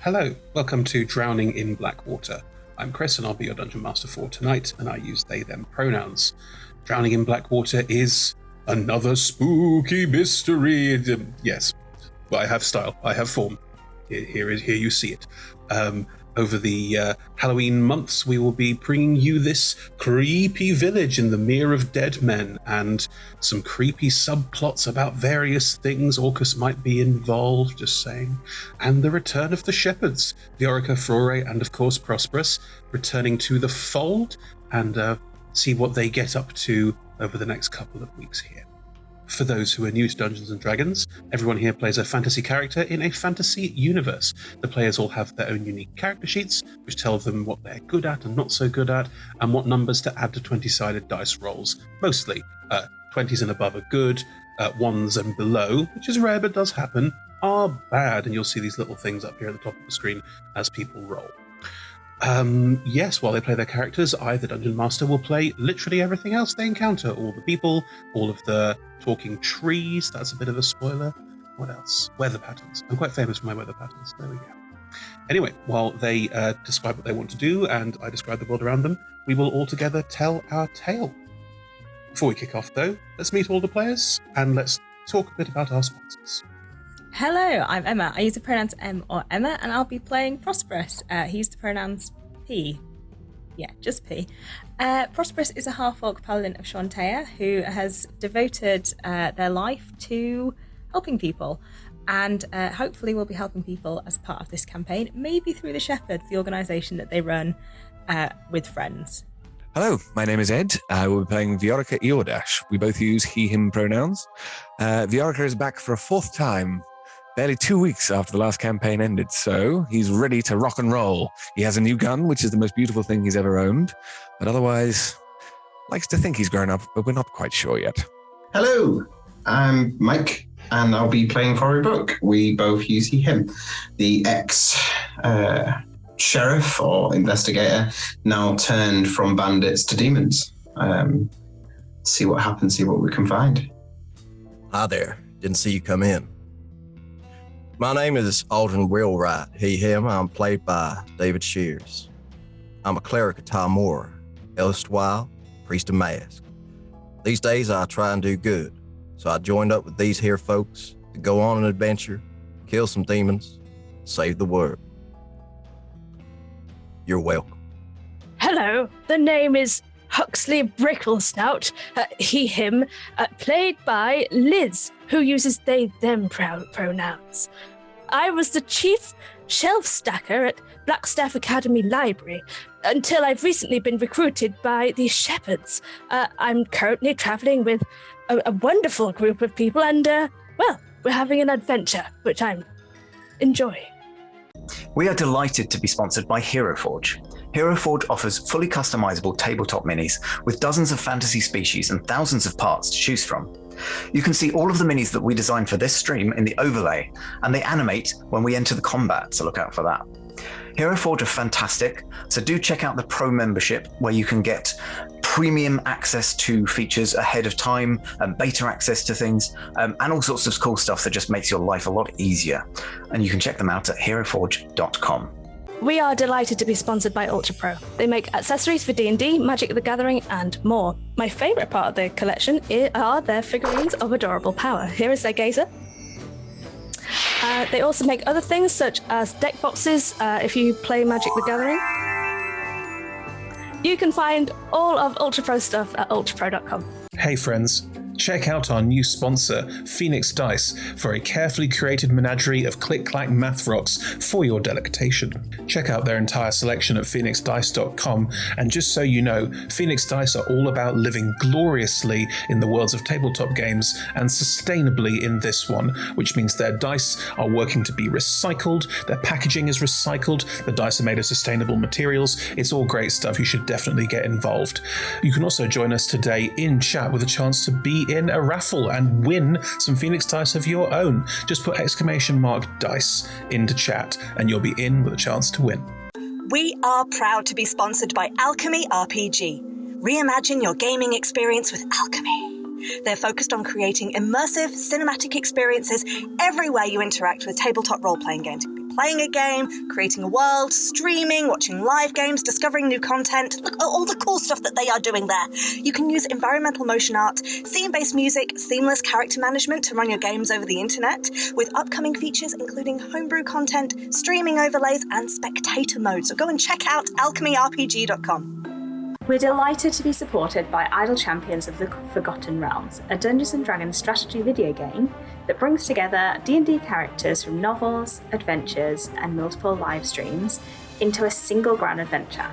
Hello, welcome to Drowning in Blackwater. I'm Chris and I'll be your Dungeon Master for tonight, and I use they, them pronouns. Drowning in Blackwater is another spooky mystery. Yes, but I have style, I have form. Here you see it. Over the Halloween months, we will be bringing you this creepy village in the Mere of Dead Men and some creepy subplots about various things. Orcus might be involved, just saying. And the return of the shepherds, Viorica, Frore, and of course Prosperous, returning to the fold and see what they get up to over the next couple of weeks here. For those who are new to Dungeons & Dragons, everyone here plays a fantasy character in a fantasy universe. The players all have their own unique character sheets, which tell them what they're good at and not so good at, and what numbers to add to 20-sided dice rolls. Mostly, 20s and above are good, 1s and below, which is rare but does happen, are bad, and you'll see these little things up here at the top of the screen as people roll. Yes, while they play their characters, I, the Dungeon Master, will play literally everything else they encounter. All the people, all of the talking trees, that's a bit of a spoiler. What else? Weather patterns. I'm quite famous for my weather patterns. There we go. Anyway, while they describe what they want to do and I describe the world around them, we will all together tell our tale. Before we kick off, though, let's meet all the players and let's talk a bit about our sponsors. Hello, I'm Emma. I use the pronouns M or Emma, and I'll be playing Prosperous. He uses the pronouns P. Yeah, just P. Prosperous is a half-orc paladin of Shantea who has devoted their life to helping people, and hopefully will be helping people as part of this campaign, maybe through the Shepherds, the organisation that they run with friends. Hello, my name is Ed. I will be playing Viorica Eordash. We both use he, him pronouns. Viorica is back for a fourth time, barely 2 weeks after the last campaign ended, so he's ready to rock and roll. He has a new gun, which is the most beautiful thing he's ever owned, but otherwise likes to think he's grown up, but we're not quite sure yet. Hello, I'm Mike, and I'll be playing Cory Book. We both use he, him. The ex-sheriff or investigator, now turned from bandits to demons. See what happens, see what we can find. Hi there, didn't see you come in. My name is Alden Wheelwright, he, him. I'm played by David Shears. I'm a cleric of Talmor, erstwhile priest of Mask. These days I try and do good, so I joined up with these here folks to go on an adventure, kill some demons, save the world. You're welcome. Hello, the name is Huxley Bricklesnout, he, him, played by Liz, who uses they, them pronouns. I was the chief shelf stacker at Blackstaff Academy Library until I've recently been recruited by the Shepherds. I'm currently traveling with a wonderful group of people and, well, we're having an adventure, which I'm enjoying. We are delighted to be sponsored by HeroForge. HeroForge offers fully customizable tabletop minis with dozens of fantasy species and thousands of parts to choose from. You can see all of the minis that we designed for this stream in the overlay, and they animate when we enter the combat, so look out for that. HeroForge are fantastic, so do check out the Pro membership where you can get premium access to features ahead of time, beta access to things, and all sorts of cool stuff that just makes your life a lot easier. And you can check them out at heroforge.com. We are delighted to be sponsored by Ultra Pro. They make accessories for D&D, Magic the Gathering, and more. My favourite part of their collection are their figurines of adorable power. Here is their gazer. They also make other things such as deck boxes if you play Magic the Gathering. You can find all of Ultra Pro stuff at ultrapro.com. Hey friends, check out our new sponsor, Phoenix Dice, for a carefully curated menagerie of click-clack math rocks for your delectation. Check out their entire selection at phoenixdice.com, and just so you know, Phoenix Dice are all about living gloriously in the worlds of tabletop games and sustainably in this one, which means their dice are working to be recycled, their packaging is recycled, the dice are made of sustainable materials. It's all great stuff. You should definitely get involved. You can also join us today in chat with a chance to be in a raffle and win some Phoenix Dice of your own. Just put !dice into chat and you'll be in with a chance to win. We are proud to be sponsored by Alchemy RPG. Reimagine your gaming experience with Alchemy. They're focused on creating immersive cinematic experiences everywhere you interact with tabletop role-playing games. playing a game, creating a world, streaming, watching live games, discovering new content. Look at all the cool stuff that they are doing there. You can use environmental motion art, scene-based music, seamless character management to run your games over the internet, with upcoming features including homebrew content, streaming overlays, and spectator mode. So go and check out alchemyrpg.com. We're delighted to be supported by Idle Champions of the Forgotten Realms, a Dungeons & Dragons strategy video game that brings together D&D characters from novels, adventures, and multiple live streams into a single grand adventure.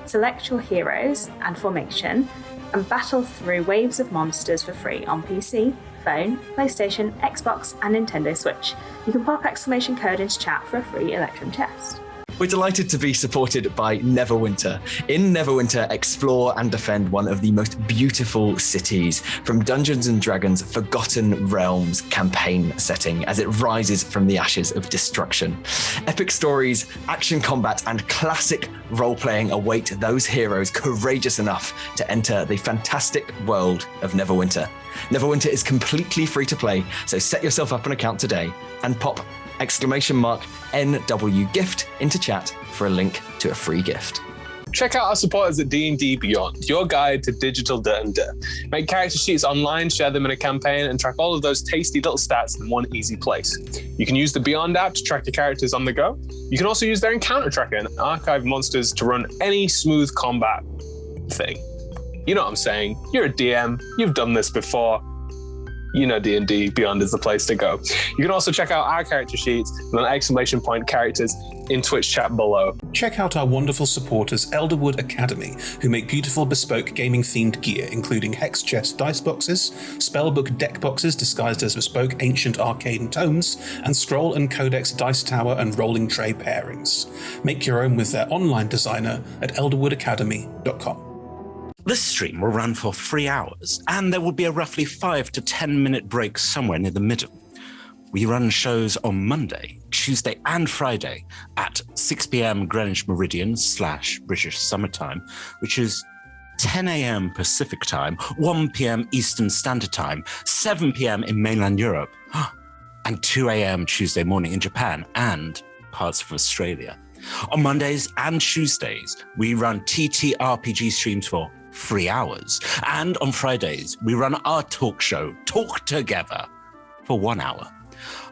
Select your heroes and formation and battle through waves of monsters for free on PC, phone, PlayStation, Xbox, and Nintendo Switch. You can pop exclamation code into chat for a free Electrum chest. We're delighted to be supported by Neverwinter. In Neverwinter, explore and defend one of the most beautiful cities from Dungeons & Dragons' Forgotten Realms campaign setting as it rises from the ashes of destruction. Epic stories, action combat, and classic role-playing await those heroes courageous enough to enter the fantastic world of Neverwinter. Neverwinter is completely free to play, so set yourself up an account today and pop !NW gift into chat for a link to a free gift. Check out our supporters at D&D Beyond, your guide to digital D&D. Make character sheets online, share them in a campaign, and track all of those tasty little stats in one easy place. You can use the Beyond app to track your characters on the go. You can also use their encounter tracker and archive monsters to run any smooth combat thing. You know what I'm saying. You're a DM. You've done this before. You know D&D Beyond is the place to go. You can also check out our character sheets and ! characters in Twitch chat below. Check out our wonderful supporters, Elderwood Academy, who make beautiful bespoke gaming-themed gear, including hex chest dice boxes, spellbook deck boxes disguised as bespoke ancient arcane tomes, and scroll and codex dice tower and rolling tray pairings. Make your own with their online designer at elderwoodacademy.com. This stream will run for 3 hours, and there will be a roughly 5 to 10 minute break somewhere near the middle. We run shows on Monday, Tuesday, and Friday at 6 p.m. Greenwich Meridian / British Summertime, which is 10 a.m. Pacific Time, 1 p.m. Eastern Standard Time, 7 p.m. in mainland Europe, and 2 a.m. Tuesday morning in Japan and parts of Australia. On Mondays and Tuesdays, we run TTRPG streams for 3 hours. And on Fridays, we run our talk show, Talk Together, for 1 hour.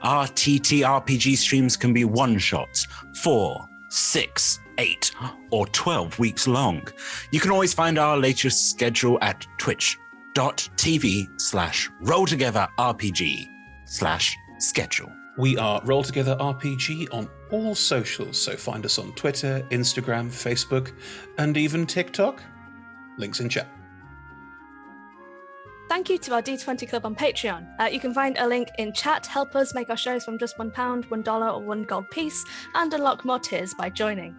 Our TTRPG streams can be one-shots, 4, 6, 8, or 12 weeks long. You can always find our latest schedule at twitch.tv/rolltogetherrpg/schedule. We are Roll Together RPG on all socials, so find us on Twitter, Instagram, Facebook, and even TikTok. Links in chat. Thank you to our D20 Club on Patreon. You can find a link in chat. Help us make our shows from just £1, $1, or £1 gold piece, and unlock more tiers by joining.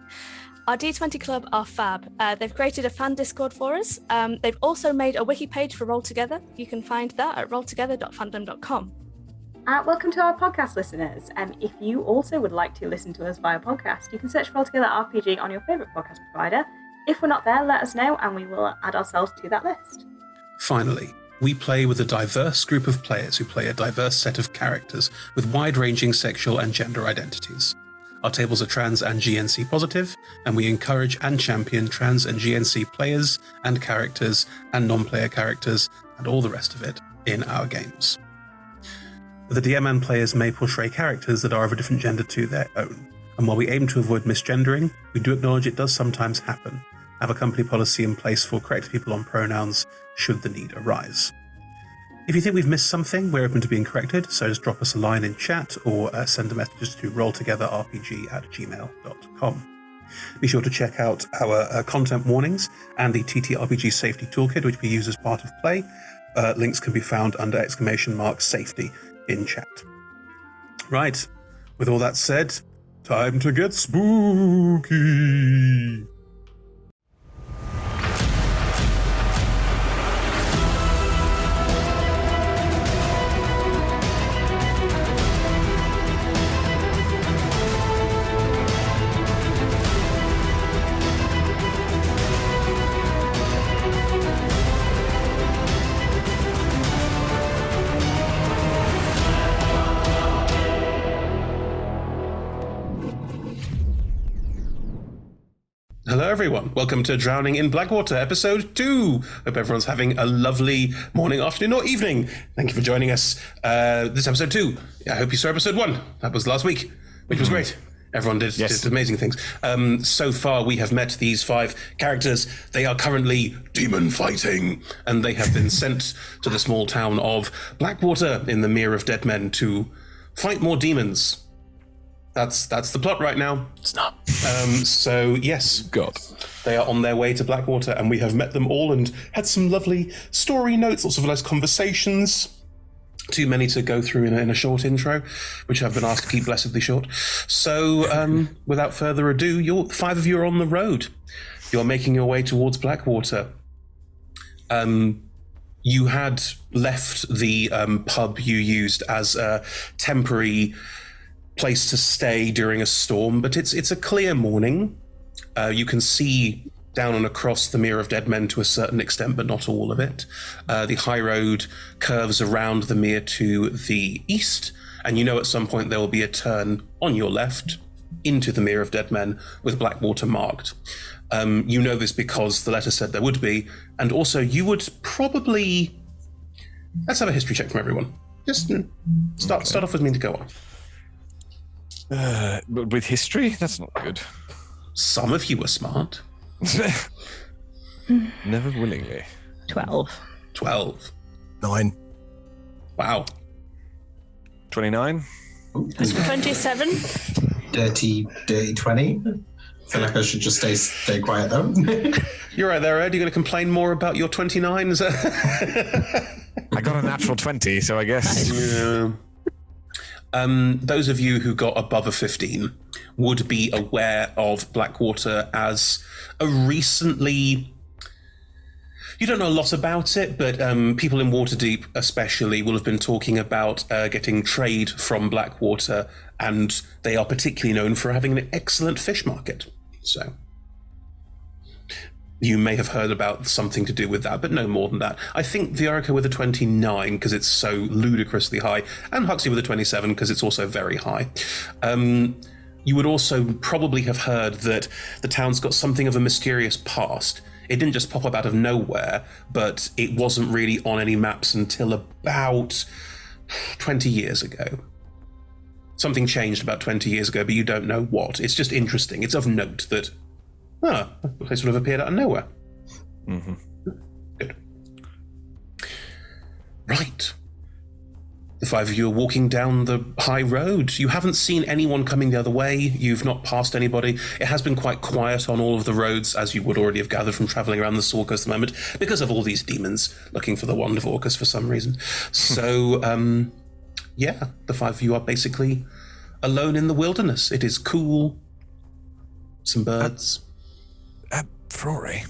Our D20 Club are fab. They've created a fan Discord for us. They've also made a wiki page for Roll Together. You can find that at rolltogether.fandom.com. Welcome to our podcast listeners. If you also would like to listen to us via podcast, you can search Roll Together RPG on your favourite podcast provider. If we're not there, let us know and we will add ourselves to that list. Finally, we play with a diverse group of players who play a diverse set of characters with wide-ranging sexual and gender identities. Our tables are trans and GNC positive, and we encourage and champion trans and GNC players and characters and non-player characters and all the rest of it in our games. The DM and players may portray characters that are of a different gender to their own, and while we aim to avoid misgendering, we do acknowledge it does sometimes happen. Have a company policy in place for correct people on pronouns should the need arise. If you think we've missed something, we're open to being corrected, so just drop us a line in chat or send a message to rolltogetherrpg@gmail.com. Be sure to check out our content warnings and the TTRPG safety toolkit, which we use as part of play. Links can be found under !safety in chat. Right, with all that said, time to get spooky. Hello, everyone. Welcome to Drowning in Blackwater, episode 2. Hope everyone's having a lovely morning, afternoon, or evening. Thank you for joining us. This episode 2. I hope you saw episode 1. That was last week, which was great. Everyone did amazing things. So far, we have met these 5 characters. They are currently demon fighting, and they have been sent to the small town of Blackwater in the Mere of Dead Men to fight more demons. That's the plot right now. It's not. So yes, God, they are on their way to Blackwater, and we have met them all and had some lovely story notes, lots of nice conversations. Too many to go through in a short intro, which I've been asked to keep blessedly short. So without further ado, 5 of you are on the road. You're making your way towards Blackwater. You had left the pub you used as a temporary place to stay during a storm, but it's a clear morning. You can see down and across the Mere of Dead Men to a certain extent, but not all of it. The high road curves around the Mere to the east, and you know at some point there will be a turn on your left into the Mere of Dead Men with Blackwater marked. You know this because the letter said there would be, and also you would probably... Let's have a history check from everyone. Just start off with me to go on. But with history, that's not good. Some of you are smart. Never willingly. 12. 9. Wow. 29. 27. Dirty 20. I feel like I should just stay quiet though. You're right there, Ed. You're going to complain more about your 29? Is that... I got a natural 20, so I guess. Yeah. Those of you who got above a 15 would be aware of Blackwater as a recently... You don't know a lot about it, but people in Waterdeep especially will have been talking about getting trade from Blackwater, and they are particularly known for having an excellent fish market. So you may have heard about something to do with that, but no more than that. I think Viorica with a 29 because it's so ludicrously high, and Huxley with a 27 because it's also very high. You would also probably have heard that the town's got something of a mysterious past. It didn't just pop up out of nowhere, but it wasn't really on any maps until about 20 years ago. Something changed about 20 years ago, but you don't know what. It's just interesting. It's of note that the place sort of appeared out of nowhere. Mm-hmm. Good. Right. The 5 of you are walking down the high road. You haven't seen anyone coming the other way. You've not passed anybody. It has been quite quiet on all of the roads, as you would already have gathered from traveling around the Sword Coast at the moment, because of all these demons looking for the wand of Orcus for some reason. So, the 5 of you are basically alone in the wilderness. It is cool. Some birds. Frory,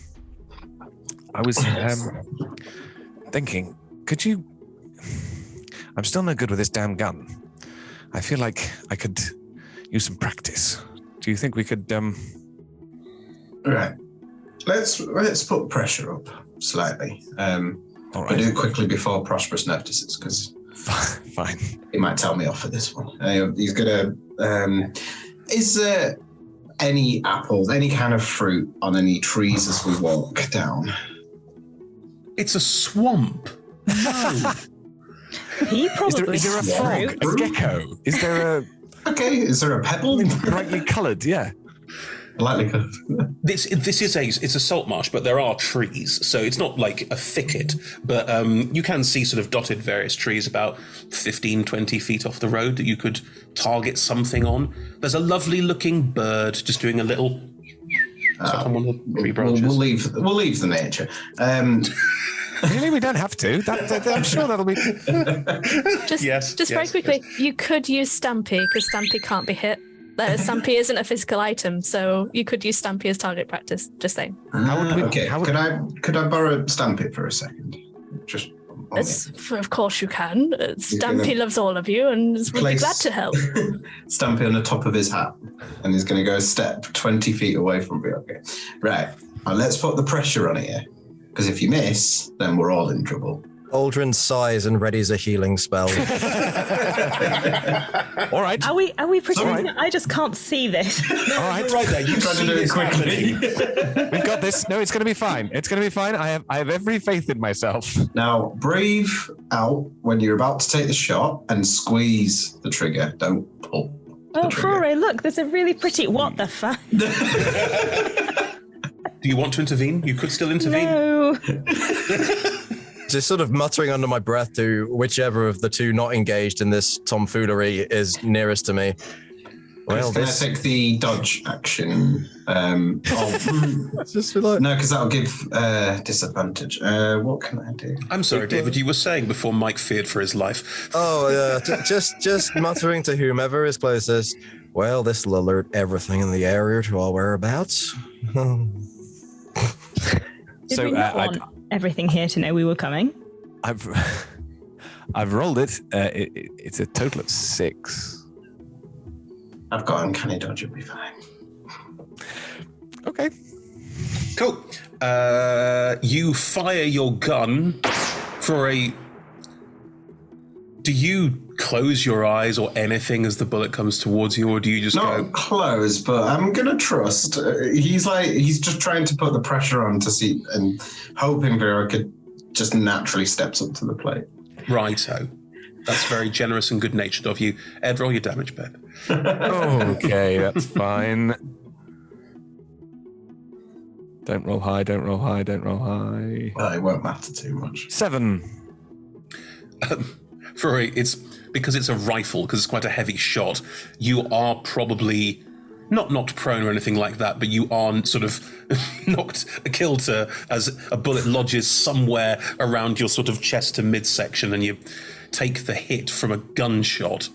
I was thinking, could you... I'm still no good with this damn gun. I feel like I could use some practice. Do you think we could... Right. Let's put pressure up slightly. All right. But do it quickly before Prosperous notices, because... Fine. He might tell me off for this one. He's going to... Is there any apples, any kind of fruit on any trees as we walk down? It's a swamp. No. He probably... Is there a frog? A gecko? Is there a... Okay, is there a pebble? Brightly coloured, yeah. Lightly coloured. It's a salt marsh, but there are trees, so it's not like a thicket, but you can see sort of dotted various trees about 15, 20 feet off the road that you could target something on. There's a lovely looking bird just doing a little on one of the tree branches. We'll leave the nature. Really, we don't have to. I'm sure that'll be... Just very quickly, you could use Stampy, because Stampy can't be hit. Stampy isn't a physical item, so you could use Stampy as target practice. Just saying. Could I borrow Stampy for a second? Just of course you can. Stampy loves all of you and would be glad to help. Stampy on the top of his hat, and he's going to go a step 20 feet away from me. Okay, right. Now let's put the pressure on here, because if you miss, then we're all in trouble. Aldrin sighs and readies a healing spell. All right. Are we pretending? I just can't see this. All right. You're right there. You Trying to see do it this quickly. happening. We've got this. No, it's going to be fine. It's going to be fine. I have every faith in myself. Now, breathe out when you're about to take the shot and squeeze the trigger. Don't pull. Oh, Flore, look, there's a really pretty. What the fuck? Do you want to intervene? You could still intervene. No. Just sort of muttering under my breath to whichever of the two not engaged in this tomfoolery is nearest to me. Well, Can I take the dodge action? Just like... No, because that'll give disadvantage. What can I do? I'm sorry, David. You were saying before Mike feared for his life. Oh, yeah. just muttering to whomever is closest. Well, this will alert everything in the area to our whereabouts. Did we not want everything here to know we were coming? I've rolled it. It's a total of 6. I've got uncanny dodge. It'll be fine. Okay. Cool. You fire your gun for a... Do you close your eyes or anything as the bullet comes towards you, or do you just Not go... close, but I'm gonna trust. He's just trying to put the pressure on to see and hoping Veronica just naturally steps up to the plate. Righto. That's very generous and good-natured of you. Ed, roll your damage, babe. Okay, that's fine. Don't roll high, don't roll high, don't roll high. Well, it won't matter too much. 7. Flore, it's because it's a rifle, because it's quite a heavy shot, you are probably not knocked prone or anything like that, but you are sort of knocked kilter as a bullet lodges somewhere around your sort of chest to midsection, and you take the hit from a gunshot.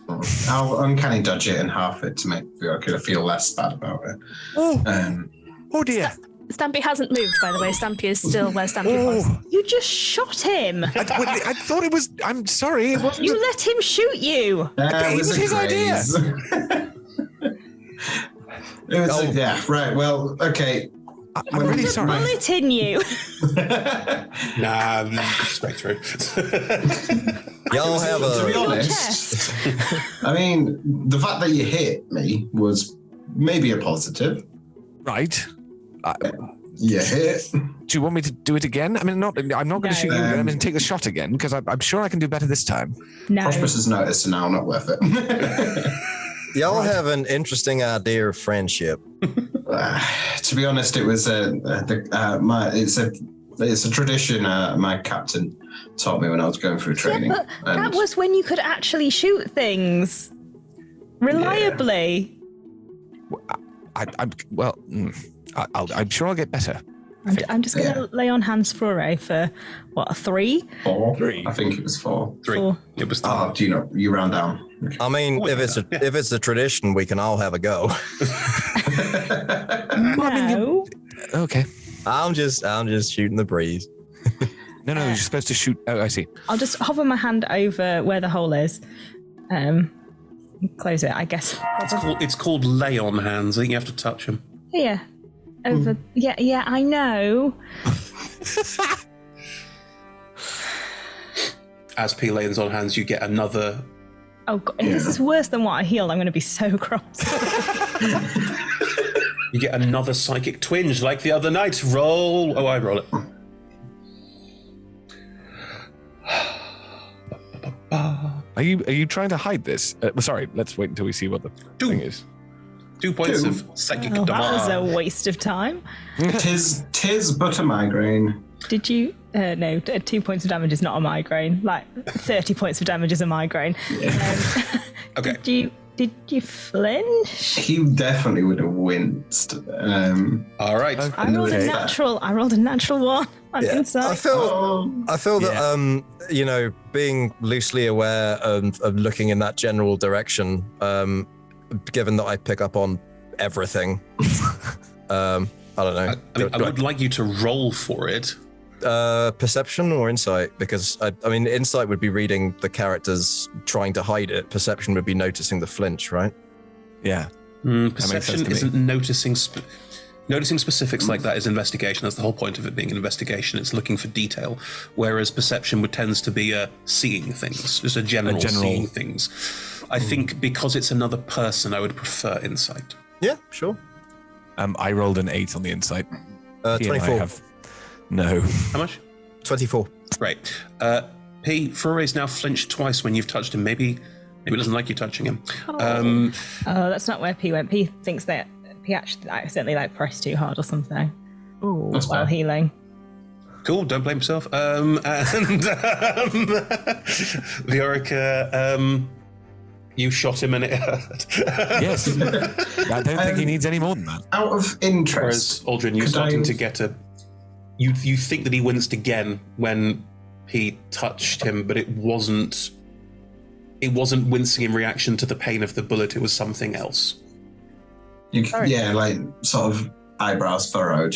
I'll uncanny dodge it and half it to make Veronica feel less bad about it. Oh dear. Stampy hasn't moved, by the way. Stampy is still where Stampy was. You just shot him. I thought it was... I'm sorry. It wasn't... You let him shoot you. It was his idea. It was yeah, right. Well, okay. I'm really There's a sorry. bullet in you. Nah, straight through. Y'all have To be a... honest, I mean, the fact that you hit me was maybe a positive. Right. You hit. Do you want me to do it again? I mean, I'm not going to shoot you again. I'm going to take the shot again, because I'm sure I can do better this time. No. Prosperous has noticed, so now not worth it. Y'all have an interesting idea of friendship. To be honest, it was it's a tradition my captain taught me when I was going through training. Yeah, but that was when you could actually shoot things reliably. I'm sure I'll get better. I'm just going to lay on hands Flore for, what, a 3? 4? 3. I think it was 4. 3. 4. It was 3. Oh, do you know? You round down. Okay. I mean, if it's a tradition, we can all have a go. No. Okay. I'm just shooting the breeze. No, you're supposed to shoot. Oh, I see. I'll just hover my hand over where the hole is. Close it, I guess. It's called lay on hands. I think you have to touch them. Here. Over. Yeah, I know. As P lays on hands, you get another... Oh, God. If this is worse than what I healed, I'm going to be so cross. You get another psychic twinge like the other night. Roll. Oh, I roll it. Are you trying to hide this? Sorry, let's wait until we see what the thing is. 2 points of psychic That was damage. a waste of time. Tis but a migraine. Did you? No, 2 points of damage is not a migraine. Like 30 points of damage is a migraine. Okay. Did you flinch? He definitely would have winced. All right. I rolled a natural. I rolled a natural 1 on insight. I feel that being loosely aware of looking in that general direction, given that I pick up on everything. I don't know. I would like you to roll for it. Perception or insight? Because I mean, insight would be reading the characters trying to hide it. Perception would be noticing the flinch, right? Yeah. Perception isn't noticing. Noticing specifics like that is investigation. That's the whole point of it being an investigation. It's looking for detail, whereas perception tends to be seeing things, just a general seeing things. I think because it's another person, I would prefer insight. Yeah, sure. I rolled an 8 on the insight. 24. No. How much? 24. Right. P, Fure's now flinched twice when you've touched him. Maybe he doesn't like you touching him. Oh, that's not where P went. P thinks that P actually accidentally pressed too hard or something. Ooh, while healing. Cool, don't blame yourself. And Viorica, you shot him and it hurt. Yes. I don't think he needs any more than that. Out of interest. Whereas, Aldrin, you're starting to get You think that he winced again when he touched him, but it wasn't wincing in reaction to the pain of the bullet, it was something else. Sort of eyebrows furrowed,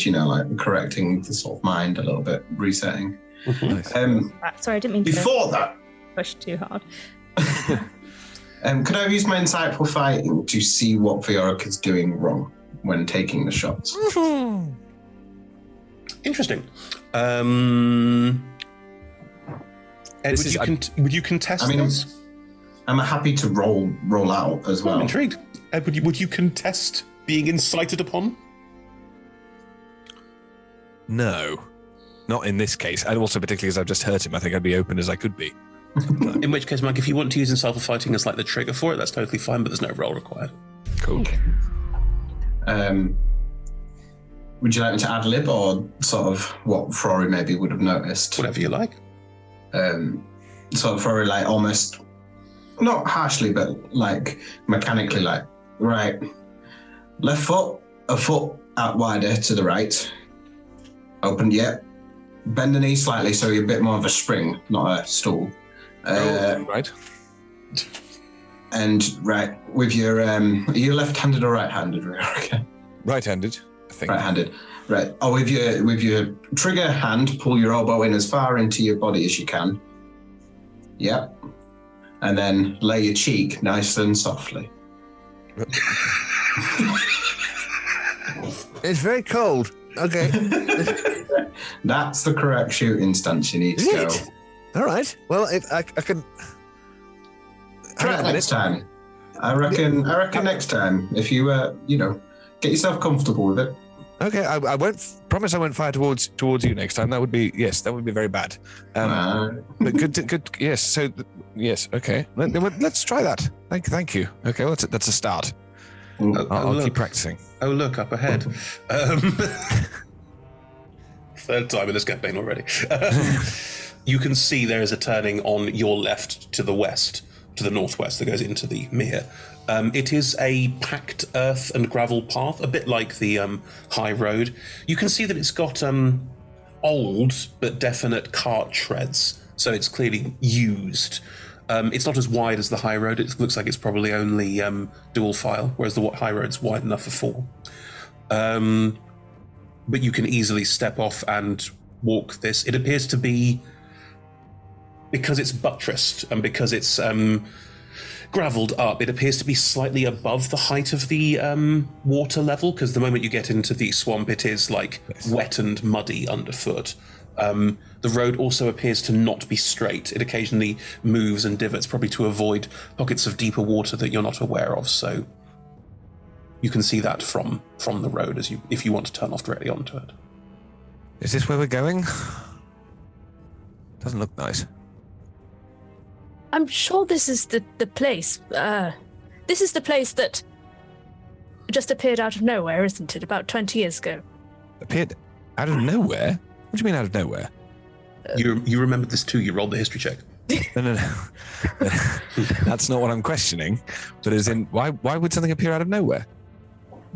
correcting the sort of mind a little bit, resetting. Nice. Sorry, I didn't mean before that push too hard. Could I have used my insightful fighting to see what Viorica's doing wrong when taking the shots? Interesting. Ed, would you contest this? I'm happy to roll out as well. I'm intrigued. Ed, would you contest being incited upon? No. Not in this case. And also particularly as I've just hurt him, I think I'd be open as I could be. In which case, Mike, if you want to use insightful fighting as the trigger for it, that's totally fine, but there's no roll required. Cool. Would you like me to ad lib or sort of what Frory maybe would have noticed? Whatever you like. Sort of Frory almost, not harshly, but mechanically right, left foot, a foot out wider to the right. Open, bend the knee slightly so you're a bit more of a spring, not a stool. Right. And right, with your, are you left-handed or right-handed? Right-handed, I think. Right-handed, right. Oh, with your trigger hand, pull your elbow in as far into your body as you can. Yep. And then lay your cheek nice and softly. It's very cold. Okay. That's the correct shooting stance you need to go. All right. Well, if I can try it next time. I reckon next time, if you get yourself comfortable with it. Okay, I won't promise I won't fire towards you next time. That would be very bad. But good. Yes. So yes. Okay. Let's try that. Thank you. Okay. Well, that's a start. I'll keep practicing. Oh, look up ahead. Third time in this campaign already. You can see there is a turning on your left to the west, to the northwest that goes into the mere. It is a packed earth and gravel path, a bit like the high road. You can see that it's got old but definite cart treads, so it's clearly used. It's not as wide as the high road. It looks like it's probably only dual file, whereas the high road's wide enough for 4. But you can easily step off and walk this. It appears to be, because it's buttressed and because it's gravelled up, it appears to be slightly above the height of the water level, because the moment you get into the swamp, it is wet and muddy underfoot. The road also appears to not be straight. It occasionally moves and divots, probably to avoid pockets of deeper water that you're not aware of, so you can see that from the road if you want to turn off directly onto it. Is this where we're going? Doesn't look nice. I'm sure this is the place. This is the place that just appeared out of nowhere, isn't it? About 20 years ago. Appeared out of nowhere? What do you mean out of nowhere? You remembered this too. You rolled the history check. No. That's not what I'm questioning. But as in, why would something appear out of nowhere?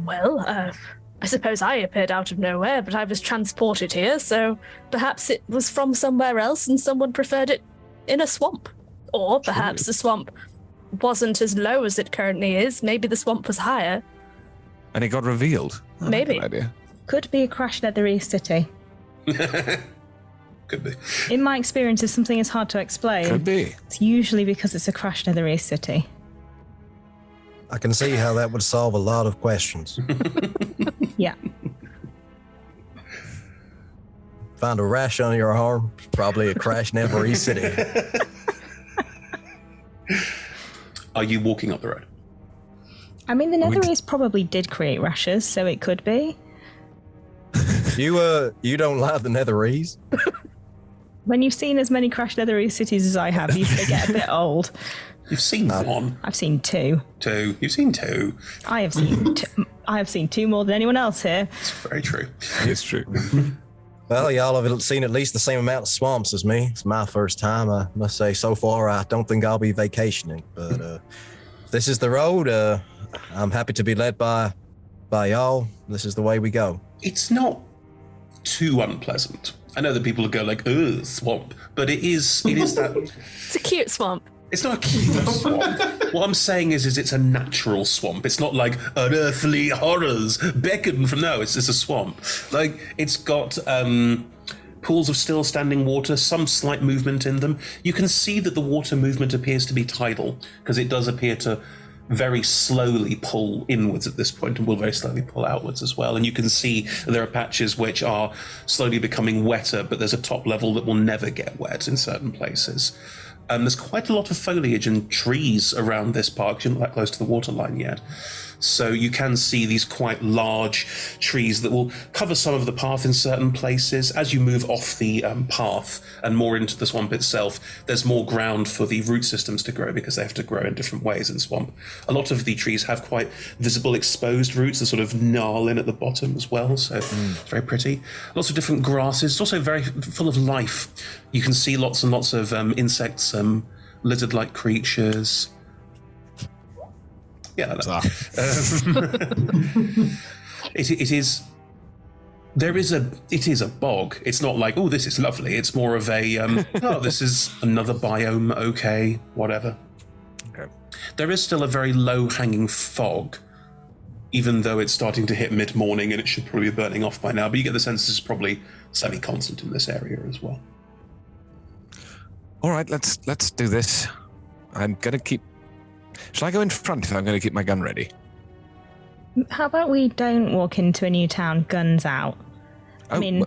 Well, I suppose I appeared out of nowhere, but I was transported here, so perhaps it was from somewhere else and someone preferred it in a swamp. Or perhaps the swamp wasn't as low as it currently is. Maybe the swamp was higher. And it got revealed. Maybe. Good idea. Could be a crash leathery city. Could be. In my experience, if something is hard to explain, Could be. It's usually because it's a crash leathery city. I can see how that would solve a lot of questions. Yeah. Find a rash on your arm, probably a crash in every city. Are you walking up the road? I mean, the Netherese probably did create rashes, so it could be. You don't like the Netherese? When you've seen as many crashed Netherese cities as I have, they get a bit old. You've seen one. I've seen two. You've seen two. I have seen. I have seen two more than anyone else here. It's very true. It's true. Well, y'all have seen at least the same amount of swamps as me. It's my first time. I must say, so far, I don't think I'll be vacationing. But if this is the road, I'm happy to be led by y'all. This is the way we go. It's not too unpleasant. I know that people will go like, ugh, swamp. But it is that... It's a cute swamp. It's not a cute swamp. What I'm saying is it's a natural swamp. It's not like unearthly horrors beckon from... No, it's just a swamp. Like, it's got pools of still standing water, some slight movement in them. You can see that the water movement appears to be tidal, because it does appear to very slowly pull inwards at this point and will very slowly pull outwards as well. And you can see that there are patches which are slowly becoming wetter, but there's a top level that will never get wet in certain places. There's quite a lot of foliage and trees around this park. You're not that close to the waterline yet. So you can see these quite large trees that will cover some of the path in certain places. As you move off the path and more into the swamp itself, there's more ground for the root systems to grow because they have to grow in different ways in swamp. A lot of the trees have quite visible exposed roots that sort of gnarl in at the bottom as well, so it's very pretty. Lots of different grasses. It's also very full of life. You can see lots and lots of insects, lizard-like creatures. Yeah, it is. There is a. It is a bog. It's not like, oh, this is lovely. It's more of a. Oh, this is another biome. Okay, whatever. Okay. There is still a very low-hanging fog, even though it's starting to hit mid-morning and it should probably be burning off by now. But you get the sense it's probably semi-constant in this area as well. All right, let's do this. I'm gonna keep. Shall I go in front if I'm going to keep my gun ready? How about we don't walk into a new town guns out? I mean,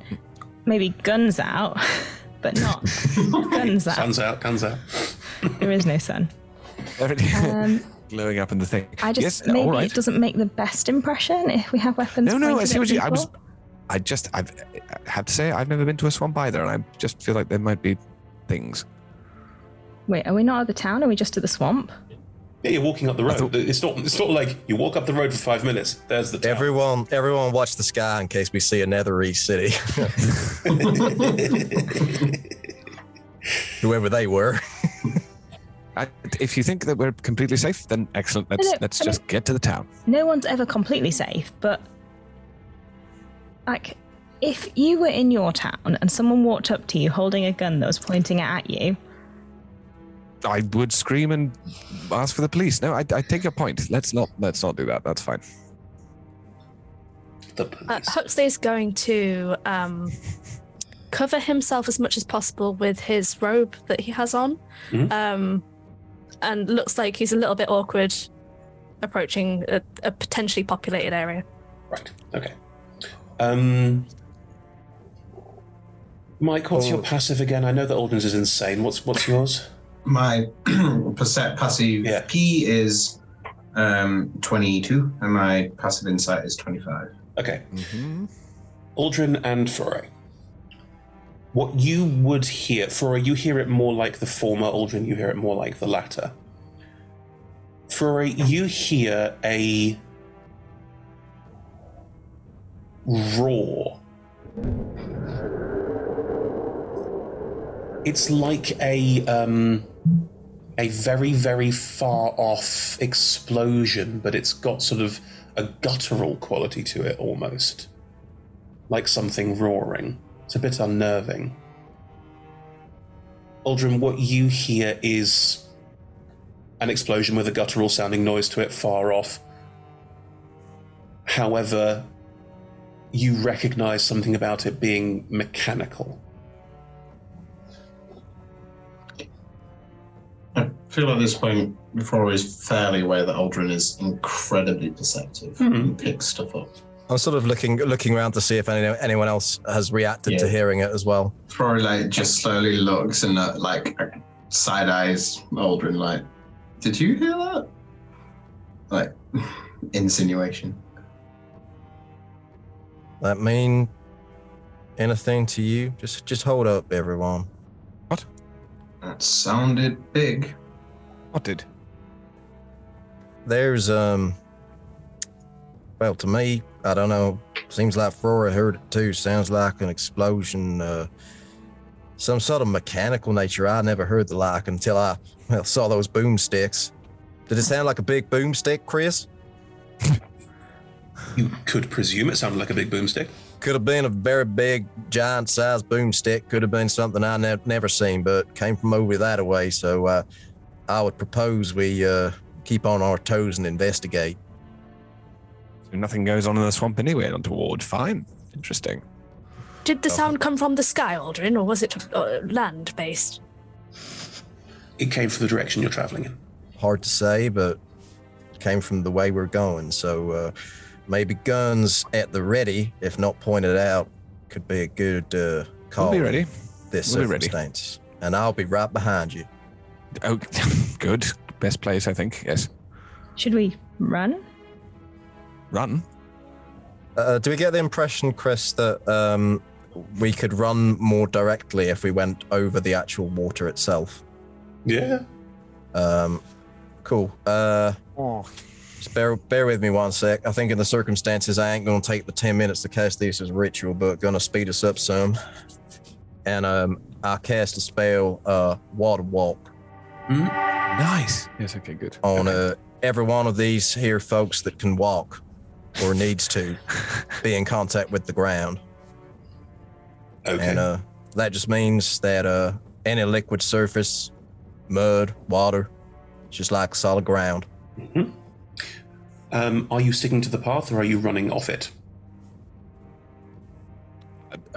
maybe guns out, but not guns out. Sun's out, guns out. There is no sun. Glowing up in the thing. Maybe it doesn't make the best impression if we have weapons. No, I see what you. People. I have to say I've never been to a swamp either, and I just feel like there might be things. Wait, are we not at the town? Are we just at the swamp? Yeah, you're walking up the road. It's not like you walk up the road for 5 minutes. There's the town. Everyone watch the sky in case we see a Netherese city. Whoever they were. If you think that we're completely safe, then excellent. Let's just get to the town. No one's ever completely safe, but like, if you were in your town and someone walked up to you holding a gun that was pointing it at you, I would scream and ask for the police. No, I take your point. Let's not do that. That's fine. The police. Huxley's going to cover himself as much as possible with his robe that he has on, and looks like he's a little bit awkward approaching a potentially populated area. Right. Okay. Mike, what's your passive again? I know that Aldrin's is insane. What's yours? My passive P is 22, and my passive insight is 25. Okay. Mm-hmm. Aldrin and Flore. What you would hear, Flore, you hear it more like the former. Aldrin, you hear it more like the latter. Flore, you hear a roar. It's like a very, very far off explosion, but it's got sort of a guttural quality to it almost. Like something roaring. It's a bit unnerving. Aldrin, what you hear is an explosion with a guttural sounding noise to it far off. However, you recognize something about it being mechanical. I feel at this point, before is fairly aware that Aldrin is incredibly perceptive and picks stuff up. I'm sort of looking around to see if anyone else has reacted to hearing it as well. Rory like just slowly looks and like side eyes Aldrin like, did you hear that? Like insinuation. That mean anything to you? Just hold up, everyone. What? That sounded big. What did? There's well, to me, I don't know. Seems like Rory heard it too. Sounds like an explosion, some sort of mechanical nature. I never heard the like until I saw those boomsticks. Did it sound like a big boomstick, Chris? You could presume it sounded like a big boomstick. Could have been a very big, giant-sized boomstick. Could have been something I never seen, but came from over that way. So I would propose we keep on our toes and investigate. So nothing goes on in the swamp anyway, untoward. Fine. Interesting. Did the sound come from the sky, Aldrin, or was it land-based? It came from the direction you're traveling in. Hard to say, but it came from the way we're going. So maybe guns at the ready, if not pointed out, could be a good call. We'll be ready. This We'll be ready. circumstance. And I'll be right behind you. Oh, good. Best place, I think. Yes. Should we run? Run? Do we get the impression, Chris, that we could run more directly if we went over the actual water itself? Yeah. Cool. Just bear with me one sec. I think in the circumstances, I ain't gonna take the 10 minutes to cast this as a ritual, but gonna speed us up some. And I'll cast a spell, Water Walk. Mm-hmm. Nice. Yes, okay, good. On every one of these here folks that can walk or needs to be in contact with the ground. Okay. And that just means that any liquid surface, mud, water, just like solid ground. Mm-hmm. Are you sticking to the path or are you running off it?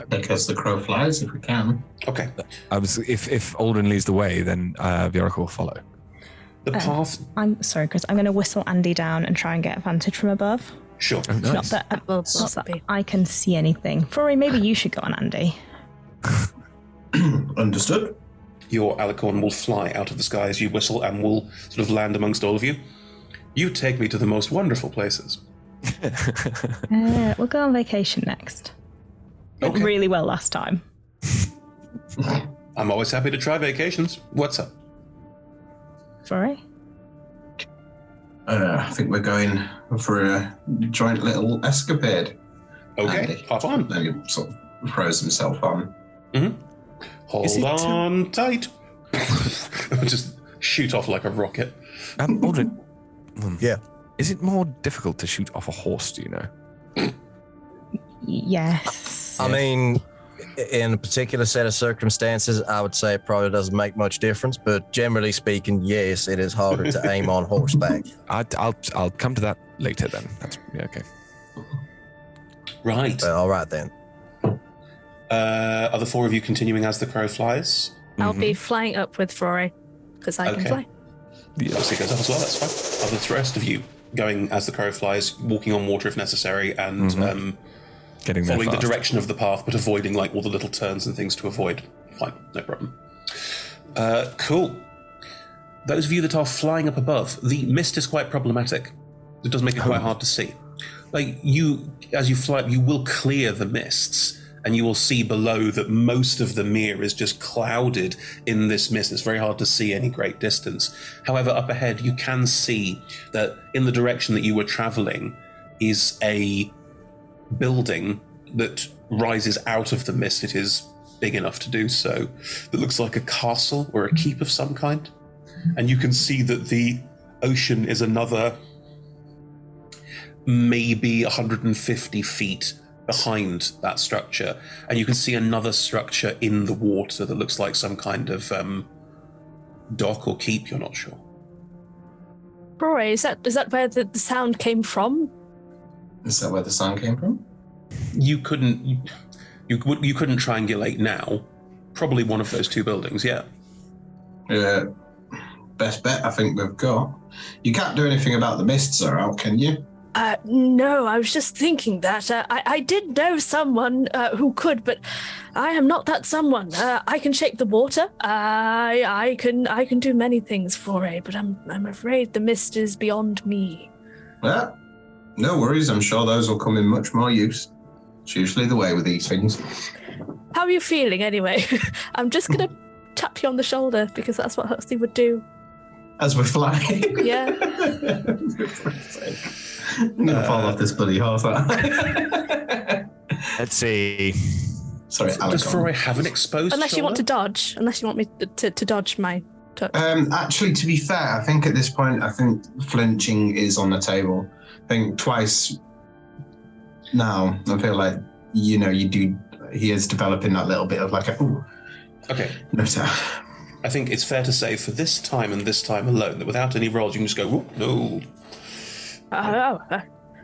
Because the crow flies if we can. Okay. If Aldrin leads the way, then Viorica will follow. The path. I'm sorry, Chris. I'm going to whistle Andy down and try and get a vantage from above. Sure. Oh, nice. Not that I can see anything. Rory, maybe you should go on Andy. Understood. Your alicorn will fly out of the sky as you whistle and will sort of land amongst all of you. You take me to the most wonderful places. We'll go on vacation next. Went really well last time. I'm always happy to try vacations. What's up? Rory? I think we're going for a joint little escapade. Okay, Andy. hop on. Then he sort of throws himself on. Mm-hmm. Hold on tight. Just shoot off like a rocket. Aldrin. Yeah. Is it more difficult to shoot off a horse, do you know? Yes. I mean, in a particular set of circumstances, I would say it probably doesn't make much difference, but generally speaking, yes, it is harder to aim on horseback. I'll come to that later then. That's okay. Right. All right then. Are the four of you continuing as the crow flies? I'll be flying up with Rory because I can fly. Obviously goes up as well, that's fine. Are the rest of you going as the crow flies, walking on water if necessary, and getting there following the fast. direction of the path, but avoiding like all the little turns and things to avoid? Fine, no problem. Cool. Those of you that are flying up above, the mist is quite problematic. It does make it quite hard to see. Like as you fly, you will clear the mists, and you will see below that most of the mere is just clouded in this mist. It's very hard to see any great distance. However, up ahead, you can see that in the direction that you were traveling is a building that rises out of the mist. It is big enough to do so. It looks like a castle or a keep of some kind. And you can see that the ocean is another maybe 150 feet behind that structure, and you can see another structure in the water that looks like some kind of dock or keep. You're not sure. Rory, is that where the sound came from? Is that where the sound came from? You couldn't triangulate now. Probably one of those two buildings. Yeah. Best bet I think we've got. You can't do anything about the mists are out, can you? No, I was just thinking that. I did know someone who could, but I am not that someone. I can shape the water. I can do many things, Foray, but I'm afraid the mist is beyond me. Well, no worries. I'm sure those will come in much more use. It's usually the way with these things. How are you feeling, anyway? I'm just going to tap you on the shoulder, because that's what Huxley would do. As we're flying. Yeah. I'm going to fall off this bloody horse. Let's see. Sorry, Does Foray have an exposed Unless you want shoulder? to dodge. Unless you want me to dodge my touch. Actually, to be fair, I think at this point, flinching is on the table. I think twice now, I feel like, he is developing that little bit of like a, ooh. Okay. No, sir. I think it's fair to say for this time and this time alone that without any rolls, you can just go, "Whoop, no."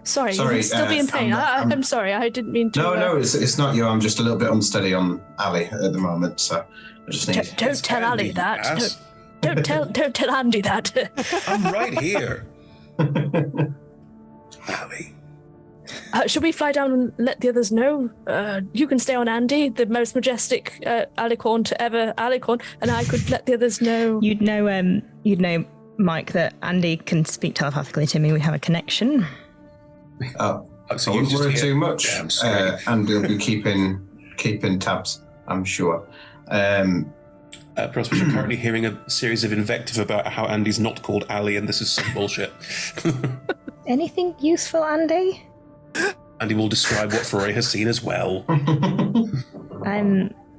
Sorry, you still be in pain. I'm sorry, I didn't mean to. No, it's not you. I'm just a little bit unsteady on Ali at the moment, so I just need. Don't tell Ali that. Don't tell Andy that. I'm right here. Ali. Should we fly down and let the others know? You can stay on Andy, the most majestic alicorn to ever alicorn, and I could let the others know. You'd know, Mike, that Andy can speak telepathically to me. We have a connection. So you worry too much, and we'll be keeping tabs, I'm sure. Prosper, you're currently hearing a series of invective about how Andy's not called Ali, and this is some bullshit. Anything useful, Andy? Andy will describe what Foray has seen as well.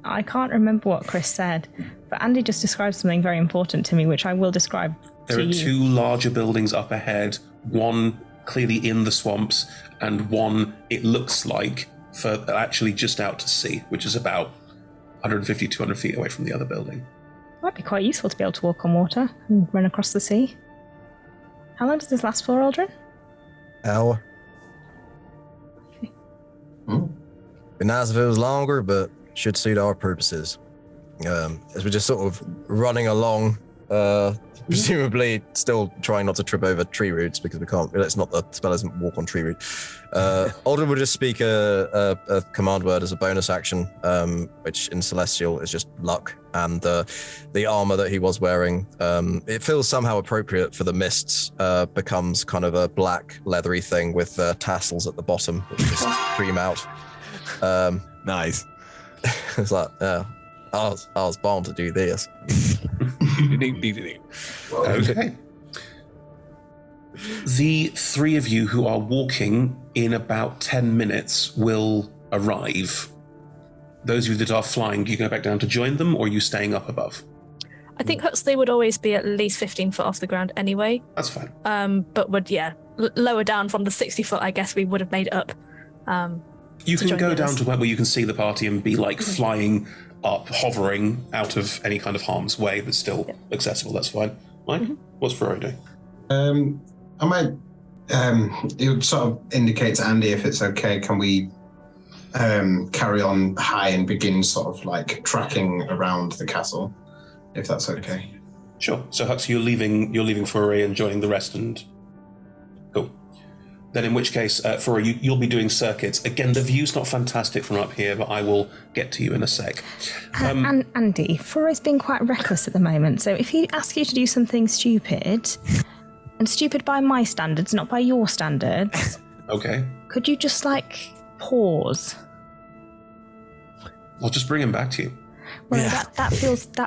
I can't remember what Chris said, but Andy just described something very important to me, which I will describe There to are you. two larger buildings up ahead, one clearly in the swamps, and one, it looks like, actually just out to sea, which is about 150, 200 feet away from the other building. Might be quite useful to be able to walk on water and run across the sea. How long does this last for, Aldrin? Hour. Be nice if it was longer, but should suit our purposes. As we're just sort of running along, presumably still trying not to trip over tree roots because we can't. It's not the spell doesn't walk on tree root. Aldrin will just speak a command word as a bonus action, which in Celestial is just luck, and the armor that he was wearing. It feels somehow appropriate for the mists. Becomes kind of a black leathery thing with tassels at the bottom, which just stream out. Nice. It's like, yeah, I was born to do this. Okay. The three of you who are walking in about 10 minutes will arrive. Those of you that are flying, do you go back down to join them, or are you staying up above? I think Huxley would always be at least 15 foot off the ground anyway. That's fine. But would, lower down from the 60 foot, I guess we would have made it up. You can go down to where you can see the party and be like flying up, hovering out of any kind of harm's way, but still accessible. That's fine. Mike, what's Foray doing? I might. It would sort of indicate to Andy if it's okay. Can we carry on high and begin sort of like tracking around the castle, if that's okay? Sure. So Hux, you're leaving Foray and joining the rest, and cool. Then in which case, Foray, you'll be doing circuits. Again, the view's not fantastic from up here, but I will get to you in a sec. And Andy, Foray's being quite reckless at the moment, so if he asks you to do something stupid, and stupid by my standards, not by your standards, okay, could you just, pause? I'll just bring him back to you. Well, yeah. that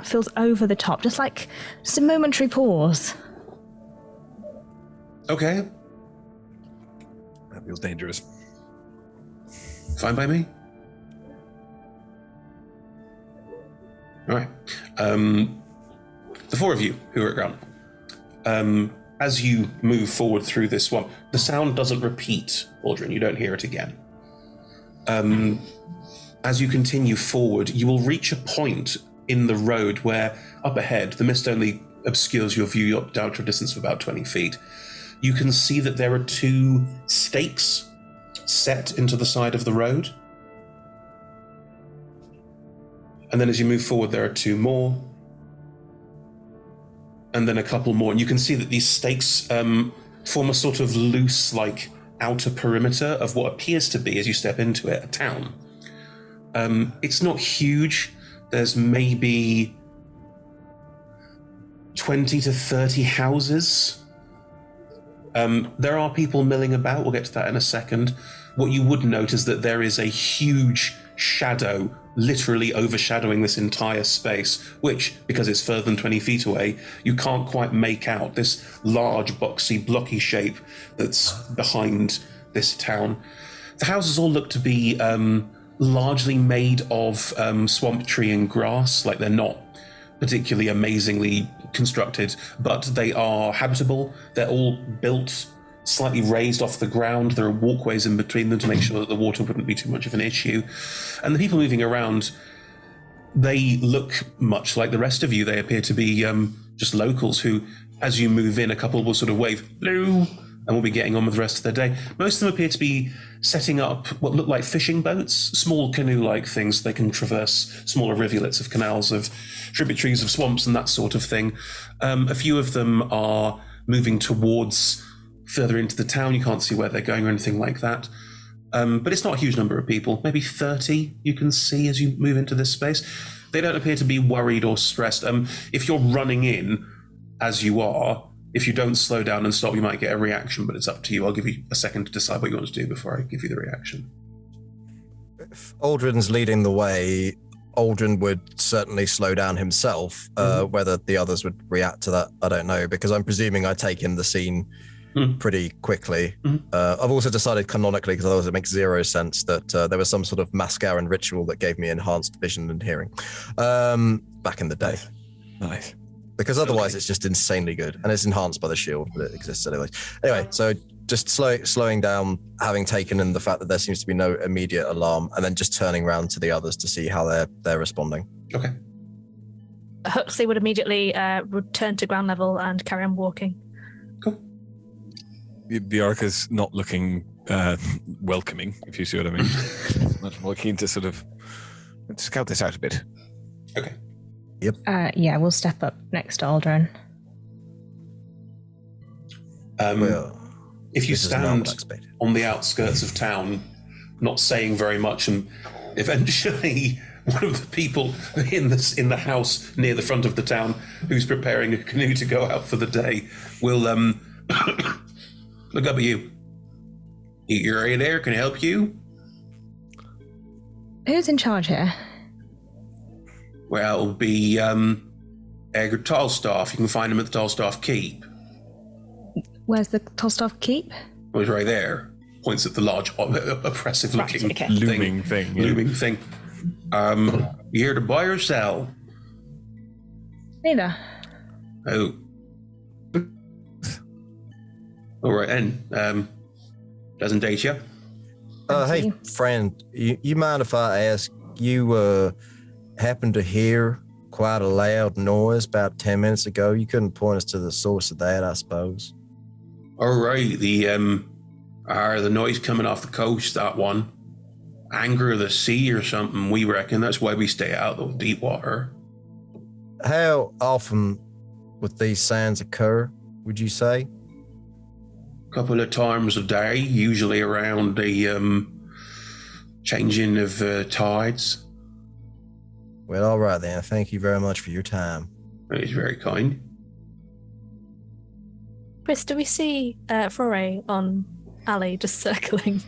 feels over the top. Just a momentary pause. Okay. That feels dangerous. Fine by me. All right. The four of you who are at ground. As you move forward through this swamp, the sound doesn't repeat, Aldrin. You don't hear it again. As you continue forward, you will reach a point in the road where, up ahead, the mist only obscures your view down to a distance of about 20 feet. You can see that there are two stakes set into the side of the road. And then as you move forward, there are two more. And then a couple more. And you can see that these stakes form a sort of loose, outer perimeter of what appears to be, as you step into it, a town. It's not huge. There's maybe 20 to 30 houses. There are people milling about. We'll get to that in a second. What you would note is that there is a huge shadow literally overshadowing this entire space, which, because it's further than 20 feet away, you can't quite make out this large, boxy, blocky shape that's behind this town. The houses all look to be largely made of swamp tree and grass. Like, they're not particularly amazingly constructed, but they are habitable. They're all built slightly raised off the ground. There are walkways in between them to make sure that the water wouldn't be too much of an issue. And the people moving around, they look much like the rest of you. They appear to be just locals who, as you move in, a couple will sort of wave, hello, and will be getting on with the rest of their day. Most of them appear to be setting up what look like fishing boats, small canoe-like things they can traverse smaller rivulets of canals, of tributaries of swamps and that sort of thing. A few of them are moving towards further into the town. You can't see where they're going or anything like that. But it's not a huge number of people. Maybe 30 you can see as you move into this space. They don't appear to be worried or stressed. If you're running in, as you are, if you don't slow down and stop, you might get a reaction, but it's up to you. I'll give you a second to decide what you want to do before I give you the reaction. If Aldrin's leading the way, Aldrin would certainly slow down himself. Whether the others would react to that, I don't know, because I'm presuming I take in the scene pretty quickly. I've also decided canonically, because otherwise it makes zero sense, that there was some sort of Mascaran ritual that gave me enhanced vision and hearing back in the day. Nice. Because otherwise it's just insanely good, and it's enhanced by the shield, but it exists anyway. Anyway, so just slowing down, having taken in the fact that there seems to be no immediate alarm, and then just turning around to the others to see how they're responding. Okay. Huxley would immediately return to ground level and carry on walking. Cool. Viorica's not looking welcoming, if you see what I mean. Much more keen to sort of scout this out a bit. Okay. Yep. Yeah, we'll step up next to Aldrin. If you stand on the outskirts of town, not saying very much, and eventually one of the people in the house near the front of the town who's preparing a canoe to go out for the day will look up at you. You're right there, can I help you? Who's in charge here? Well, it'll be Edgar Tallstaff. You can find him at the Tallstaff Keep. Where's the Tallstaff Keep? Well, he's right there. Points at the large, oppressive-looking looming thing. Looming thing. You here to buy or sell? Neither. Oh. All right, and doesn't date you? Hey, friend, you mind if I ask, you happen to hear quite a loud noise about 10 minutes ago? You couldn't point us to the source of that, I suppose. All right, the noise coming off the coast, that one. Anger of the sea or something, we reckon. That's why we stay out of deep water. How often would these sounds occur, would you say? Couple of times a day, usually around the changing of tides. Well, all right then. Thank you very much for your time. It's very kind. Chris, do we see Foray on alley just circling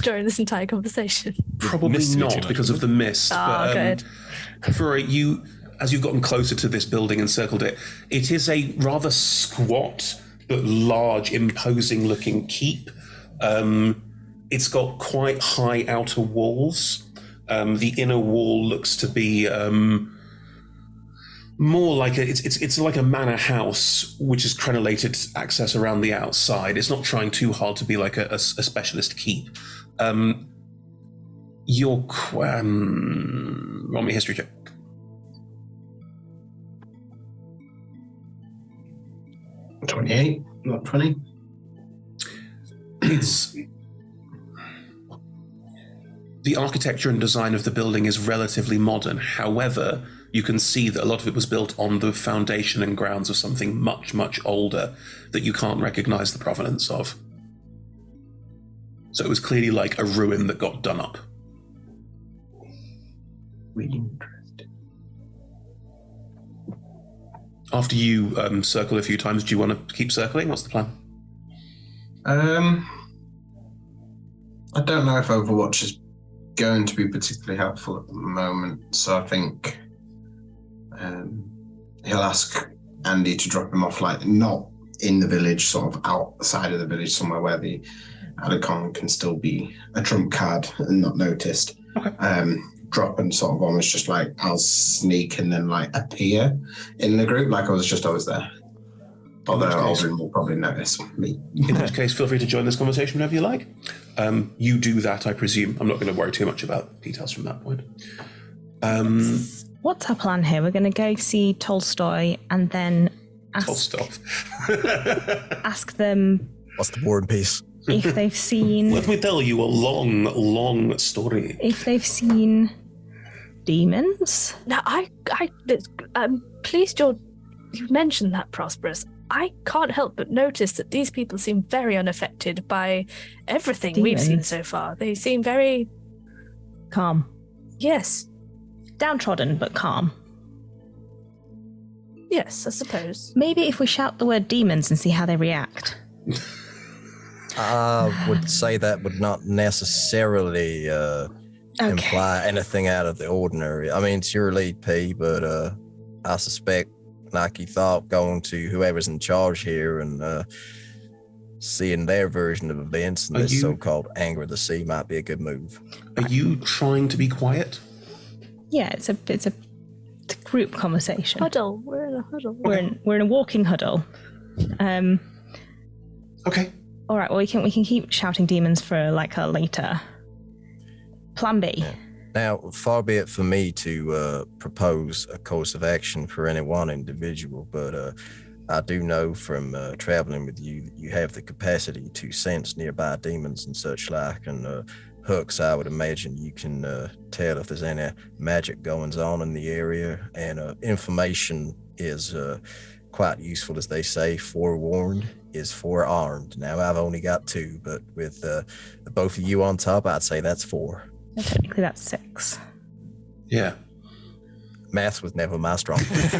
during this entire conversation? Probably not because of the mist. Good. For you, as you've gotten closer to this building and circled it, it is a rather squat but large, imposing-looking keep. It's got quite high outer walls. The inner wall looks to be more like it's like a manor house, which is crenellated access around the outside. It's not trying too hard to be like a specialist keep. Roll me a history check. $28, not 20. It's the architecture and design of the building is relatively modern. However, you can see that a lot of it was built on the foundation and grounds of something much, much older that you can't recognize the provenance of. So it was clearly like a ruin that got done up. Really interesting. After you circle a few times, do you want to keep circling? What's the plan? I don't know if Overwatch is going to be particularly helpful at the moment, so I think he'll ask Andy to drop him off, like not in the village, sort of outside of the village, somewhere where the Alicon can still be a trump card and not noticed. Okay. Drop and sort of almost just like I'll sneak and then like appear in the group like I was just always there. Although Aldrin will probably notice me. In which case, feel free to join this conversation whenever you like. You do that, I presume. I'm not going to worry too much about details from that point. What's our plan here? We're going to go see Tolstoy and then ask them... What's the war and peace? If they've seen... Let me tell you a long, long story. If they've seen demons? Now, I'm pleased you mentioned that, Prosperous. I can't help but notice that these people seem very unaffected by everything we've seen so far. They seem very... calm. Yes. Downtrodden, but calm. Yes, I suppose. Maybe if we shout the word demons and see how they react. I would say that would not necessarily imply anything out of the ordinary. I mean, it's your lead, P, but I suspect, like you thought, going to whoever's in charge here and seeing their version of events and this so-called anger of the sea might be a good move. Are you trying to be quiet? Yeah, it's a group conversation. Huddle. We're in a huddle. We're in a walking huddle. Okay. All right. Well, we can keep shouting demons for like a later. Plan B. Yeah. Now, far be it for me to propose a course of action for any one individual, but I do know from traveling with you that you have the capacity to sense nearby demons and such like, and Hooks, I would imagine you can tell if there's any magic goings on in the area, and information is quite useful, as they say. Forewarned is forearmed. Now, I've only got 2, but with the both of you on top, I'd say that's 4. Technically, that's 6. Yeah. Math was never my strong point.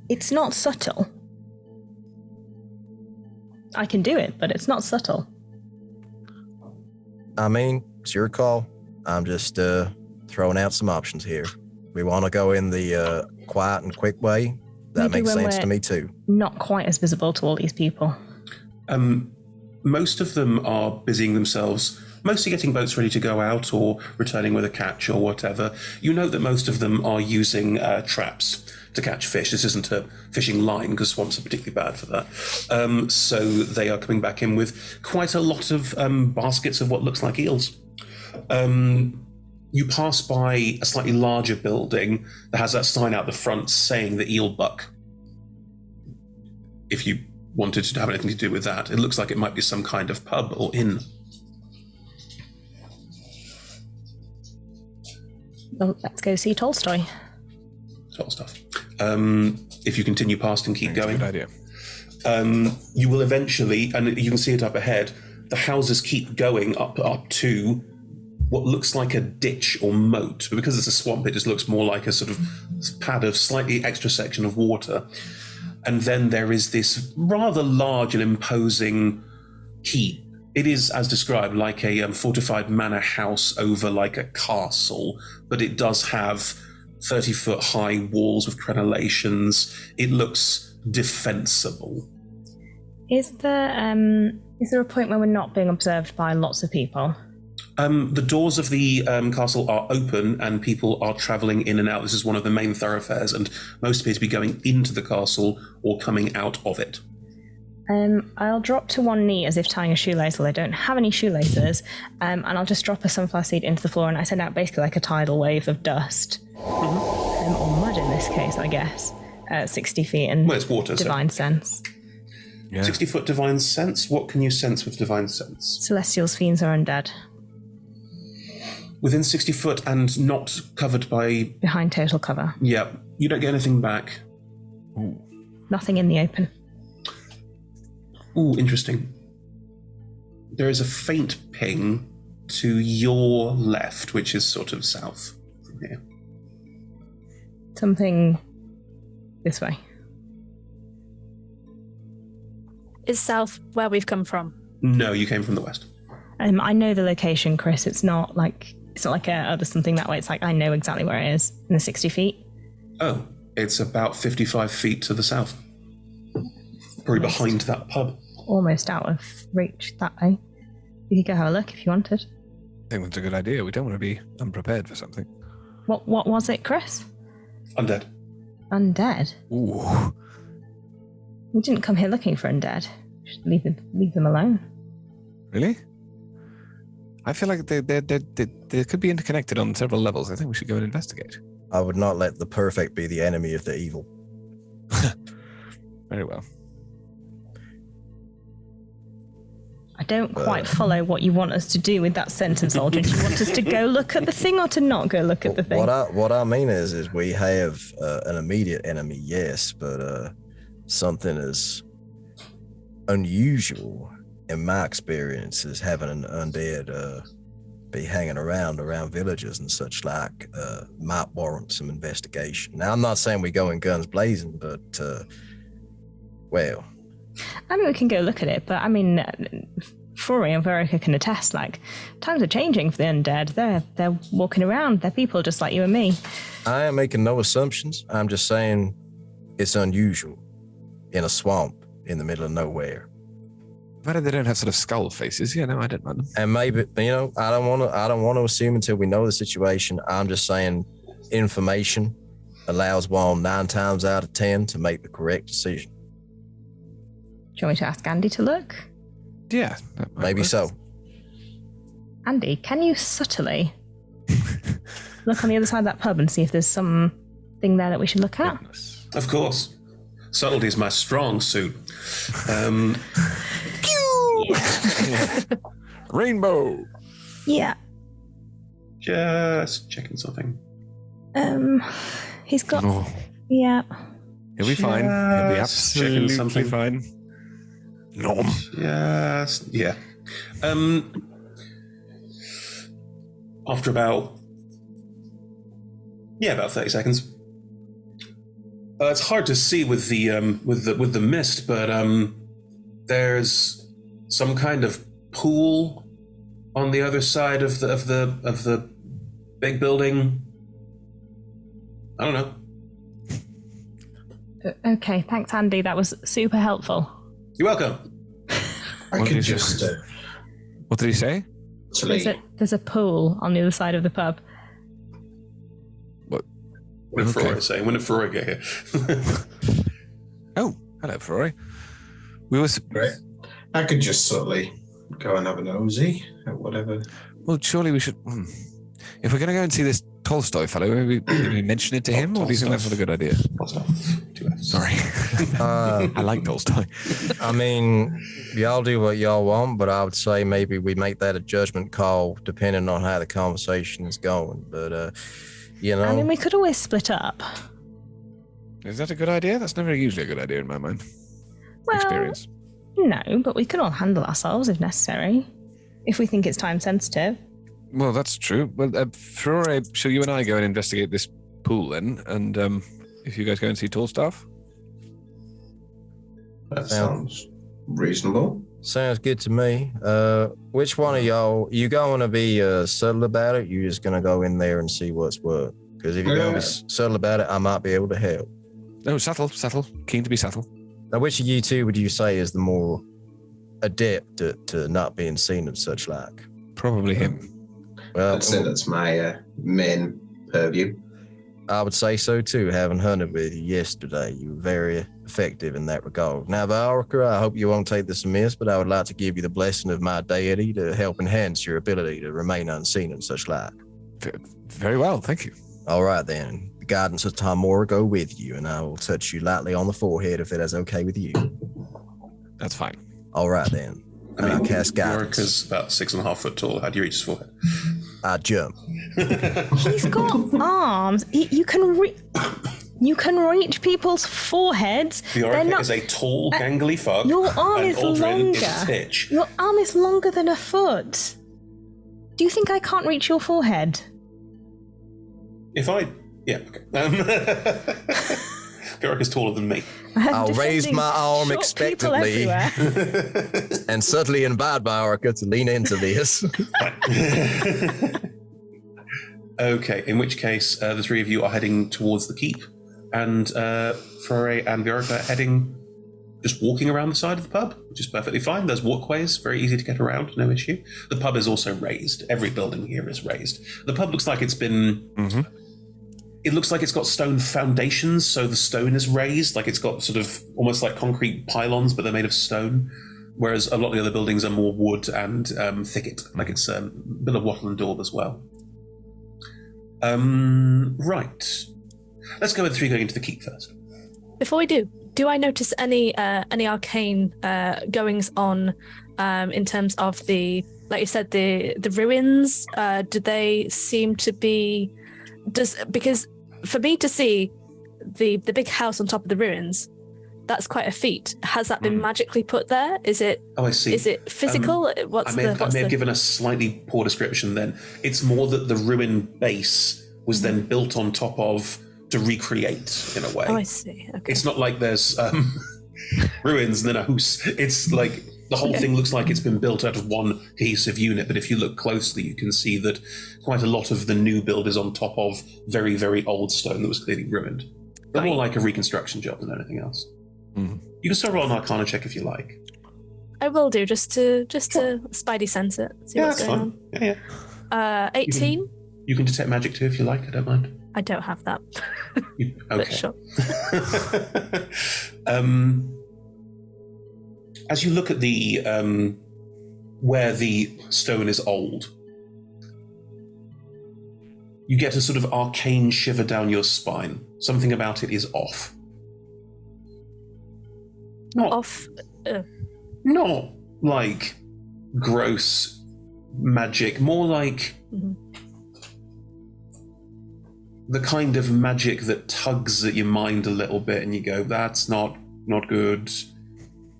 It's not subtle. I can do it, but it's not subtle. I mean, it's your call. I'm just throwing out some options here. We want to go in the quiet and quick way. That makes sense to me too. Not quite as visible to all these people. Most of them are busying themselves, mostly getting boats ready to go out or returning with a catch or whatever. You know that most of them are using traps to catch fish. This isn't a fishing line because swamps are particularly bad for that. So they are coming back in with quite a lot of baskets of what looks like eels. You pass by a slightly larger building that has that sign out the front saying the Eel Buck. If you wanted to have anything to do with that, it looks like it might be some kind of pub or inn. Well, let's go see Tolstoy. Sort of stuff. If you continue past and keep going. Good idea. You will eventually, and you can see it up ahead, the houses keep going up to what looks like a ditch or moat, but because it's a swamp, it just looks more like a sort of pad of slightly extra section of water. And then there is this rather large and imposing keep. It is, as described, like a fortified manor house over like a castle, but it does have 30-foot high walls with crenellations. It looks defensible. Is there a point where we're not being observed by lots of people? The doors of the castle are open and people are travelling in and out. This is one of the main thoroughfares, and most appear to be going into the castle or coming out of it. I'll drop to one knee as if tying a shoelace, although I don't have any shoelaces, and I'll just drop a sunflower seed into the floor, and I send out basically like a tidal wave of dust. Or mud in this case, I guess. 60 feet and it's water, divine sense. Yeah. 60-foot divine sense? What can you sense with divine sense? Celestials, fiends, or undead. Within 60 foot and not covered by... Behind total cover. Yeah, you don't get anything back. Ooh. Nothing in the open. Ooh, interesting. There is a faint ping to your left, which is sort of south from here. Something this way. Is south where we've come from? No, you came from the west. I know the location, Chris. It's not like there's something that way. It's like I know exactly where it is in the 60 feet. Oh, it's about 55 feet to the south. Probably behind that pub. Almost out of reach that way. You could go have a look if you wanted. I think that's a good idea. We don't want to be unprepared for something. What was it, Chris? Undead. Undead? Ooh. We didn't come here looking for undead. We should leave them alone. Really? I feel like they could be interconnected on several levels. I think we should go and investigate. I would not let the perfect be the enemy of the evil. Very well. I don't quite follow what you want us to do with that sentence, Aldrin. Do you want us to go look at the thing or to not go look at the thing? What I mean is we have an immediate enemy, yes, but something as unusual in my experience is having an undead be hanging around villages and such like might warrant some investigation. Now, I'm not saying we go in guns blazing, but well, I mean, we can go look at it, but I mean, Fury and Verica can attest, like, times are changing for the undead. They're walking around. They're people just like you and me. I am making no assumptions. I'm just saying it's unusual in a swamp in the middle of nowhere. Provided they don't have sort of skull faces. Yeah, no, I don't mind them. And maybe, I don't want to assume until we know the situation. I'm just saying information allows one 9 times out of 10 to make the correct decision. Do you want me to ask Andy to look? Yeah. Maybe so. Andy, can you subtly look on the other side of that pub and see if there's something there that we should look at? Of course. Subtlety is my strong suit. Rainbow. Yeah. Just checking something. He's got... Oh. Yeah. He'll be fine. He'll be Just checking absolutely something. fine. Nom. Yes. Yeah. After about 30 seconds. It's hard to see with the mist, but there's some kind of pool on the other side of the big building. I don't know. Okay, thanks, Andy. That was super helpful. You're welcome. I could just. What did he say? There's a pool on the other side of the pub. What? What did Ferrari say? When did Ferrari get here? Oh, hello, Ferrari. We were. Right. I could just subtly go and have a nosy at whatever. Well, surely we should. If we're going to go and see this Tolstoy fellow, maybe mention it to him, or do you think that's not a good idea? Sorry. I like Tolstoy. I mean, y'all do what y'all want, but I would say maybe we make that a judgment call depending on how the conversation is going. But, I mean, we could always split up. Is that a good idea? That's never usually a good idea in my mind. Well, Experience. No, but we could all handle ourselves if necessary. If we think it's time sensitive. Well, that's true. Well, Ferrari, shall you and I go and investigate this pool then? And if you guys go and see Tallstaff? That sounds reasonable. Sounds good to me. Which one of y'all, you going to be subtle about it? You just going to go in there and see what's what? Because if you're going to be subtle about it, I might be able to help. No, subtle. Keen to be subtle. Now, which of you two would you say is the more adept to not being seen and such like? Probably him. Well, I'd say that's my main purview. I would say so too, having hunted with you yesterday. You were very effective in that regard. Now, Viorica, I hope you won't take this amiss, but I would like to give you the blessing of my deity to help enhance your ability to remain unseen and such like. Very well, thank you. All right, then. The guidance of Tamora go with you, and I will touch you lightly on the forehead if that is okay with you. That's fine. All right, then. I mean, I'll cast guidance. Viorica's about 6.5 foot tall. How do you reach his forehead? I jump. He's got arms. You can You can reach people's foreheads. Viorica is a tall, gangly fuck. Your arm and is Aldrin longer. is a titch. Your arm is longer than a foot. Do you think I can't reach your forehead? If I... Yeah, okay. Viorica's taller than me. I'll raise my arm short people expectantly, everywhere. and certainly invite Viorica to lean into this. Okay, in which case the three of you are heading towards the keep, and Flore and Viorica are heading, just walking around the side of the pub, which is perfectly fine. There's walkways, very easy to get around, no issue. The pub is also raised. Every building here is raised. The pub looks like it's been... Mm-hmm. It looks like it's got stone foundations, so the stone is raised, like it's got sort of almost like concrete pylons, but they're made of stone, whereas a lot of the other buildings are more wood and thicket, like it's a bit of wattle and daub as well. Right. Let's go with 3 going into the keep first. Before we do I notice any arcane goings on in terms of the, like you said, the ruins? Do they seem to be? Because for me to see the big house on top of the ruins, that's quite a feat. Has that been magically put there? Is it? Oh, I see. Is it physical? I may have given a slightly poor description then. It's more that the ruin base was then built on top of to recreate, in a way. Oh, I see. Okay. It's not like there's ruins and then a house. It's like the whole thing looks like it's been built out of one cohesive unit, but if you look closely, you can see that quite a lot of the new build is on top of very, very old stone that was clearly ruined. But more like a reconstruction job than anything else. Mm. You can still roll an Arcana check if you like. I will do just to spidey sense it. See Yeah, what's that's going fine. Yeah. 18. You can detect magic too if you like. I don't mind. I don't have that. Okay. But sure. As you look at the where the stone is old, you get a sort of arcane shiver down your spine. Something about it is off. Off. Not like gross magic, more like the kind of magic that tugs at your mind a little bit and you go, that's not good.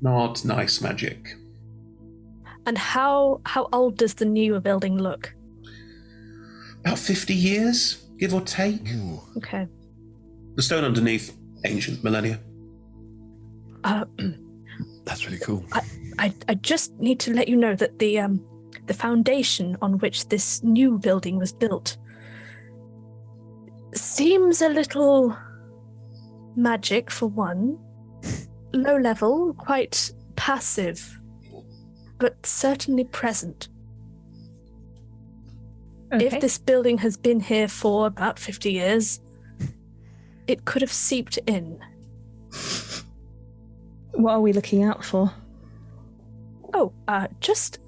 Not nice magic. And how old does the newer building look? About 50 years, give or take. Ooh. Okay. The stone underneath, ancient, millennia. That's really cool. I just need to let you know that the foundation on which this new building was built seems a little magic for one. Low level, quite passive, but certainly present. Okay. If this building has been here for about 50 years, it could have seeped in. What are we looking out for? Oh, just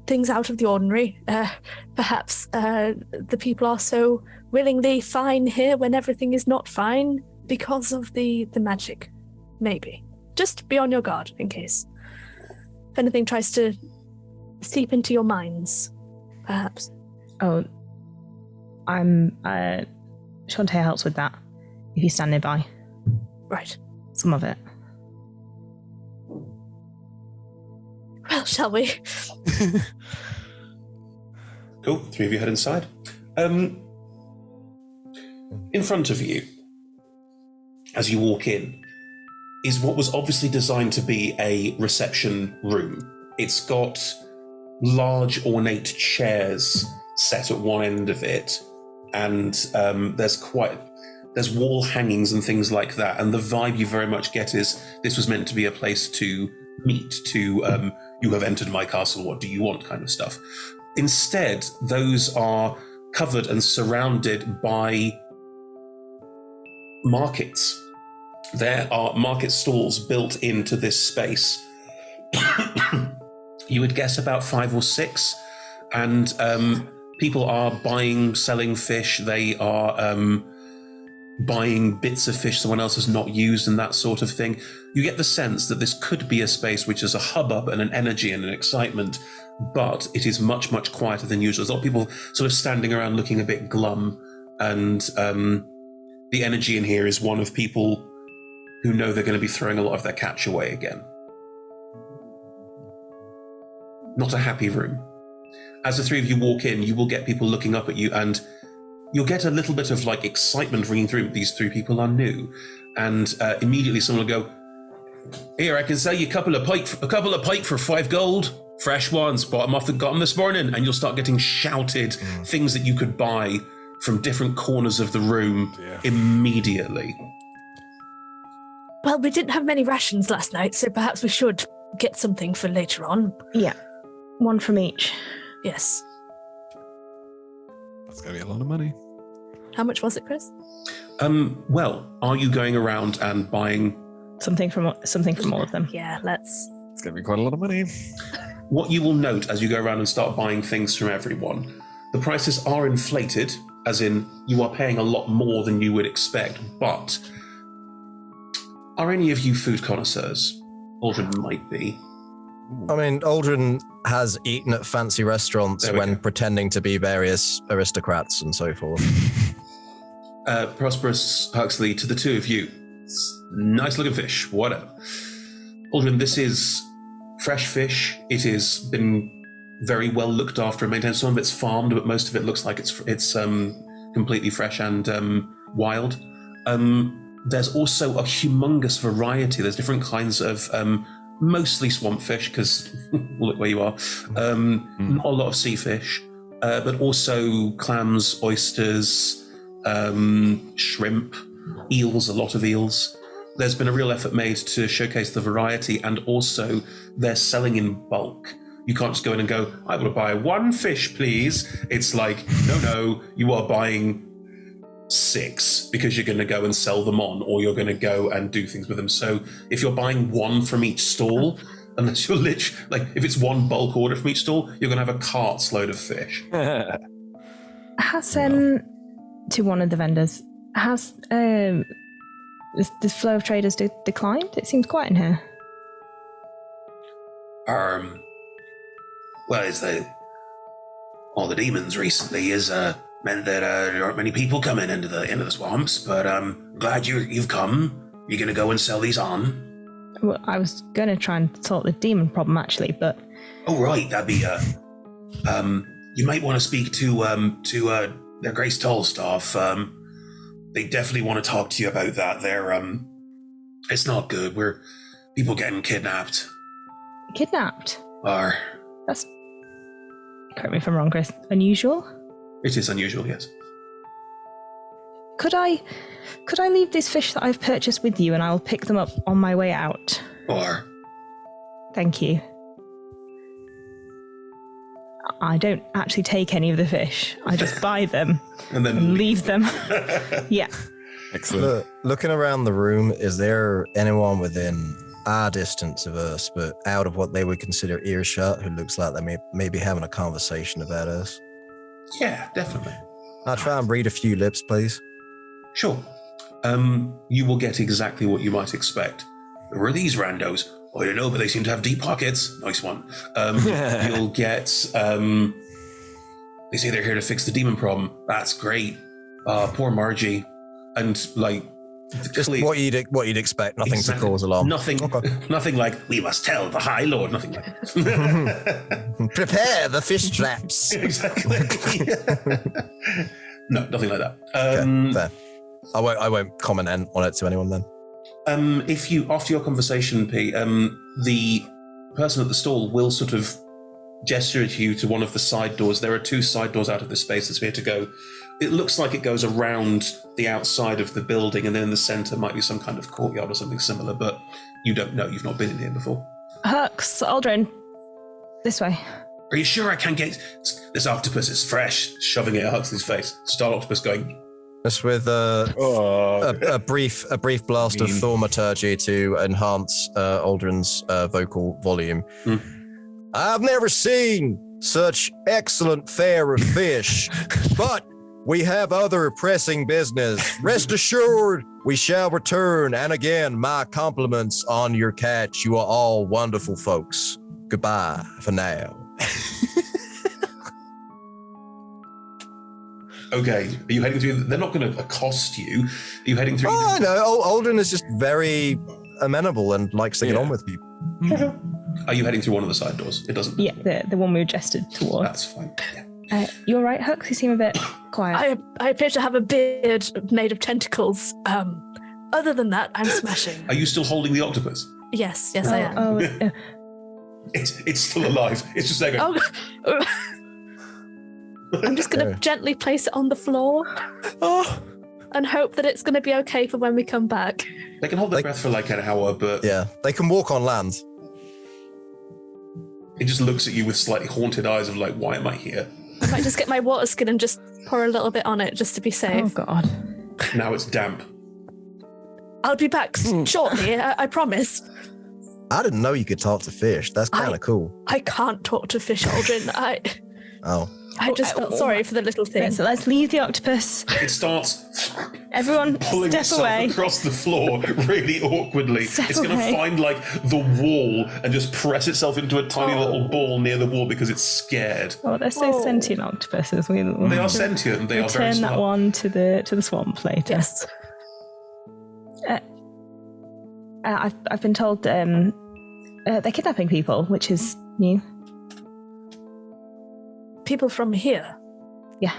things out of the ordinary. Perhaps the people are so willingly fine here when everything is not fine because of the magic. Maybe. Just be on your guard in case. If anything tries to seep into your minds, perhaps. Oh, Shantae helps with that. If you stand nearby. Right. Some of it. Well, shall we? Cool, 3 of you head inside. In front of you, as you walk in, is what was obviously designed to be a reception room. It's got large ornate chairs set at one end of it, and there's wall hangings and things like that, and the vibe you very much get is this was meant to be a place to meet, to you have entered my castle, what do you want kind of stuff. Instead, those are covered and surrounded by markets. There are market stalls built into this space. You would guess about 5 or 6, and people are buying, selling fish. They are buying bits of fish someone else has not used and that sort of thing. You get the sense that this could be a space which is a hubbub and an energy and an excitement, but it is much, much quieter than usual. There's a lot of people sort of standing around looking a bit glum and the energy in here is one of people who know they're going to be throwing a lot of their catch away again. Not a happy room. As the three of you walk in, you will get people looking up at you, and you'll get a little bit of like excitement ringing through. These three people are new, and immediately someone will go, "Here, I can sell you a couple of pike for 5 gold. Fresh ones, got them this morning." And you'll start getting shouted things that you could buy from different corners of the room immediately. Well, we didn't have many rations last night, so perhaps we should get something for later on. Yeah. 1 from each. Yes. That's going to be a lot of money. How much was it, Chris? Well, are you going around and buying something from all of them? Yeah, let's. It's going to be quite a lot of money. What you will note as you go around and start buying things from everyone, the prices are inflated, as in you are paying a lot more than you would expect, but are any of you food connoisseurs? Aldrin might be. I mean, Aldrin has eaten at fancy restaurants when pretending to be various aristocrats and so forth. Prosperous, Huxley, to the two of you, nice looking fish, whatever. Aldrin, this is fresh fish. It has been very well looked after and maintained. Some of it's farmed, but most of it looks like it's completely fresh and wild. There's also a humongous variety. There's different kinds of mostly swamp fish, because look where you are. Not a lot of sea fish, but also clams, oysters, shrimp, eels, a lot of eels. There's been a real effort made to showcase the variety, and also they're selling in bulk. You can't just go in and go, "I want to buy 1 fish, please." It's like, no, you are buying 6 because you're going to go and sell them on, or you're going to go and do things with them. So if you're buying 1 from each stall, unless you're literally, like, if it's 1 bulk order from each stall, you're going to have a cart's load of fish. Has to one of the vendors, has the flow of traders declined? It seems quiet in here. Well, it's all the demons recently is meant that there aren't many people coming into the swamps, but I'm glad you've come. You're going to go and sell these on? Well, I was going to try and sort the demon problem, actually, but... Oh, right, that'd be, you might want to speak to their Grace Tallstaff. They definitely want to talk to you about that. It's not good. People getting kidnapped. Kidnapped? That's... Correct me if I'm wrong, Chris. Unusual? It is unusual, yes. Could I leave these fish that I've purchased with you, and I'll pick them up on my way out? Or? Thank you. I don't actually take any of the fish. I just buy them and then leave them. Yeah. Excellent. Looking around the room, is there anyone within our distance of us, but out of what they would consider earshot, who looks like they may be having a conversation about us? Yeah, definitely. I'll try and read a few lips, please. Sure. You will get exactly what you might expect. Who are these randos? I don't know, but they seem to have deep pockets. Nice one. You'll get, they say they're here to fix the demon problem. That's great. Poor Margie. And, like... Just what you'd expect. Nothing to cause alarm. Nothing like, "We must tell the High Lord." Nothing like that. Prepare the fish traps. Exactly. No, nothing like that. Okay, fair. I won't comment on it to anyone then. If you, after your conversation, P, the person at the stall will sort of gesture to you to one of the side doors. There are 2 side doors out of the space that's here to go. It looks like it goes around the outside of the building, and then in the centre might be some kind of courtyard or something similar, but you don't know. You've not been in here before. Hux, Aldrin, this way. Are you sure I can get... This octopus is fresh, shoving it at Huxley's face. Star Octopus going... Just with a brief blast of thaumaturgy to enhance Aldrin's vocal volume. I've never seen such excellent fare of fish, but we have other pressing business. Rest assured, we shall return. And again, my compliments on your catch. You are all wonderful folks. Goodbye for now. Okay, are you heading through? They're not going to accost you. Are you heading through? Oh, no. Alden is just very amenable and likes to get on with people. Are you heading through one of the side doors? It doesn't matter. Yeah, the one we were gestured towards. That's fine. Yeah. You're right, Hux. You seem a bit quiet. I appear to have a beard made of tentacles. Other than that, I'm smashing. Are you still holding the octopus? Yes, I am. It's still alive. It's just like I'm just going to gently place it on the floor and hope that it's going to be okay for when we come back. They can hold their breath for like an hour, but yeah, they can walk on land. It just looks at you with slightly haunted eyes of like, why am I here? I might just get my water skin and just pour a little bit on it just to be safe. Oh God! Now it's damp. I'll be back shortly. I promise. I didn't know you could talk to fish. That's kind of cool. I can't talk to fish, Aldrin. I just felt sorry for the little thing. So let's leave the octopus. It starts Everyone pulling step itself away. across the floor really awkwardly. It's going to find like the wall and just press itself into a tiny little ball near the wall because it's scared. Oh, they're so sentient octopuses. They are sentient and they are very Return smart. that one to the swamp later. Yes. I've been told they're kidnapping people, which is new. People from here. Yeah.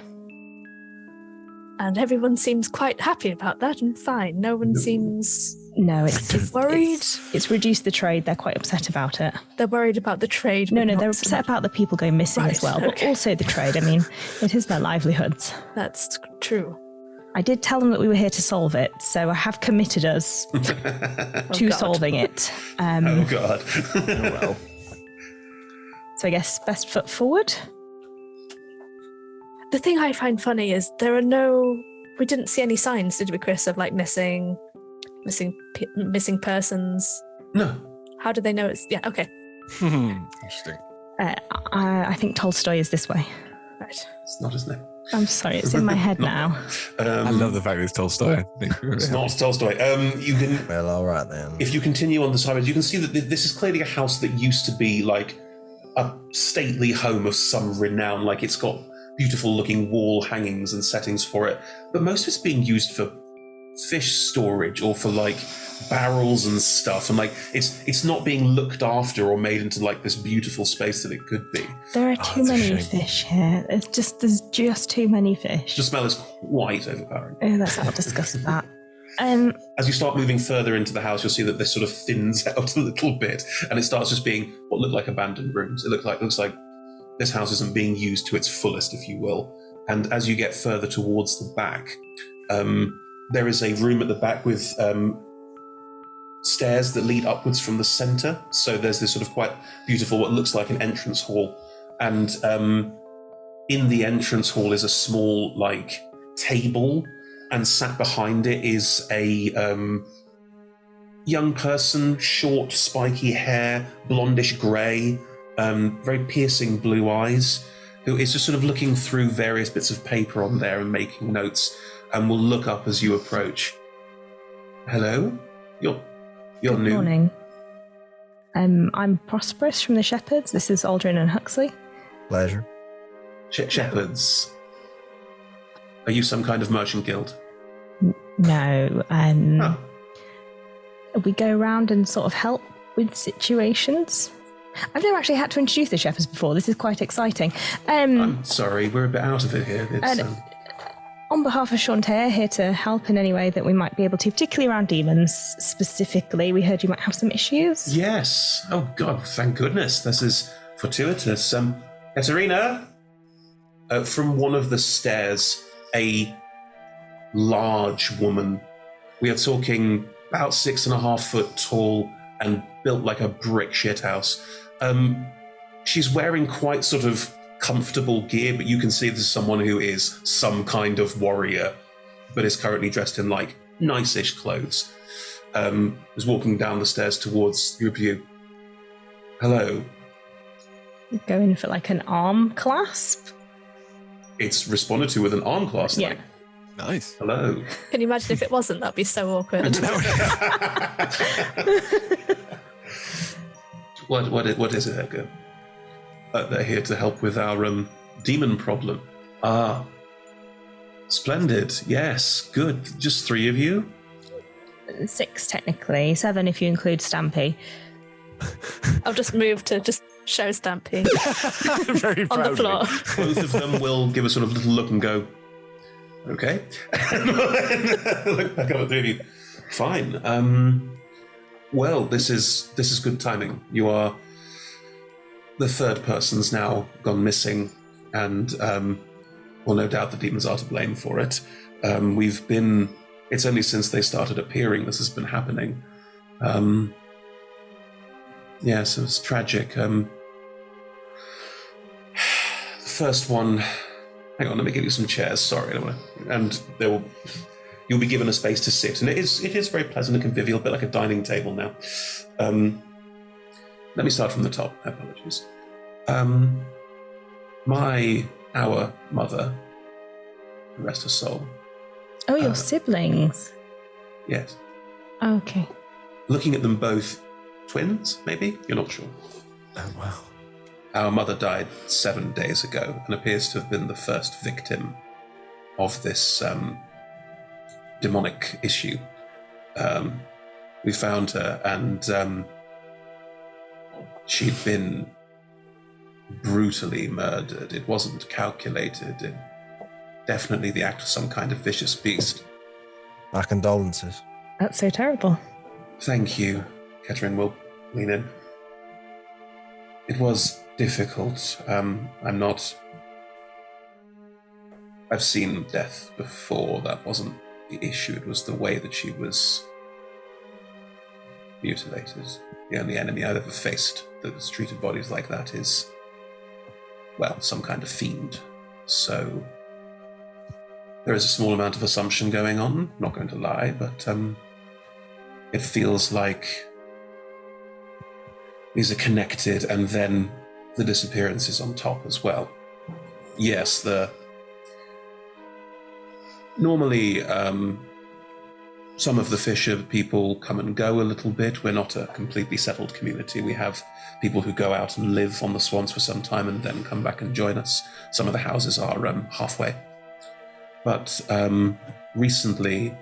And everyone seems quite happy about that and fine. No one seems it's worried. It's reduced the trade. They're quite upset about it. They're worried about the trade. No, they're upset about the people going missing as well, but also the trade. I mean, it is their livelihoods. That's true. I did tell them that we were here to solve it, so I have committed us to solving it. Oh God. Well. So I guess best foot forward. The thing I find funny is we didn't see any signs, did we, Chris, of like missing persons? No. How do they know it's? Yeah, okay. Interesting. I think Tolstoy is this way. Right. It's not his name. I'm sorry, it's in my head now. I love the fact that it's Tolstoy. It's not Tolstoy. You can. Well, all right then. If you continue on the side, you can see that this is clearly a house that used to be like a stately home of some renown. Like it's got beautiful-looking wall hangings and settings for it, but most of it's being used for fish storage or for like barrels and stuff, and like it's not being looked after or made into like this beautiful space that it could be. There are too many fish here. There's just too many fish. The smell is quite overpowering. Oh, let's not discuss that. As you start moving further into the house, you'll see that this sort of thins out a little bit, and it starts just being what look like abandoned rooms. It looks like this house isn't being used to its fullest, if you will. And as you get further towards the back, there is a room at the back with stairs that lead upwards from the centre. So there's this sort of quite beautiful, what looks like an entrance hall. And in the entrance hall is a small, like, table, and sat behind it is a young person, short, spiky hair, blondish grey, very piercing blue eyes, who is just sort of looking through various bits of paper on there and making notes, and will look up as you approach. Hello? You're Good new. morning. I'm Prosperous from the Shepherds. This is Aldrin and Huxley. Pleasure. Shepherds. Are you some kind of merchant guild? No. We go around and sort of help with situations. I've never actually had to introduce the Shepherds before. This is quite exciting. I'm sorry, we're a bit out of it here. On behalf of Shantae, here to help in any way that we might be able to, particularly around demons specifically. We heard you might have some issues. Yes. Oh God, thank goodness. This is fortuitous. Katerina? From one of the stairs, a large woman. We are talking about 6.5 foot tall and built like a brick shithouse. She's wearing quite sort of comfortable gear, but you can see this is someone who is some kind of warrior, but is currently dressed in like nice-ish clothes. Is walking down the stairs towards the group of you. Hello. Going for like an arm clasp? It's responded to with an arm clasp. Yeah. Like, nice. Hello. Can you imagine if it wasn't? That'd be so awkward. What is it, Edgar? They're here to help with our demon problem. Splendid. Yes. Good. Just 3 of you? 6 technically, 7 if you include Stampy. I'll just move to just show Stampy Very on the proudly. floor. Both of them will give a sort of little look and go, okay. Look back up at the 3 of you. Fine. Well, this is good timing. You are the third person's now gone missing, and well, no doubt the demons are to blame for it. It's only since they started appearing this has been happening. So it's tragic. The first one, hang on, let me give you some chairs. Sorry, I don't want to, and you'll be given a space to sit, and it is very pleasant and convivial, a bit like a dining table now. Let me start from the top. Apologies. Our mother, rest her soul. Oh, your siblings. Yes. Okay. Looking at them both, twins, maybe? You're not sure. Oh, wow. Our mother died 7 days ago and appears to have been the first victim of this demonic issue. We found her, and she'd been brutally murdered. It wasn't calculated. Definitely the act of some kind of vicious beast. My condolences. That's so terrible. Thank you. Catherine will lean in. It was difficult. I've seen death before. That wasn't the issue. It was the way that she was mutilated. The only enemy I've ever faced that has treated bodies like that is, well, some kind of fiend. So there is a small amount of assumption going on, not going to lie, but it feels like these are connected, and then the disappearance is on top as well. Yes, normally some of the Fisher people come and go a little bit. We're not a completely settled community. We have people who go out and live on the swans for some time and then come back and join us. Some of the houses are halfway. But recently,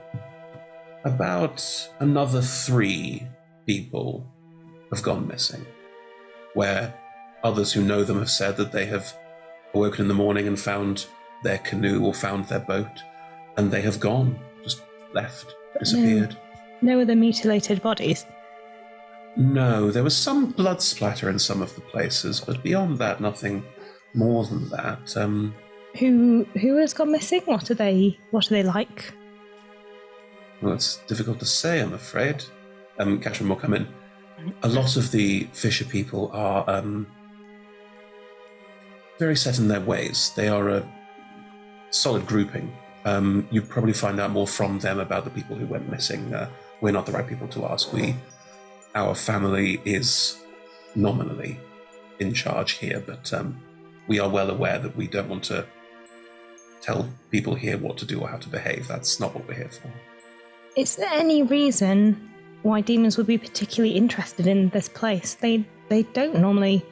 about another 3 people have gone missing, where others who know them have said that they have awoken in the morning and found their canoe or found their boat, and they have gone, just left, disappeared. No other mutilated bodies? No, there was some blood splatter in some of the places, but beyond that, nothing more than that. Who has gone missing? What are they like? Well, it's difficult to say, I'm afraid. Catherine will come in. A lot of the Fisher people are very set in their ways. They are a solid grouping. You'd probably find out more from them about the people who went missing. We're not the right people to ask. Our family is nominally in charge here, but we are well aware that we don't want to tell people here what to do or how to behave. That's not what we're here for. Is there any reason why demons would be particularly interested in this place? They don't normally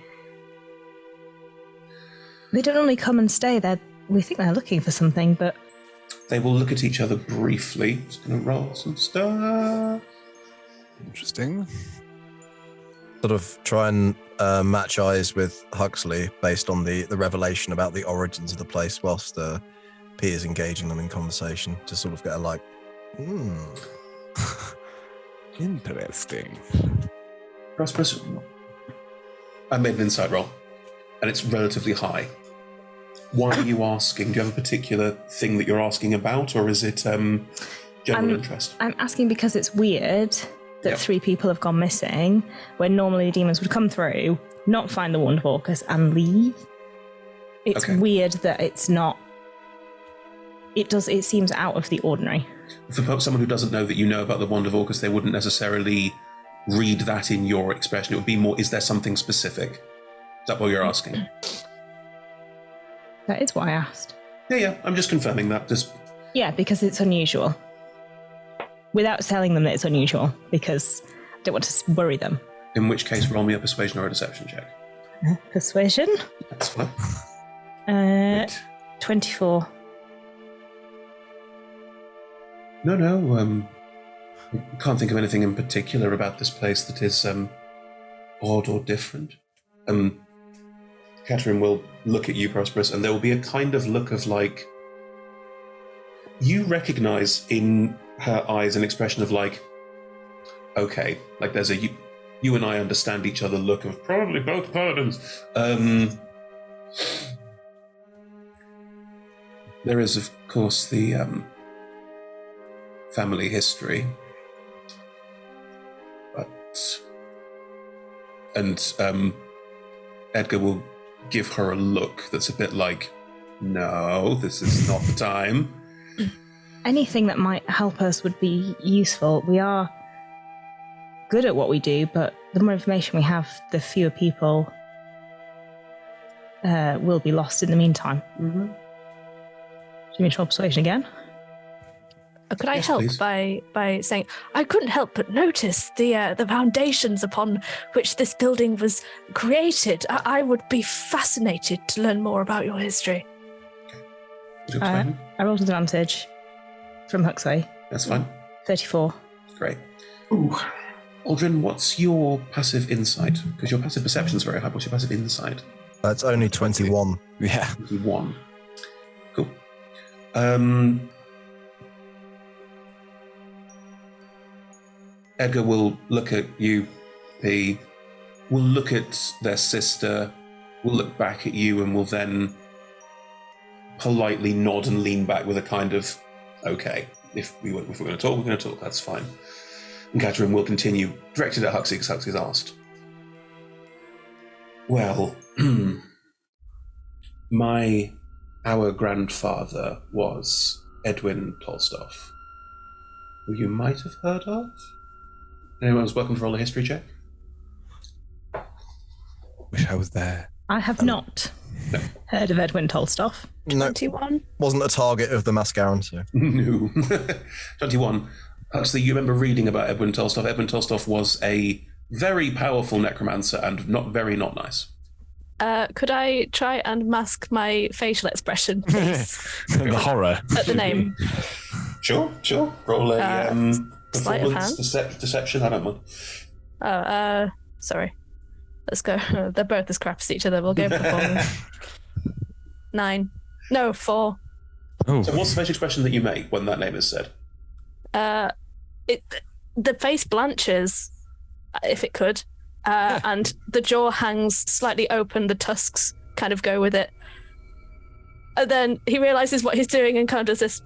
come and stay there. We think they're looking for something, but they will look at each other briefly. Just gonna roll some stuff. Interesting. Sort of try and match eyes with Huxley based on the revelation about the origins of the place, whilst P is engaging them in conversation to sort of get a Interesting. Prosperous, I made an insight roll, and it's relatively high. Why are you asking? Do you have a particular thing that you're asking about, or is it general interest? I'm asking because it's weird that 3 people have gone missing, when normally the demons would come through, not find the Wandwalkers, and leave. It's weird that it's not. It seems out of the ordinary. For someone who doesn't know that you know about the Wandwalkers, they wouldn't necessarily read that in your expression. It would be more, is there something specific? Is that what you're asking? That is what I asked. Yeah, I'm just confirming that. Yeah, because it's unusual. Without telling them that it's unusual, because I don't want to worry them. In which case, roll me a persuasion or a deception check. Persuasion? That's fine. 24. No. I can't think of anything in particular about this place that is odd or different. Catherine will look at you, Prosperous, and there will be a kind of look of like... You recognize in her eyes an expression of like, okay, like there's a you and I understand each other look of probably both paladins. There is, of course, the family history. And Edgar will give her a look that's a bit like, no, this is not the time. Anything that might help us would be useful. We are good at what we do, but the more information we have, the fewer people will be lost in the meantime. Mm-hmm. Do you mean to persuasion again? Could I help please. by saying I couldn't help but notice the foundations upon which this building was created. I would be fascinated to learn more about your history. I rolled advantage from Huxley. That's fine. 34. Great. Ooh. Aldrin, what's your passive insight? Because your passive perception is very high. What's your passive insight? That's only 21. Yeah. 21. Cool. Edgar will look at you, P, will look at their sister, will look back at you, and will then politely nod and lean back with a kind of, okay, if we're going to talk, we're going to talk, that's fine. And Catherine will continue, directed at Huxley, because Huxley's asked. Well, our grandfather was Edwin Tolstoff, who you might have heard of. Anyone was welcome to roll a history check? Wish I was there. I have not heard of Edwin Tolstoff. No, 21. wasn't a target of the mascaron, so. No. 21. Huxley, you remember reading about Edwin Tolstoff. Edwin Tolstoff was a very powerful necromancer and not nice. Could I try and mask my facial expression, please? The horror. At the name. Sure. Roll a sleight of performance hand. deception. I don't mind. Oh, sorry. Let's go. They're both as crap as each other. We'll go performance. 9. No, 4. Oh. So what's the facial expression that you make when that name is said? The face blanches, if it could, and the jaw hangs slightly open. The tusks kind of go with it. And then he realizes what he's doing and kind of does this.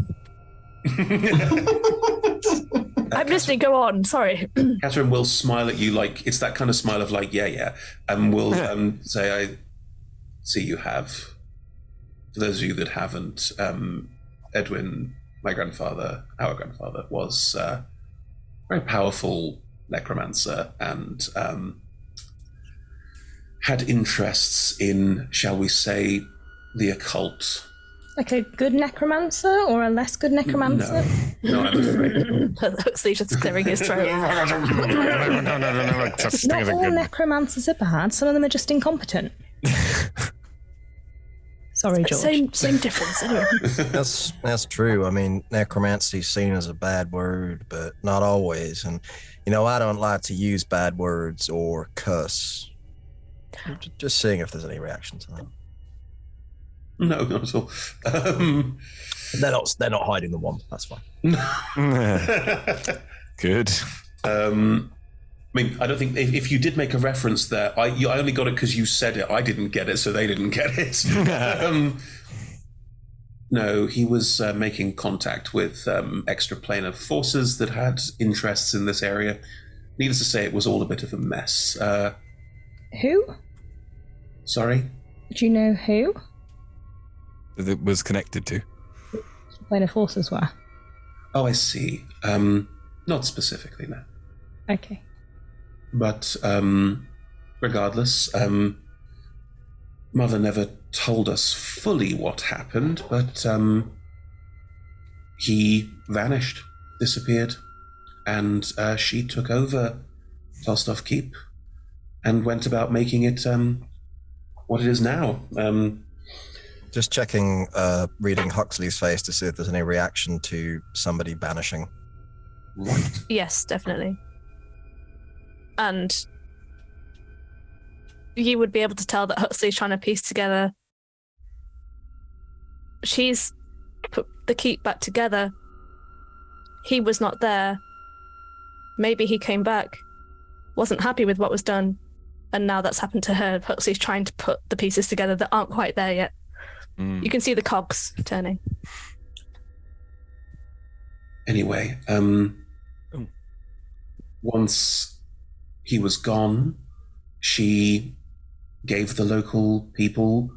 I'm listening. Go on. Sorry. Catherine will smile at you like it's that kind of smile of like, yeah, and will say, "I see you have." For those of you that haven't, Edwin, our grandfather, was a very powerful necromancer and had interests in, shall we say, the occult. Like a good necromancer or a less good necromancer? No, I'm afraid. Huxley just clearing his throat. No. Not all necromancers are bad. Some of them are just incompetent. Sorry, George. Same difference. Anyway. That's true. I mean, necromancy is seen as a bad word, but not always. And, I don't like to use bad words or cuss. Just seeing if there's any reaction to that. No, not at all. They're not hiding the one. That's fine. Good. I mean, I don't think if you did make a reference there, I only got it because you said it. I didn't get it, so they didn't get it. No, he was making contact with extraplanar forces that had interests in this area. Needless to say, it was all a bit of a mess. Who? Sorry? Do you know who? That was connected to. Planar forces were. Oh, I see. Not specifically, no. Okay. But regardless, Mother never told us fully what happened, but he vanished, disappeared, and she took over Tolstoff Keep and went about making it what it is now. Just checking, reading Huxley's face to see if there's any reaction to somebody banishing. Right. Yes, definitely. And you would be able to tell that Huxley's trying to piece together. She's put the keep back together. He was not there. Maybe he came back, wasn't happy with what was done, and now that's happened to her. Huxley's trying to put the pieces together that aren't quite there yet. You can see the cogs turning. Anyway, once he was gone, she gave the local people.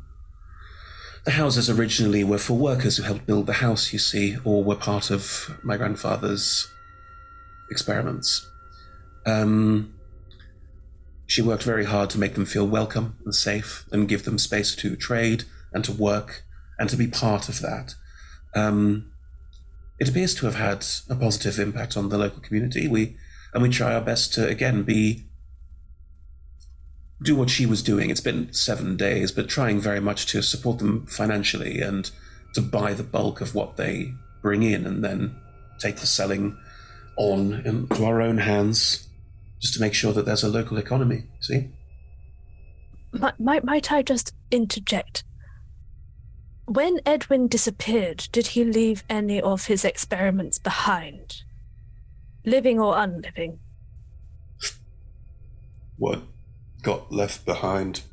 The houses originally were for workers who helped build the house, you see, or were part of my grandfather's experiments. She worked very hard to make them feel welcome and safe and give them space to trade and to work and to be part of that. It appears to have had a positive impact on the local community. We try our best to, again, do what she was doing. It's been 7 days, but trying very much to support them financially and to buy the bulk of what they bring in and then take the selling on into our own hands, just to make sure that there's a local economy, see? Might I just interject? When Edwin disappeared, did he leave any of his experiments behind? Living or unliving? What got left behind?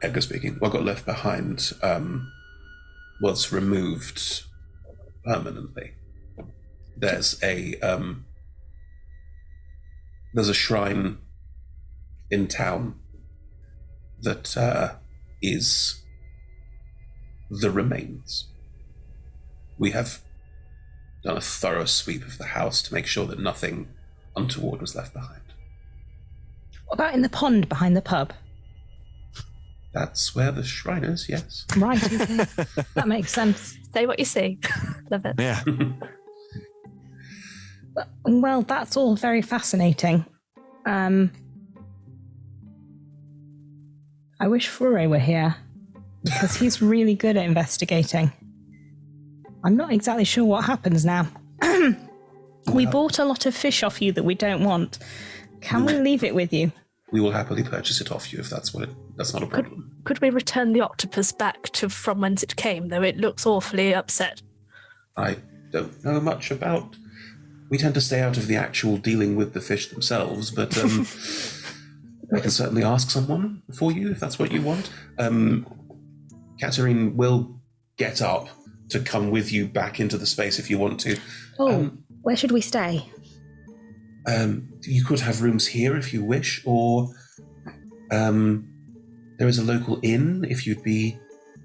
Edgar speaking. What got left behind was removed permanently. There's a shrine in town that is the remains. We have done a thorough sweep of the house to make sure that nothing untoward was left behind. What about in the pond behind the pub? That's where the shrine is, yes. Right, okay. That makes sense. Say what you see. Love it. Yeah. Well, that's all very fascinating. I wish Fure were here, because he's really good at investigating. I'm not exactly sure what happens now. We bought a lot of fish off you that we don't want. Can we leave it with you? We will happily purchase it off you if that's not a problem. Could we return the octopus back to from whence it came, though it looks awfully upset? I don't know much about... We tend to stay out of the actual dealing with the fish themselves, but I can certainly ask someone for you if that's what you want. Katerine will get up to come with you back into the space if you want to. Where should we stay? You could have rooms here if you wish, or there is a local inn if you'd be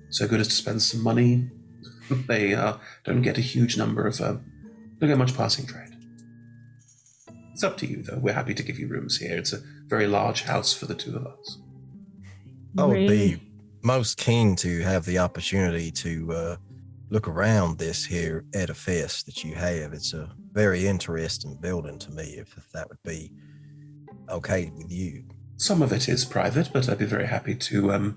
so good as to spend some money. They don't get a huge number of... don't get much passing trade. It's up to you, though. We're happy to give you rooms here. It's a very large house for the two of us. I would be most keen to have the opportunity to look around this here edifice that you have. It's a very interesting building to me, if that would be okay with you. Some of it is private, but I'd be very happy to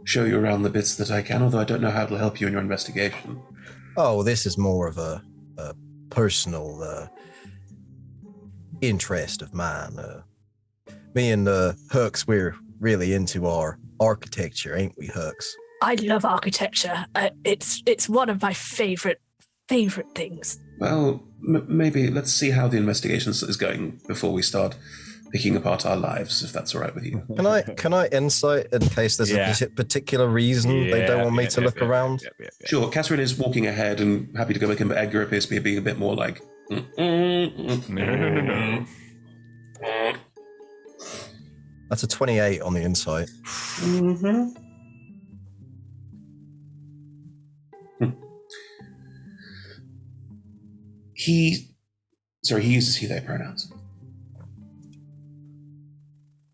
show you around the bits that I can, although I don't know how it'll help you in your investigation. Oh, this is more of a personal interest of mine. Me and Hux, we're really into our architecture, ain't we, Hux? I love architecture. It's one of my favorite things. Well, maybe let's see how the investigation is going before we start picking apart our lives, if that's all right with you. Can I insight in case there's a particular reason they don't want me to look around? Sure. Catherine is walking ahead and happy to go back in, but Edgar appears to be being a bit more like... No. That's a 28 on the insight. Mm-hmm. He uses he/they pronouns.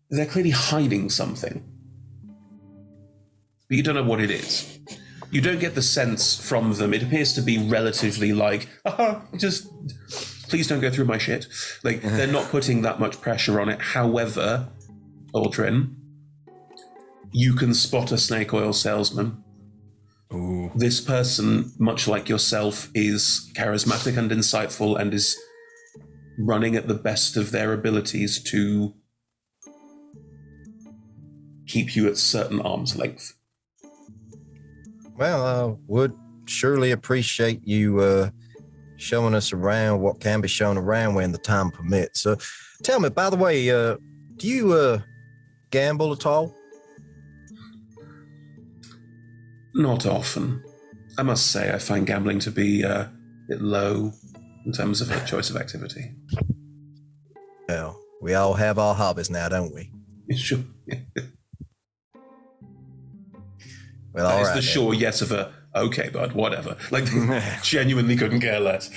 They're clearly hiding something, but you don't know what it is. You don't get the sense from them. It appears to be relatively like, just please don't go through my shit. Like, they're not putting that much pressure on it. However, Aldrin, You can spot a snake oil salesman. Ooh. This person, much like yourself, is charismatic and insightful and is running at the best of their abilities to keep you at certain arm's length. Well, I would surely appreciate you showing us around what can be shown around when the time permits. So tell me, by the way, do you gamble at all? Not often. I must say, I find gambling to be a bit low in terms of a choice of activity. Well, we all have our hobbies now, don't we? Sure. Well, That all is right. the then. sure yes of a, okay, bud, whatever. Like, genuinely couldn't care less.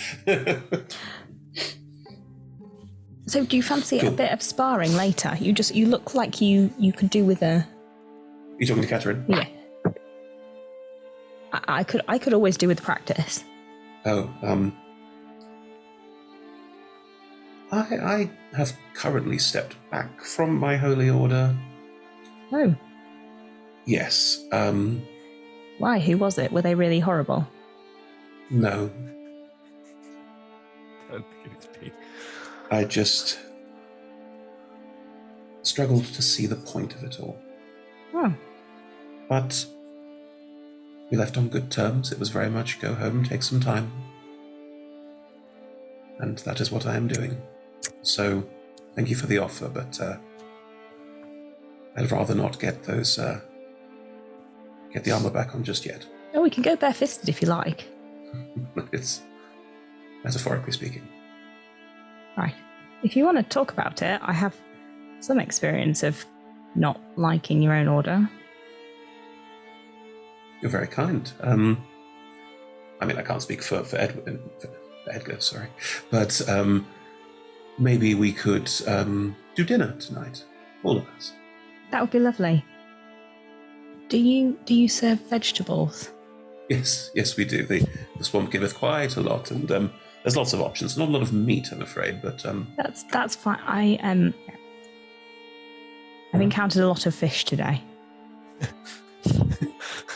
So do you fancy a Cool. bit of sparring later? You look like you could do with a... You talking to Catherine? Yeah. I could always do with practice. Oh, I have currently stepped back from my holy order. Oh, Yes, why? Who was it? Were they really horrible? no. I don't think it's Pete. I just struggled to see the point of it all. Oh, But we left on good terms. It was very much go home, take some time. And that is what I am doing. So, thank you for the offer, but I'd rather not get those, get the armor back on just yet. oh, we can go barefisted if you like. It's metaphorically speaking. Right. If you want to talk about it, I have some experience of not liking your own order. You're very kind. I mean, I can't speak for Edgar, sorry. But maybe we could do dinner tonight, all of us. That would be lovely. Do you serve vegetables? Yes, we do. The swamp giveth quite a lot, and there's lots of options. Not a lot of meat, I'm afraid, but That's fine. I've encountered a lot of fish today.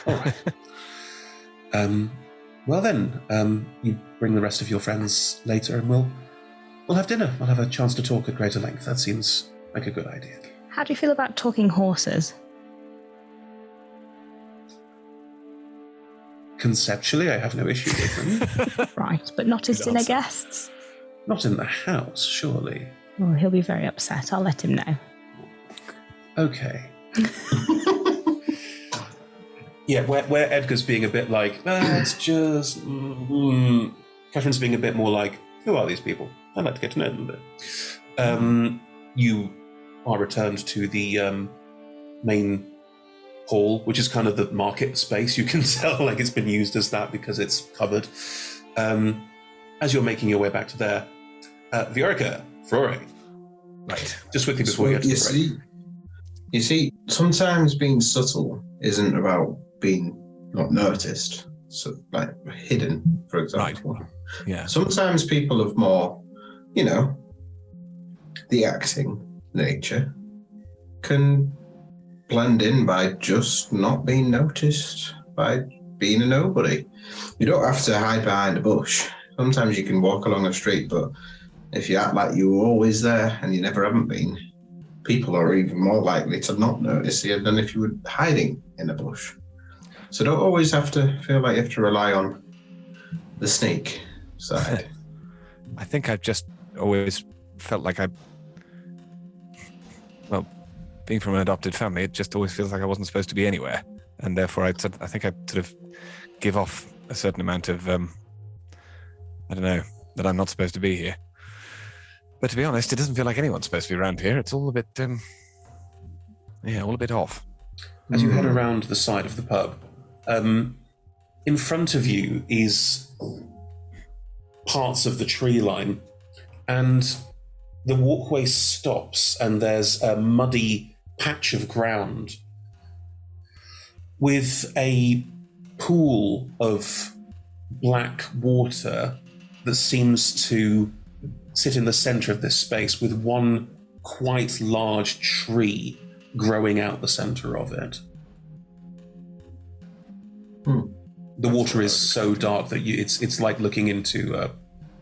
all right. Well then, you bring the rest of your friends later, and we'll have dinner. We'll have a chance to talk at greater length. That seems like a good idea. How do you feel about talking horses? Conceptually, I have no issue with them. Right, but not as Good dinner answer. guests? Not in the house, surely. Oh, he'll be very upset. I'll let him know. Okay. Yeah, where Edgar's being a bit like, it's just... Catherine's being a bit more like, who are these people? I'd like to get to know them a bit. You are returned to the main hall, which is kind of the market space. You can tell like it's been used as that because it's covered. As you're making your way back to there, Viorica, Frore. Right. Just quickly before you get to the break. You see, sometimes being subtle isn't about being not noticed. So, like hidden, for example. Right. Yeah. Sometimes people of more, the acting nature can blend in by just not being noticed, by being a nobody. You don't have to hide behind a bush. Sometimes you can walk along a street, but if you act like you were always there and you never haven't been, people are even more likely to not notice you than if you were hiding in a bush. So don't always have to feel like you have to rely on the sneak side. I think I've just always felt like being from an adopted family, it just always feels like I wasn't supposed to be anywhere. And therefore, I think I sort of give off a certain amount of, I don't know, that I'm not supposed to be here. But to be honest, it doesn't feel like anyone's supposed to be around here. It's all a bit, all a bit off. As you head around the side of the pub, in front of you is parts of the tree line, and the walkway stops, and there's a muddy patch of ground with a pool of black water that seems to sit in the center of this space, with one quite large tree growing out the center of it. The water is so dark that it's like looking into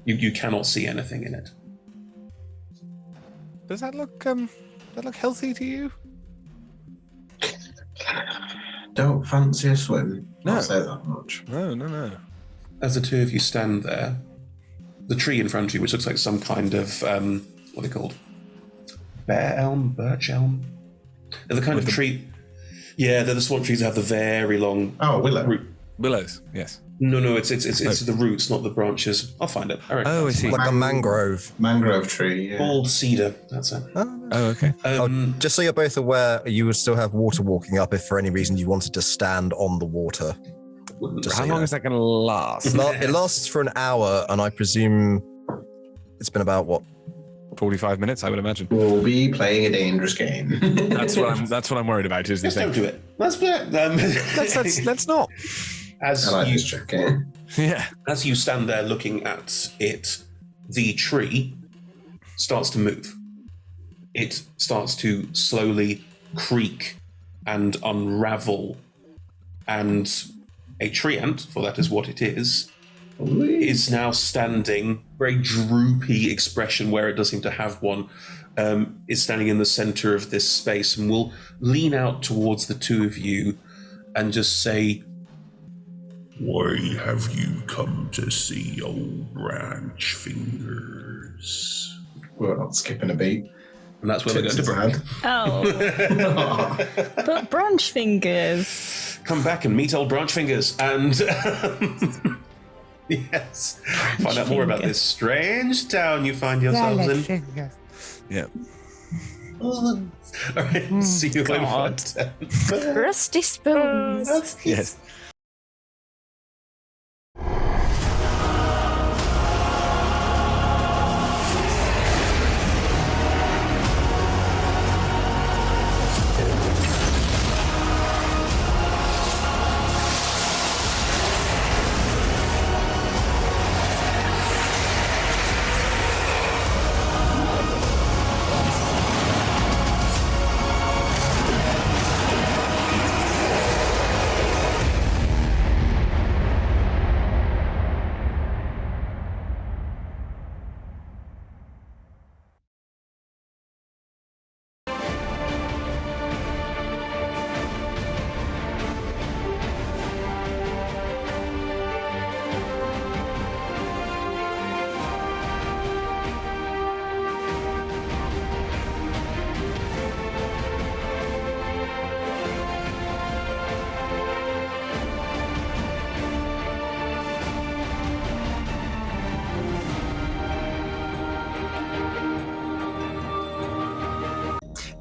you cannot see anything in it. Does that look healthy to you? Don't fancy a swim. No. I'll say that much. No. As the two of you stand there, the tree in front of you, which looks like some kind of what are they called? Bear elm, birch elm. They're the kind of tree. Yeah, they're the swamp trees that have the very long. Oh, willow. Willows, yes. No, it's the roots, not the branches. I'll find it. I see. Like a mangrove. Mangrove tree, yeah. Bald cedar, that's it. Oh, okay. Just so you're both aware, you would still have water walking up if for any reason you wanted to stand on the water. How long is that going to last? It lasts for an hour, and I presume it's been about, 45 minutes, I would imagine. We'll be playing a dangerous game. That's what I'm worried about. Is the thing. Don't do it. Let's do it. Let's not. This trick game. Yeah. As you stand there looking at it, the tree starts to move. It starts to slowly creak and unravel, and a tree ant, for that is what it is now standing, very droopy expression where it does seem to have one, is standing in the center of this space and will lean out towards the two of you and just say, "Why have you come to see old branch fingers?" We're not skipping a beat. And that's where we're going to break. Oh. But branch fingers. Come back and meet old branch fingers and yes, find out more about this strange town you find yourselves in. Yeah. All right, see you later. Rusty spoons. Yes.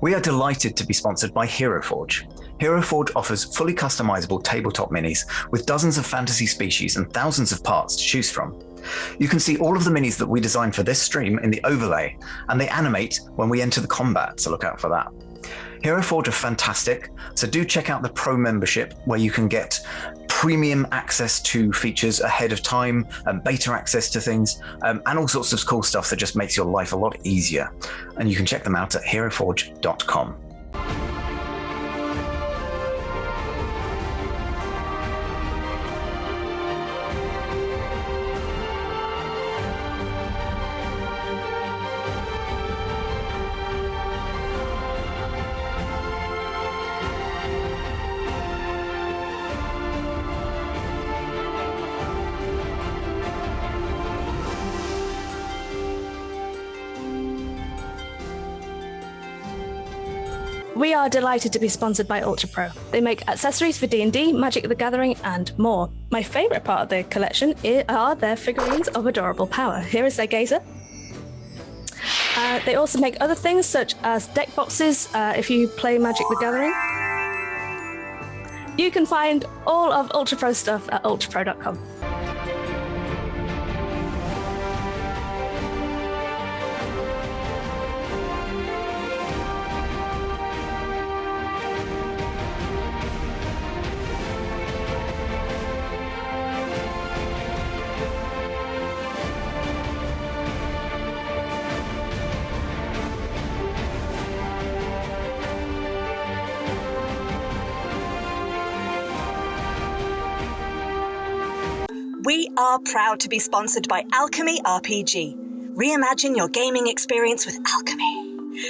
We are delighted to be sponsored by Hero Forge. Hero Forge offers fully customizable tabletop minis with dozens of fantasy species and thousands of parts to choose from. You can see all of the minis that we designed for this stream in the overlay, and they animate when we enter the combat, so look out for that. Hero Forge are fantastic, so do check out the Pro membership where you can get premium access to features ahead of time, and beta access to things, and all sorts of cool stuff that just makes your life a lot easier. And you can check them out at heroforge.com. We are delighted to be sponsored by Ultra Pro. They make accessories for D&D, Magic the Gathering, and more. My favourite part of their collection are their figurines of adorable power. Here is their gazer. They also make other things such as deck boxes if you play Magic the Gathering. You can find all of Ultra Pro stuff at ultrapro.com. We are proud to be sponsored by Alchemy RPG. Reimagine your gaming experience with Alchemy.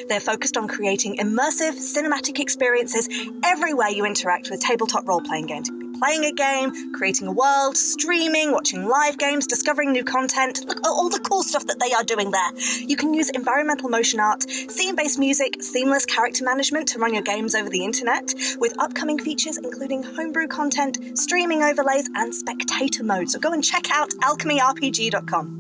They're focused on creating immersive, cinematic experiences everywhere you interact with tabletop role-playing games. You could be playing a game, creating a world, streaming, watching live games, discovering new content. Look at all the cool stuff that they are doing there. You can use environmental motion art, scene-based music, seamless character management to run your games over the internet, with upcoming features including homebrew content, streaming overlays, and spectator mode. So go and check out alchemyrpg.com.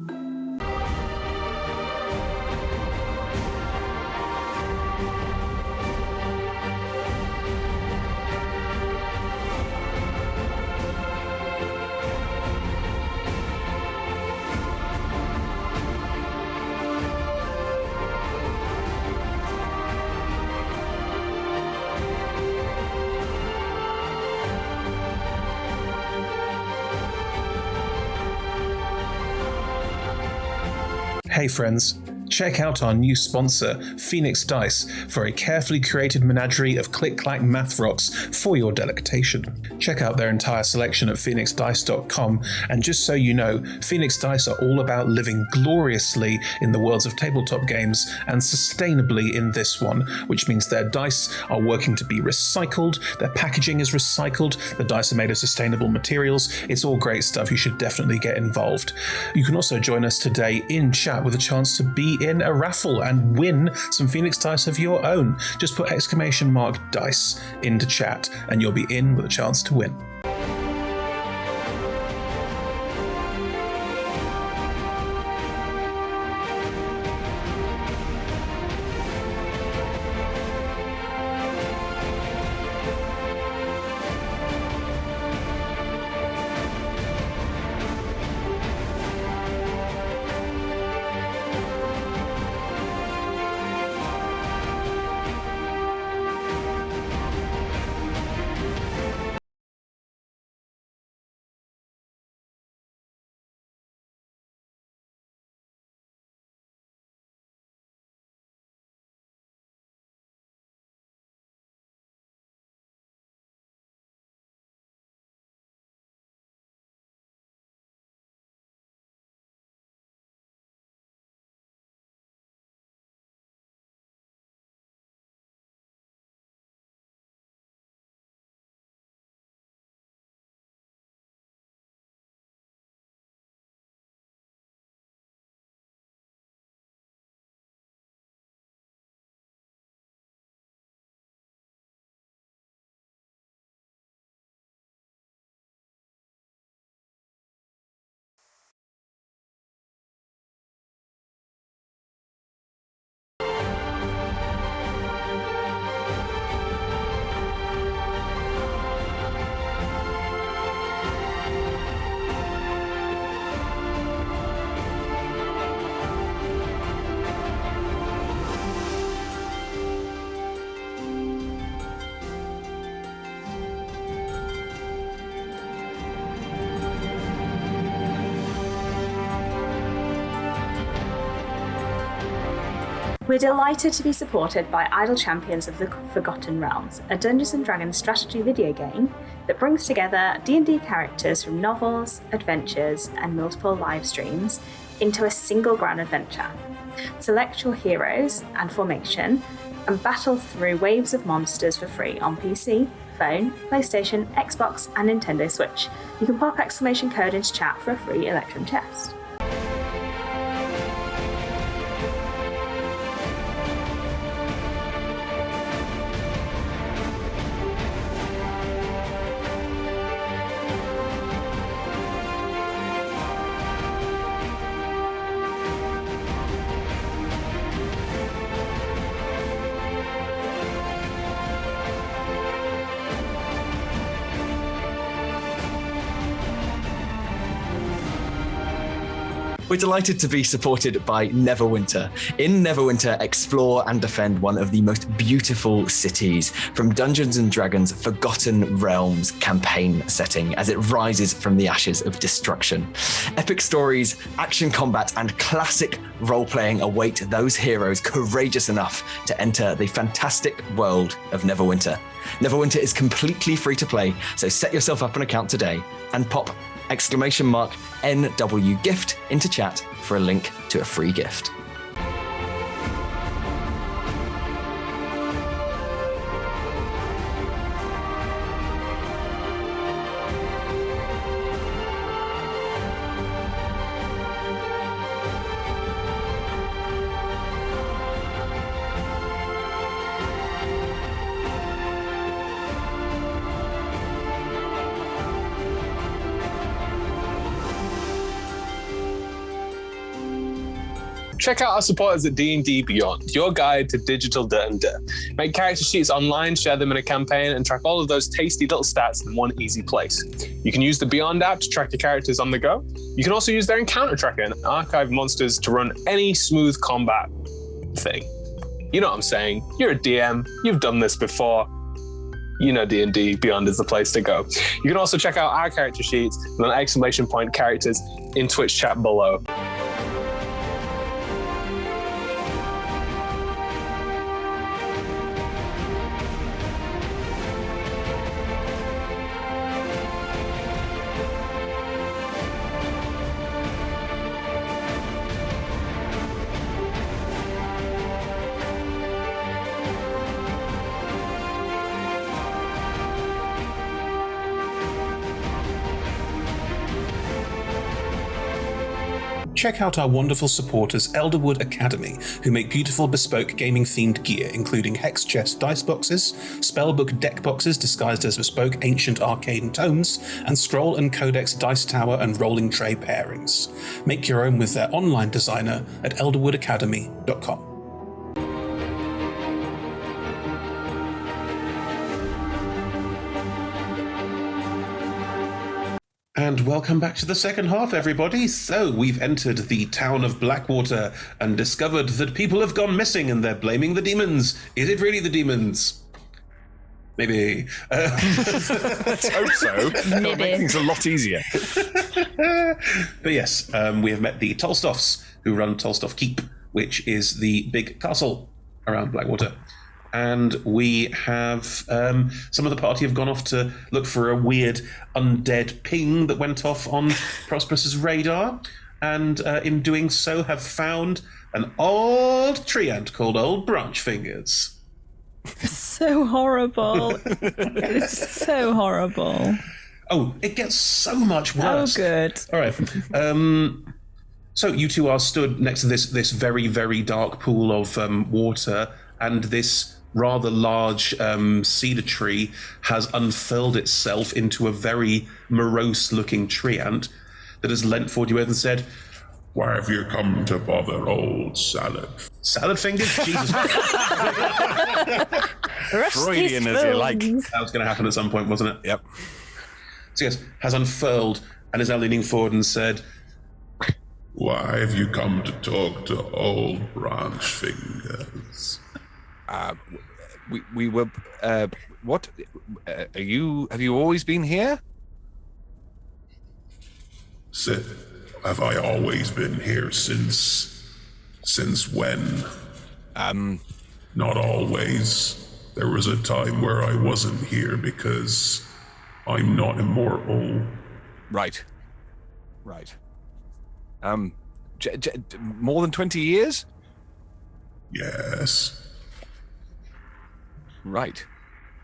Hey friends, check out our new sponsor, Phoenix Dice, for a carefully curated menagerie of click-clack math rocks for your delectation. Check out their entire selection at phoenixdice.com, and just so you know, Phoenix Dice are all about living gloriously in the worlds of tabletop games and sustainably in this one, which means their dice are working to be recycled, their packaging is recycled, the dice are made of sustainable materials. It's all great stuff. You should definitely get involved. You can also join us today in chat with a chance to be in a raffle and win some Phoenix Dice of your own. Just put !dice into chat and you'll be in with a chance to win. We're delighted to be supported by Idle Champions of the Forgotten Realms, a Dungeons & Dragons strategy video game that brings together D&D characters from novels, adventures, and multiple live streams into a single grand adventure. Select your heroes and formation and battle through waves of monsters for free on PC, phone, PlayStation, Xbox, and Nintendo Switch. You can pop exclamation code into chat for a free Electrum test. We're delighted to be supported by Neverwinter. In Neverwinter, explore and defend one of the most beautiful cities from Dungeons & Dragons' Forgotten Realms campaign setting as it rises from the ashes of destruction. Epic stories, action combat, and classic role-playing await those heroes courageous enough to enter the fantastic world of Neverwinter. Neverwinter is completely free to play, so set yourself up an account today and pop !NWGift into chat for a link to a free gift. Check out our supporters at D&D Beyond, your guide to digital D&D. Make character sheets online, share them in a campaign, and track all of those tasty little stats in one easy place. You can use the Beyond app to track your characters on the go. You can also use their encounter tracker and archive monsters to run any smooth combat thing. You know what I'm saying. You're a DM. You've done this before. You know D&D Beyond is the place to go. You can also check out our character sheets and an ! Characters in Twitch chat below. Check out our wonderful supporters Elderwood Academy, who make beautiful bespoke gaming-themed gear, including hex chest dice boxes, spellbook deck boxes disguised as bespoke ancient arcane tomes, and scroll and codex dice tower and rolling tray pairings. Make your own with their online designer at elderwoodacademy.com. And welcome back to the second half, everybody. So we've entered the town of Blackwater and discovered that people have gone missing and they're blaming the demons. Is it really the demons? Maybe. Let's hope so. That'll make things a lot easier. But yes, we have met the Tolstoffs, who run Tolstoff Keep, which is the big castle around Blackwater. And we have some of the party have gone off to look for a weird undead ping that went off on Prosperous's radar, and in doing so have found an old tree ant called Old Branch Fingers. So horrible. It's so horrible. Oh, it gets so much worse. Oh, good. All right. So you two are stood next to this very, very dark pool of water, and this rather large cedar tree has unfurled itself into a very morose-looking tree ant that has leant forward you and said, "Why have you come to bother old Salad? Salad Fingers? Jesus. Freudian as you like. That was going to happen at some point, wasn't it? Yep. So yes, has unfurled and is now leaning forward and said, "Why have you come to talk to Old Branch Fingers?" We were. What? Are you? Have you always been here? Have I always been here since when? Not always. There was a time where I wasn't here because I'm not immortal. Right. More than 20 years? Yes. Right.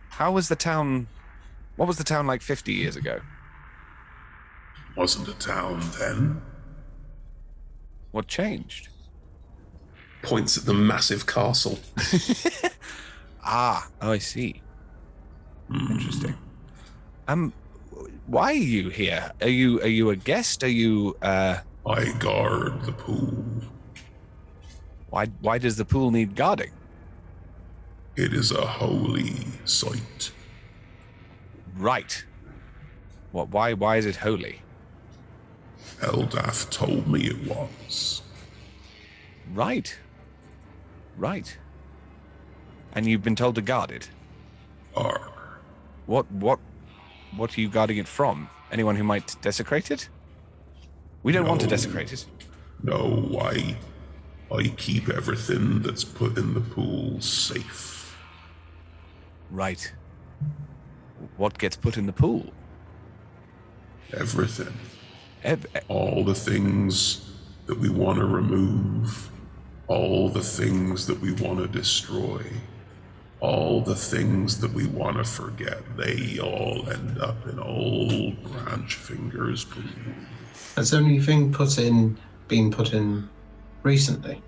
How was the town... What was the town like 50 years ago? Wasn't a town then. What changed? Points at the massive castle. Oh, I see. Interesting. Why are you here? Are you a guest? Are you I guard the pool. Why does the pool need guarding? It is a holy site. Right. Why is it holy? Eldath told me it was. Right. And you've been told to guard it? What are you guarding it from? Anyone who might desecrate it? We don't want to desecrate it. No, I keep everything that's put in the pool safe. Right. What gets put in the pool? Everything. All the things that we want to remove. All the things that we want to destroy. All the things that we want to forget. They all end up in old branch fingers pool. Has anything been put in recently?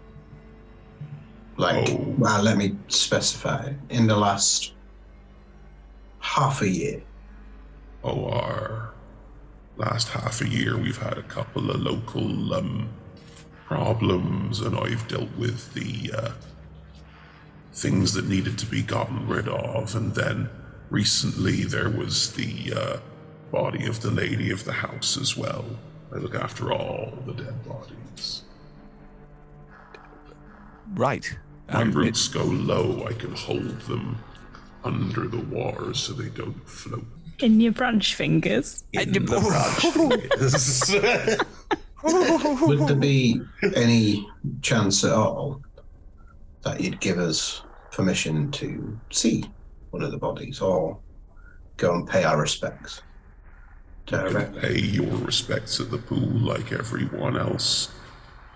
Well, let me specify. In the last half a year. Our last half a year, we've had a couple of local problems, and I've dealt with the things that needed to be gotten rid of. And then recently there was the body of the lady of the house as well. I look after all the dead bodies. Right. My roots go low. I can hold them under the water so they don't float. In your branch fingers. In the branch fingers. Would there be any chance at all that you'd give us permission to see one of the bodies or go and pay our respects? You can pay your respects at the pool like everyone else.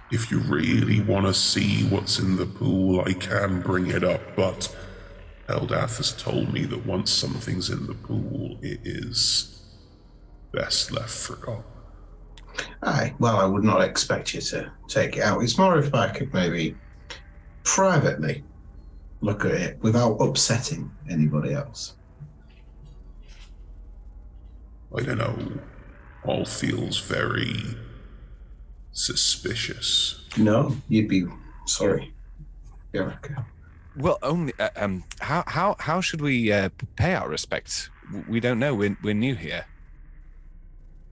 If you really want to see what's in the pool, I can bring it up, but Eldath has told me that once something's in the pool, it is best left forgotten. Aye, well, I would not expect you to take it out. It's more if I could maybe privately look at it without upsetting anybody else. I don't know. All feels very suspicious. No, you'd be sorry. Yeah, okay. Well, only how should we pay our respects? We don't know. We're new here.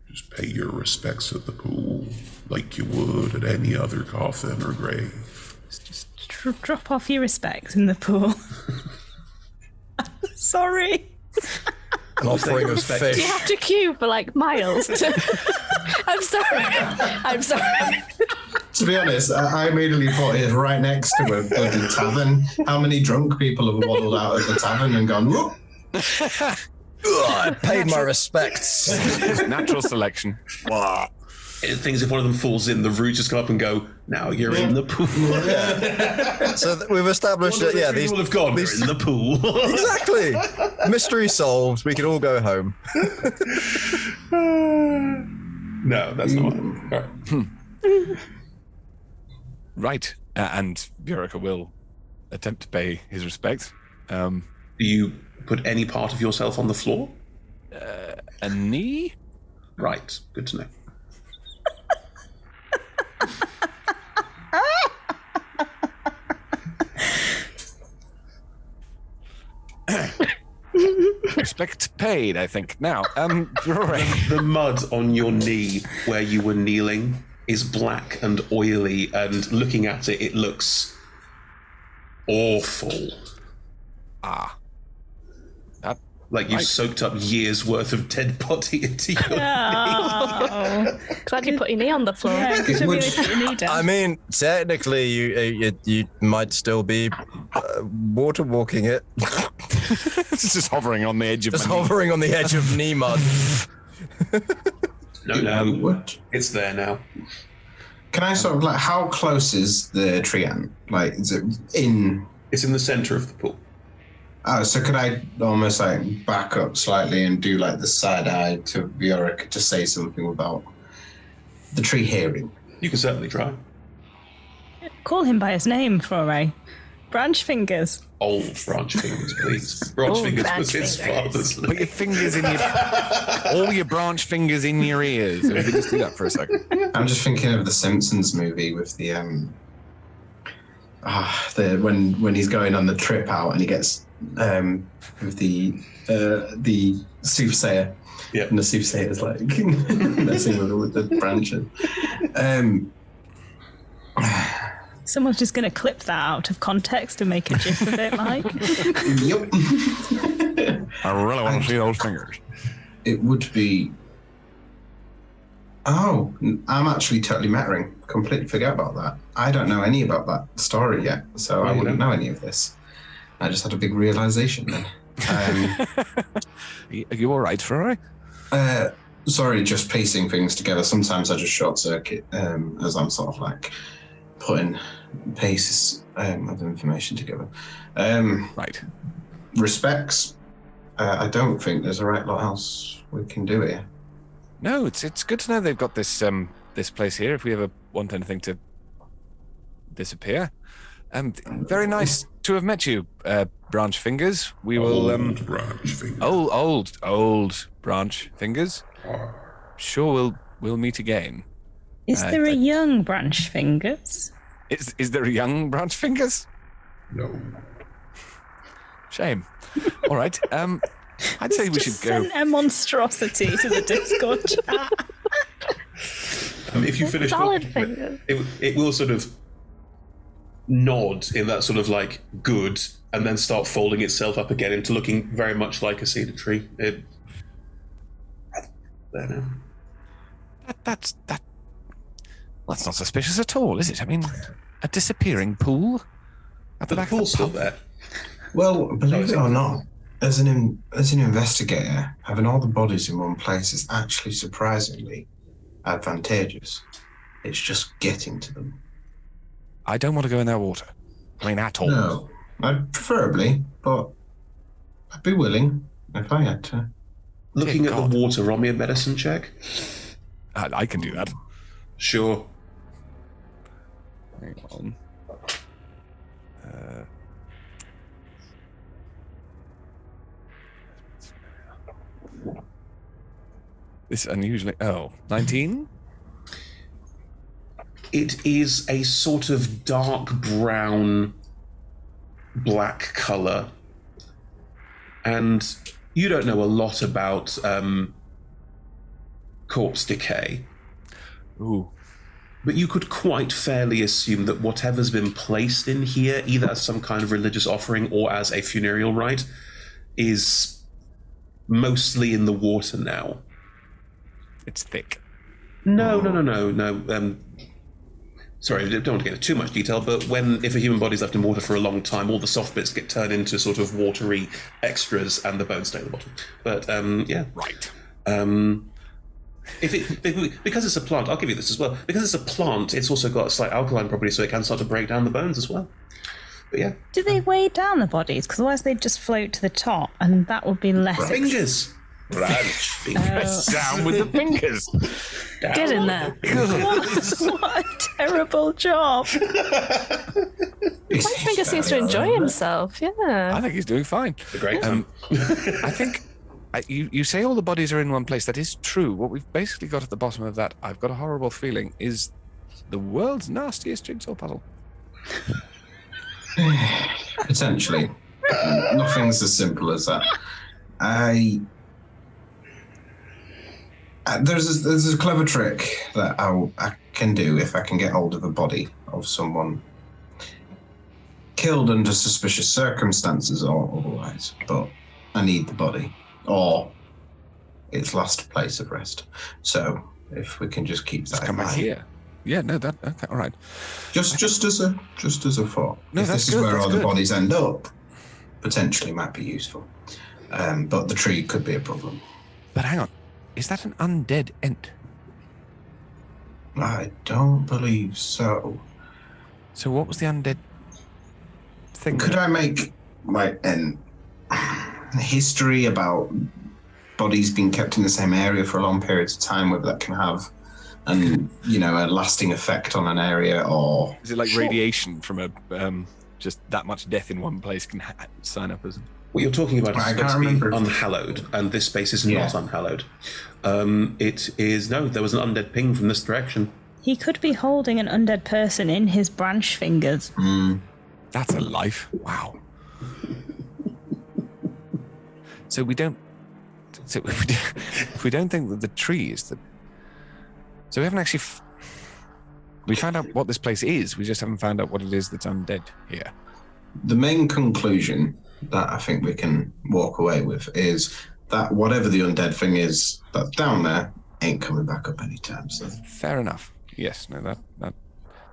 Just pay your respects at the pool like you would at any other coffin or grave. Just drop off your respects in the pool. Sorry. An offering of fish. Do you have to queue for like miles? I'm sorry. To be honest, I immediately thought it was right next to a bloody tavern. How many drunk people have waddled out of the tavern and gone, whoop? I paid my respects. Natural selection. Things if one of them falls in, the roots just come up and go, now you're in the pool. Yeah. So we've established that, yeah, these people have gone, they're in the pool. Exactly. Mystery solved. We can all go home. No, that's not it. Right. And Bjorka will attempt to pay his respects. Do you put any part of yourself on the floor? A knee? Right. Good to know. Respect paid, I think. Now, the mud on your knee where you were kneeling is black and oily, and looking at it, it looks awful. Like you've soaked up years' worth of dead body into your knee. Glad you put your knee on the floor. Yeah, you should really put your knee down. I mean, technically, you might still be water walking it. It's just hovering on the edge of hovering on the edge of knee mud. No, it's there now. Can I sort of like, how close is the Trian? Like, is it in? It's in the center of the pool. Oh, so could I almost like back up slightly and do like the side eye to Bjork to say something about the tree hearing? You can certainly try. Call him by his name, Foray. Branch Fingers. Old Branch Fingers, please. Branch Fingers was his father's name. Put your fingers in all your branch fingers in your ears. If you just do that for a second. I'm just thinking of the Simpsons movie with the when he's going on the trip out and he gets with the soothsayer. Yeah. And the soothsayer's like messing with the branches. Someone's just going to clip that out of context and make a gif of it, Mike. Yep. I really want to see those fingers. It would be... Oh, I'm actually totally mattering. Completely forget about that. I don't know any about that story yet, so I wouldn't know any of this. I just had a big realization then. Are you all right, Ferrari? Sorry, just piecing things together. Sometimes I just short circuit as I'm sort of like putting pieces of information together. Right. Respects. I don't think there's a right lot else we can do here. No, it's good to know they've got this this place here. If we ever want anything to disappear, very nice to have met you, Branch Fingers. We will Old Branch Fingers. Old Branch Fingers. Sure, we'll meet again. Is there a young Branch Fingers? Is there a young Branch Fingers? No. Shame. All right. I'd say we should go. Send a monstrosity to the Discord chat. If you finish Solid talking, fingers. it will sort of nod in that sort of like good, and then start folding itself up again into looking very much like a cedar tree. There now. That's not suspicious at all, is it? I mean, a disappearing pool at the But the back of pool's the still pub. there. Well, believe it or not, as an investigator, having all the bodies in one place is actually surprisingly advantageous. It's just getting to them. I don't want to go in their water. I mean, at all. No, I'd preferably, but I'd be willing if I had to. Looking Dear at God. the water, roll me a medicine check. I can do that. Sure. Hang on. This unusually... 19? It is a sort of dark brown, black colour. And you don't know a lot about corpse decay. Ooh. But you could quite fairly assume that whatever's been placed in here, either as some kind of religious offering or as a funereal rite, is mostly in the water now. It's thick. No. Sorry, I don't want to get into too much detail, but if a human body's left in water for a long time, all the soft bits get turned into sort of watery extras, and the bones stay at the bottom. But yeah, right. Because it's a plant, I'll give you this as well. Because it's a plant, it's also got a slight alkaline property, so it can start to break down the bones as well. But yeah, Do they weigh down the bodies? Because otherwise they'd just float to the top, and that would be less. fingers. Branch fingers. Down with the fingers. Get in there. What a terrible job. My finger seems to enjoy himself. Yeah. I think he's doing fine. Great. I think you say all the bodies are in one place. That is true. What we've basically got at the bottom of that, I've got a horrible feeling, is the world's nastiest jigsaw puzzle. Potentially. Nothing's as simple as that. There's a clever trick that I can do if I can get hold of a body of someone killed under suspicious circumstances or otherwise, but I need the body or its last place of rest. So if we can just keep that Come in back mind. here. Yeah, no, that okay, all right. Just as a thought. No, if that's this good, is where that's all the good. bodies end up, potentially might be useful. But the tree could be a problem. But hang on, is that an undead ent? I don't believe so. So what was the undead thing? Could I make like an history about bodies being kept in the same area for long periods of time, whether that can have a lasting effect on an area, or Is it like radiation from a just that much death in one place can sign up as? What you're talking about is I supposed can't to be remember. unhallowed, and this space is not unhallowed. It is, no, there was an undead ping from this direction. He could be holding an undead person in his branch fingers. That's a life. Wow. So we don't. So if we don't think that the tree is the. So we haven't actually. We found out what this place is. We just haven't found out what it is that's undead here. the main conclusion that I think we can walk away with is that whatever the undead thing is that's down there ain't coming back up anytime soon. Fair enough. Yes. No.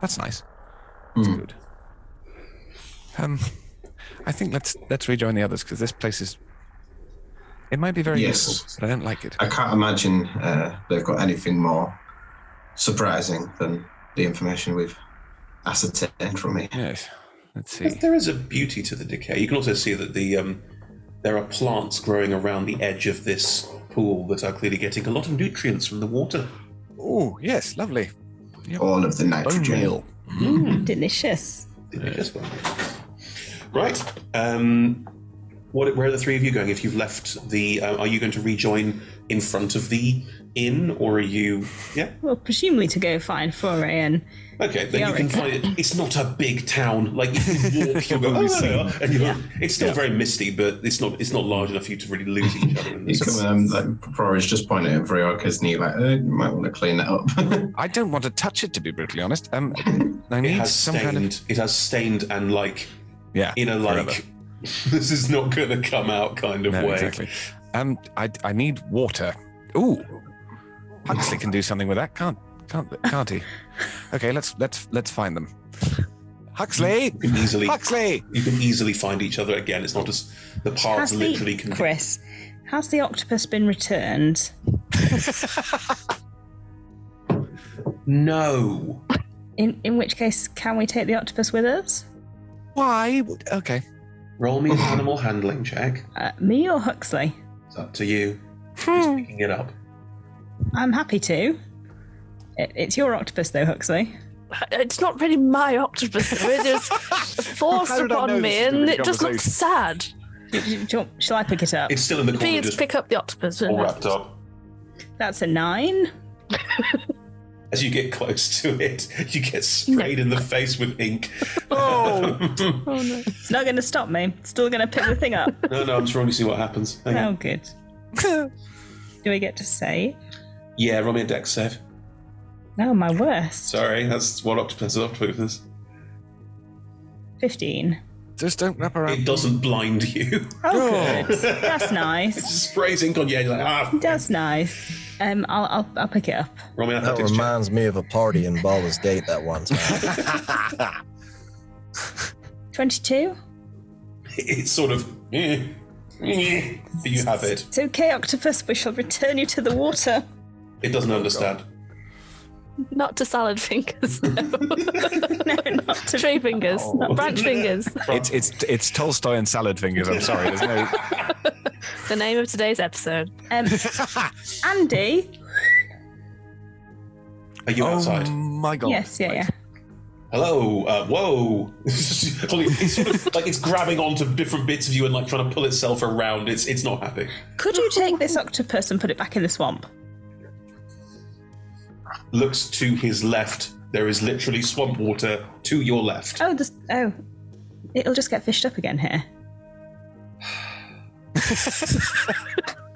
That's nice. That's good. I think let's rejoin the others because this place is It might be very Yes. useful, but I don't like it. I can't imagine they've got anything more surprising than the information we've ascertained from it. Yes. Let's see. There is a beauty to the decay. You can also see that there are plants growing around the edge of this pool that are clearly getting a lot of nutrients from the water. Oh, yes, lovely. Yep. All of the nitrogen. Bone meal. Delicious. Delicious one. Right. Where are the three of you going? If you've left the, are you going to rejoin in front of the inn, or are you? Yeah. Well, presumably to go find Foray and. Okay, then you can find it. It's not a big town. Like if you walk, you'll go, oh, there they are. And you're, it's still very misty, but it's not large enough for you to really lose each other. In this. Flori's just pointing at Vriorka's knee, like, you might want to clean that up. I don't want to touch it, to be brutally honest. I need it has some stained. kind of. It has stained and like, yeah, in a like, forever. This is not going to come out kind of way. Exactly. I need water. Ooh, Huxley can do something with that, can't he? Okay, let's find them. Huxley, You can easily find each other again. It's not just the paths literally. Chris, has the octopus been returned? No. In which case, can we take the octopus with us? Why? Okay. Roll me an animal handling check. Me or Huxley? It's up to you. Just picking it up. I'm happy to. It's your octopus, though, Huxley. It's not really my octopus. It is forced upon me, and it just looks sad. Shall I pick it up? It's still in the corner. Please pick up the octopus. All wrapped up. That's a 9. As you get close to it, you get sprayed in the face with ink. Oh no! It's not going to stop me. It's still going to pick the thing up. No, I'm just trying to see what happens. Oh, good. Do we get to save? Yeah, roll me a dex save. No, my worst. Sorry, that's what octopus is. 15. Just don't wrap around. It doesn't blind you. Oh, good. That's nice. It just sprays ink on you, and you're like, That's nice. I'll pick it up. Roll me an That athletics reminds me of a party in Baldur's Gate that one time. 22. It's sort of. But you have it. It's okay, octopus. We shall return you to the water. It doesn't understand. Not to salad fingers, no. No, not to tree fingers, not branch fingers. It's Tolstoy and salad fingers. I'm sorry. There's no. The name of today's episode. Andy. Are you outside? Oh my god. Yes, yeah. Hello. Whoa. It's sort of like it's grabbing onto different bits of you and like trying to pull itself around. It's not happy. Could you take this octopus and put it back in the swamp? Looks to his left. There is literally swamp water to your left. Oh, it'll just get fished up again here.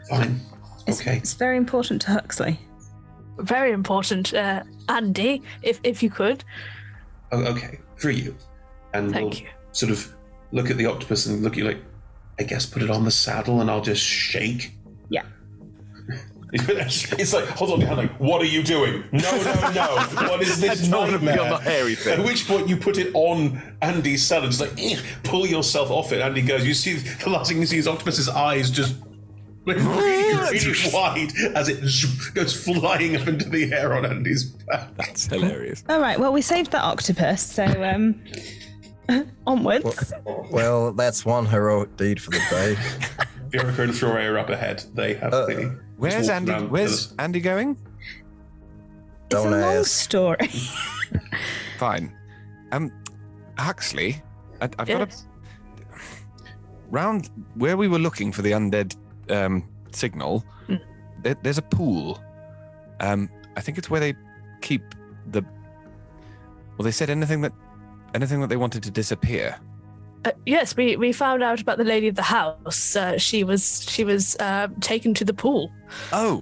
Fine. Okay. It's very important to Huxley. Very important, Andy, if you could. Oh, okay, for you. And Thank we'll you. sort of look at the octopus and look at you like, I guess put it on the saddle and I'll just shake. Yeah. It's like, hold on, your hand, like, what are you doing? No. What is this nightmare? At which point you put it on Andy's saddle, just like, pull yourself off it. Andy goes, you see, the last thing you see is octopus's eyes just really wide as it goes flying up into the air on Andy's back. That's hilarious. All right, well, we saved that octopus, so onwards. Well, that's one heroic deed for the day. Viorica and Flore are up ahead. They have clearly. Where's Andy? Where's Andy going? It's a long story. Fine. Huxley, I've got a round where we were looking for the undead signal. There's a pool. I think it's where they keep the. Well, they said anything that they wanted to disappear. Yes, we found out about the lady of the house. She was taken to the pool. Oh.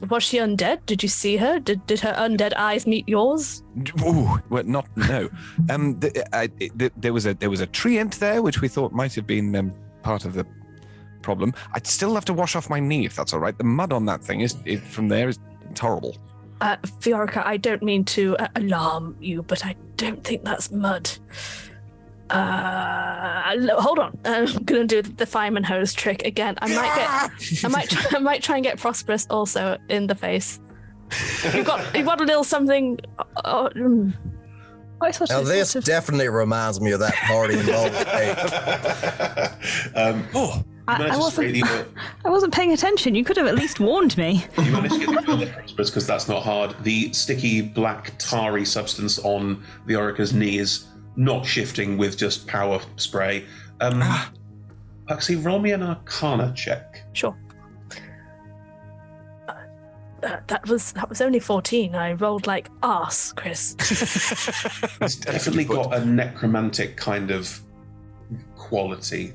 Was she undead? Did you see her? Did her undead eyes meet yours? Ooh, well, no. There was a treant there, which we thought might have been part of the problem. I'd still have to wash off my knee if that's all right. The mud on that thing is from there is horrible. Viorica, I don't mean to alarm you, but I don't think that's mud. Hold on. I'm gonna do the fireman hose trick again. I might try and get Prosperous also in the face. You've got a little something. Now this definitely reminds me of that party involved. I wasn't paying attention. You could have at least warned me. You managed to get the Prosperous because that's not hard. The sticky black tarry substance on the Orica's knee is not shifting with just power spray. Huxley, roll me an Arcana check. Sure. That was only 14. I rolled like arse, Chris. It's definitely got a necromantic kind of quality.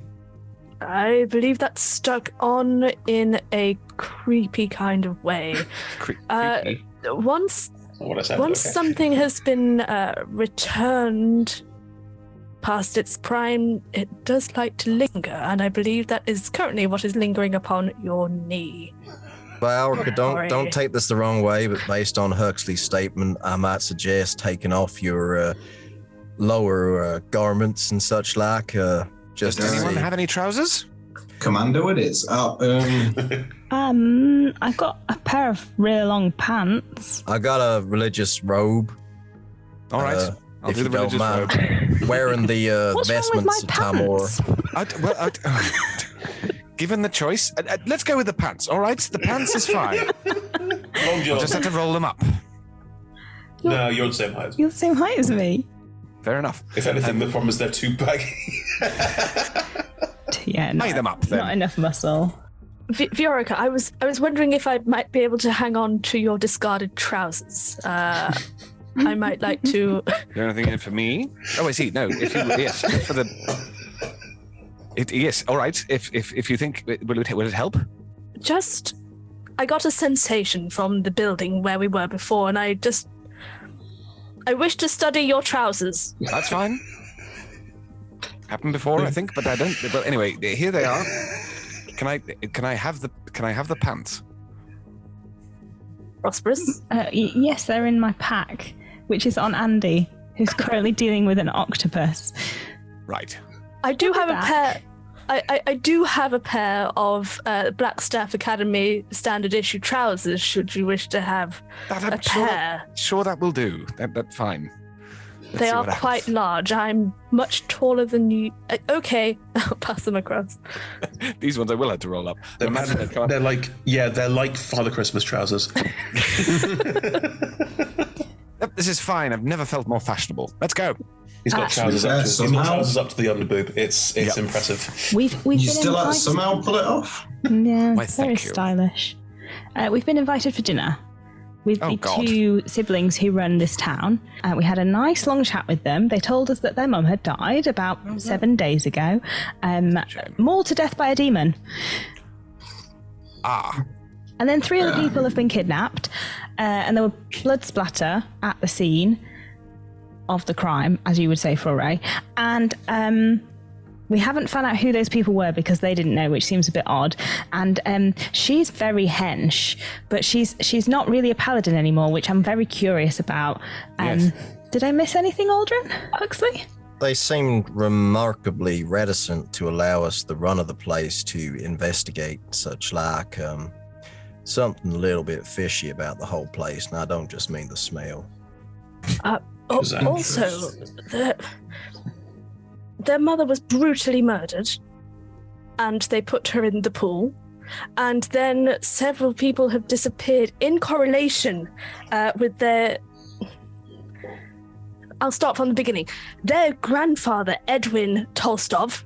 I believe that's stuck on in a creepy kind of way. Creepy? Once Okay. something has been returned past its prime, it does like to linger, and I believe that is currently what is lingering upon your knee. Well, don't take this the wrong way, but based on Huxley's statement, I might suggest taking off your lower garments and such like. Just Does anyone have any trousers? Commando, it is. I've got a pair of really long pants. I got a religious robe. All right. I'll if do you the don't religious mind robe. wearing the What's wrong with vestments my of Tamor. Given the choice, let's go with the pants. All right, the pants is fine. I'll just have to roll them up. No, you're the same height. You're the same height as me. Fair enough. If anything, the problem is they're too baggy. Yeah, Tie them up then. Not enough muscle. Viorica, I was wondering if I might be able to hang on to your discarded trousers. I might like to. Is there anything in it for me? Oh, I see. No, if you yes for the. Yes, all right. If you think will it help? Just, I got a sensation from the building where we were before, and I wish to study your trousers. That's fine. Happened before, I think, but I don't. But anyway, here they are. Can I have the pants? Prosperous? Yes, they're in my pack, which is on Andy, who's currently dealing with an octopus. Right. I do have a pair. I do have a pair of Blackstaff Academy standard issue trousers. Should you wish to have a pair? Sure, that will do. That's fine. Let's they see are what quite happens. large. I'm much taller than you. Okay, I'll pass them across. These ones I will have to roll up. They're like Father Christmas trousers. Yep, this is fine. I've never felt more fashionable. Let's go. He's got trousers up to the underboob. It's impressive. We've You been still invited. somehow pull it off? Yeah, Why, it's very thank you. stylish. We've been invited for dinner with Oh, the God. two siblings who run this town. We had a nice long chat with them. They told us that their mum had died about 7 days ago, mauled to death by a demon. Ah. And then 3 other people have been kidnapped, and there were blood splatter at the scene of the crime, as you would say, Foray. And we haven't found out who those people were because they didn't know, which seems a bit odd. And she's very hench, but she's not really a paladin anymore, which I'm very curious about. Yes. Did I miss anything, Aldrin? Huxley? They seemed remarkably reticent to allow us the run of the place to investigate such like something a little bit fishy about the whole place, and I don't just mean the smell. Also, their mother was brutally murdered, and they put her in the pool. And then several people have disappeared in correlation with their. I'll start from the beginning. Their grandfather, Edwin Tolstov,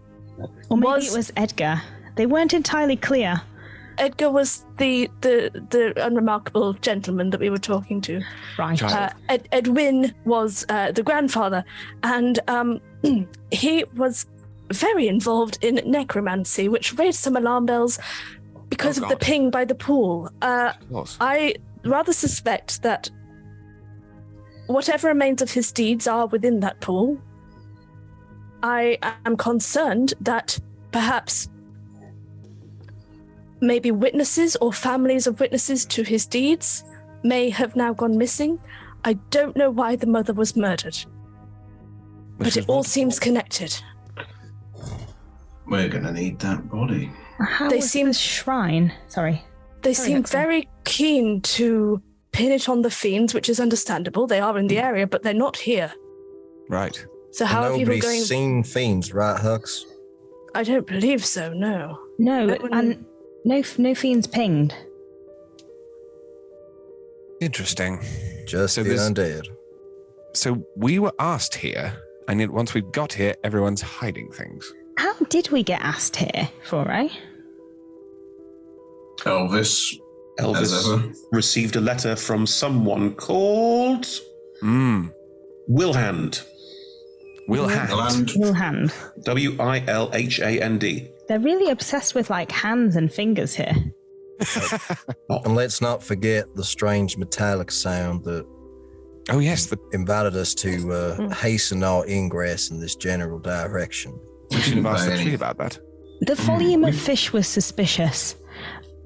Or maybe it was Edgar. They weren't entirely clear. Edgar was the unremarkable gentleman that we were talking to. Right. Edwin was the grandfather, and he was very involved in necromancy, which raised some alarm bells because of the ping by the pool. I rather suspect that whatever remains of his deeds are within that pool. I am concerned that perhaps maybe witnesses or families of witnesses to his deeds may have now gone missing. I don't know why the mother was murdered. But it all seems connected. We're going to need that body. They seem the shrine. Sorry. They seem very keen to pin it on the fiends, which is understandable. They are in the area, but they're not here. Right. So how are people going? Nobody's seen fiends, right, Hux? I don't believe so. No. No, and no fiends pinged. Interesting. Just the undead. So we were asked here, and yet once we got here, everyone's hiding things. How did we get asked here, Foray? Elvis received a letter from someone called Wilhand. Wilhand. Wilhand. They're really obsessed with like hands and fingers here. And let's not forget the strange metallic sound that invited us to hasten our ingress in this general direction. We should have asked the tree about that. The volume of fish was suspicious.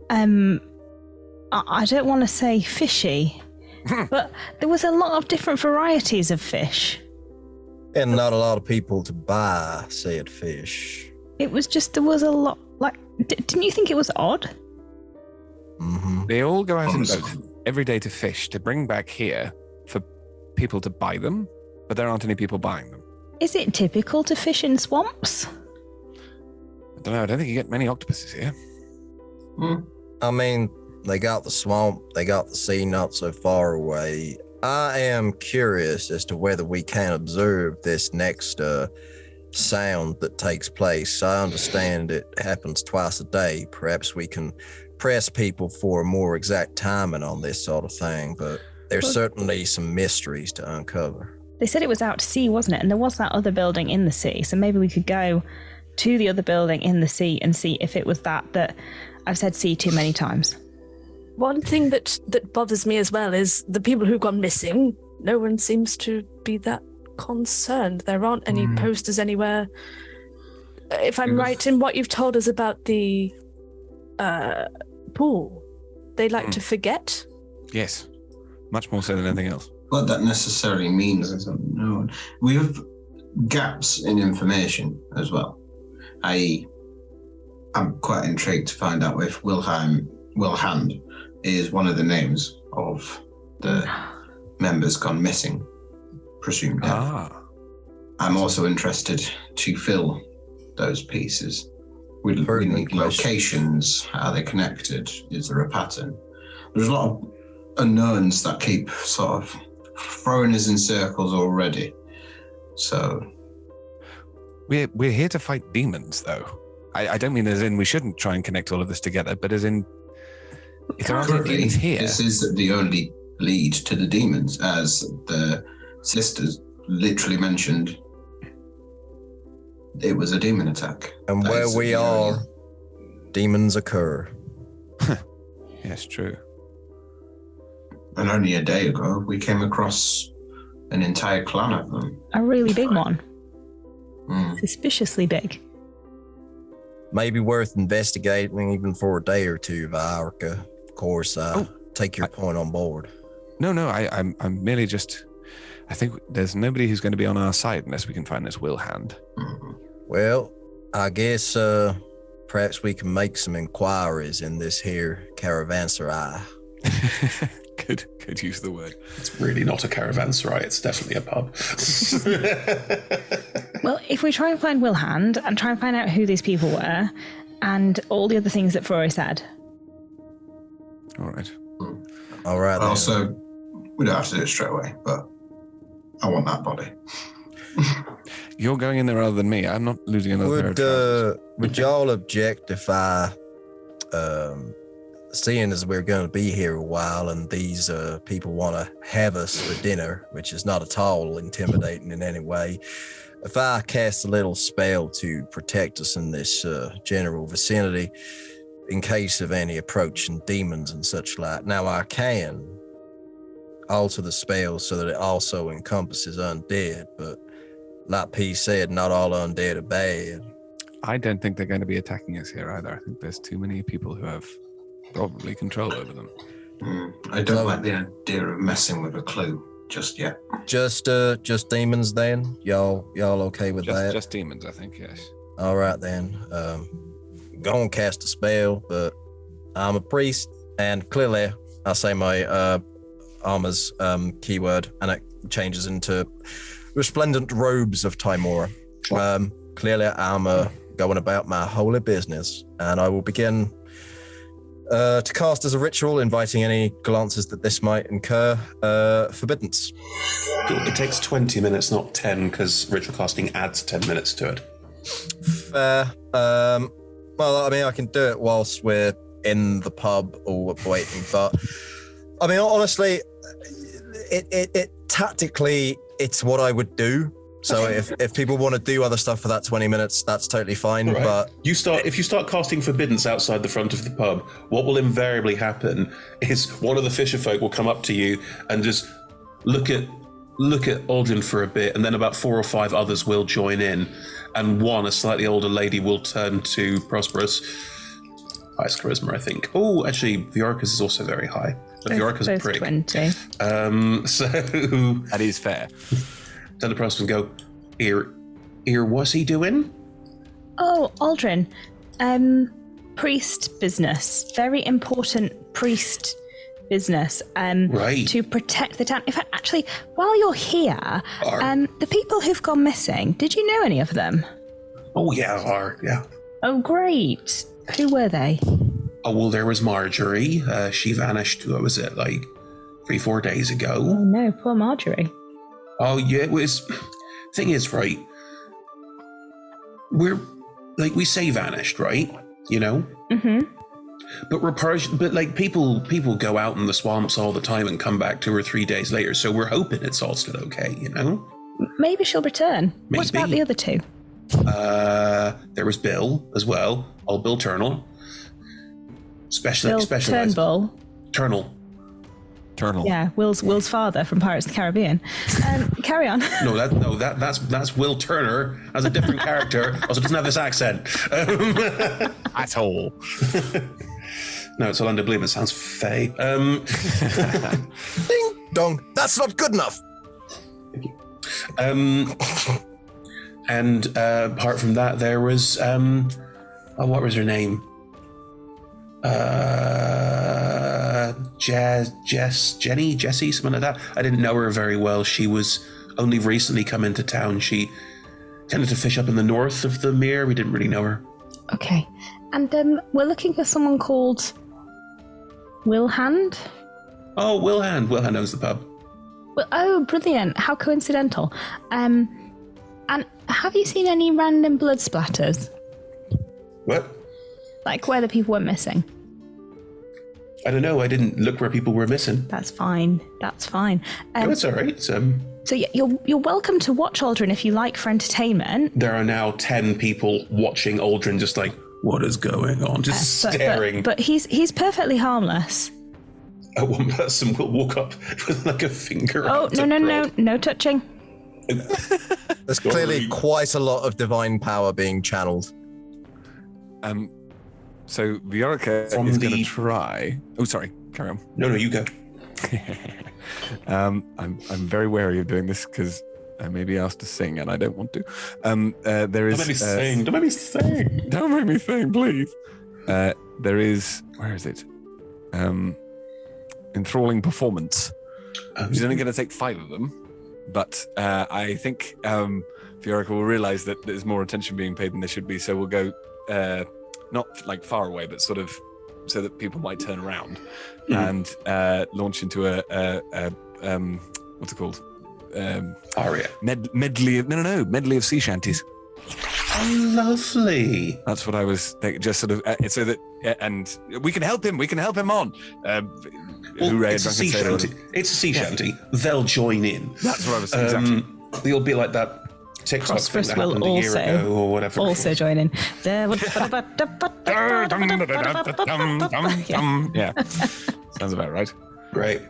I don't want to say fishy, but there was a lot of different varieties of fish. And not a lot of people to buy said fish. It was just, there was a lot, like, didn't you think it was odd? Mm-hmm. They all go out in boats every day to fish, to bring back here for people to buy them, but there aren't any people buying them. Is it typical to fish in swamps? I don't know, I don't think you get many octopuses here. I mean, they got the swamp, they got the sea not so far away. I am curious as to whether we can observe this next sound that takes place. I understand it happens twice a day. Perhaps we can press people for a more exact timing on this sort of thing, but there's certainly some mysteries to uncover. They said it was out to sea, wasn't it? And there was that other building in the sea, so maybe we could go to the other building in the sea and see if it was that I've said sea too many times. One thing that bothers me as well is the people who've gone missing. No one seems to be that concerned. There aren't any posters anywhere. If I'm right in what you've told us about the pool, they like to forget. Yes, much more so than anything else. What that necessarily means is unknown. We have gaps in information as well. I'm quite intrigued to find out if Wilhand is one of the names of the members gone missing, presumed dead. I'm also interested to fill those pieces. We need locations. Are they connected? Is there a pattern? There's a lot of unknowns that keep sort of throwing us in circles already. So we're here to fight demons, though. I don't mean as in we shouldn't try and connect all of this together, but as in if there aren't any demons here. This is the only lead to the demons, as the sisters literally mentioned. It was a demon attack. And That where is we the are, area. demons occur. Yes, true. And only a day ago, we came across an entire clan of them. A really big one. Suspiciously big. Maybe worth investigating even for a day or two, Viorica. Of course, take your point on board. No, I'm merely just... I think there's nobody who's going to be on our side unless we can find this Wilhand. Well, I guess perhaps we can make some inquiries in this here caravanserai. Could use the word. It's really not a caravanserai, it's definitely a pub. Well, if we try and find Wilhand and try and find out who these people were and all the other things that Foray said. All right. All right. Then. Also, we don't have to do it straight away, but I want that body. You're going in there rather than me. I'm not losing another pair of trousers. Would y'all object if I, seeing as we're going to be here a while and these people want to have us for dinner, which is not at all intimidating in any way, if I cast a little spell to protect us in this general vicinity in case of any approaching demons and such like. Now I can alter the spell so that it also encompasses undead, but like P said, not all undead are bad. I don't think they're going to be attacking us here either. I think there's too many people who have probably control over them. I don't like the idea of messing with a clue. just yet. Just demons then? Y'all okay with that? Just demons, I think, yes. All right then. Go and cast a spell, but I'm a priest, and clearly I say my armor's keyword, and it changes into resplendent robes of Timora. Clearly I'm going about my holy business, and I will begin to cast as a ritual, inviting any glances that this might incur forbiddance. It takes 20 minutes, not 10, because ritual casting adds 10 minutes to it. Fair. Well, I mean, I can do it whilst we're in the pub or waiting, but I mean, honestly, it tactically, it's what I would do. So if people want to do other stuff for that 20 minutes, that's totally fine. Right. But if you start casting forbiddance outside the front of the pub, what will invariably happen is one of the fisher folk will come up to you and just look at Aldrin for a bit, and then about 4 or 5 others will join in, and a slightly older lady, will turn to Prosperous. Highest charisma, I think. Oh, actually, Viorica's is also very high. But Viorica's a prick. 20. So that is fair. Turn to Prosperous and go, Here, what's he doing? Oh, Aldrin. Priest business. Very important priest business. Right. To protect the town. In fact, actually, while you're here, the people who've gone missing, did you know any of them? Oh, yeah, yeah. Oh, great. Who were they? Oh, well, there was Marjorie. She vanished, what was it, like 3-4 days ago? Oh, no, poor Marjorie. Oh, yeah, it was... Thing is, right, we say vanished, right? You know? Mm-hmm. But like people go out in the swamps all the time and come back 2 or 3 days later, so we're hoping it's all still okay, you know? Maybe she'll return. Maybe. What about the other 2? There was Bill as well. Old Bill Turnell. Bill Turnell. Yeah, Will's father from Pirates of the Caribbean. Carry on. That's Will Turner as a different character. Also doesn't have this accent. At all. No, it's Orlando Bloom. It sounds fey. Ding dong. That's not good enough. Thank you. And apart from that, there was what was her name? Jessie, something like that. I didn't know her very well. She was only recently come into town. She tended to fish up in the north of the mere. We didn't really know her. Okay. And we're looking for someone called Wilhand. Oh, Wilhand. Wilhand owns the pub. Well, oh, brilliant. How coincidental. And have you seen any random blood splatters? What? Like where the people went missing? I don't know. I didn't look where people were missing. That's fine. No, it's all right. So yeah, you're welcome to watch Aldrin if you like for entertainment. There are now 10 people watching Aldrin, just like, what is going on? Just staring. But he's perfectly harmless. One person will walk up with like a finger. Oh, no touching. There's clearly quite a lot of divine power being channeled. So Viorica is going to try. Oh, sorry. Carry on. No, you go. I'm very wary of doing this because I may be asked to sing, and I don't want to. There is. Don't make me sing. Don't make me sing, please. There is. Where is it? Enthralling performance. She's only going to take 5 of them, but I think Viorica will realise that there's more attention being paid than there should be. So we'll go. Not like far away, but sort of so that people might turn around and launch into a what's it called? Aria. Medley of sea shanties. Oh, lovely. That's what I was thinking, just sort of so that and we can help him on. Hooray! It's a sea shanty. It's a sea shanty. They'll join in. That's what I was exactly. They'll be like that. TikTok Prosperous thing that will happened a year ago or whatever. Also join in. Yeah. Sounds about right. Great.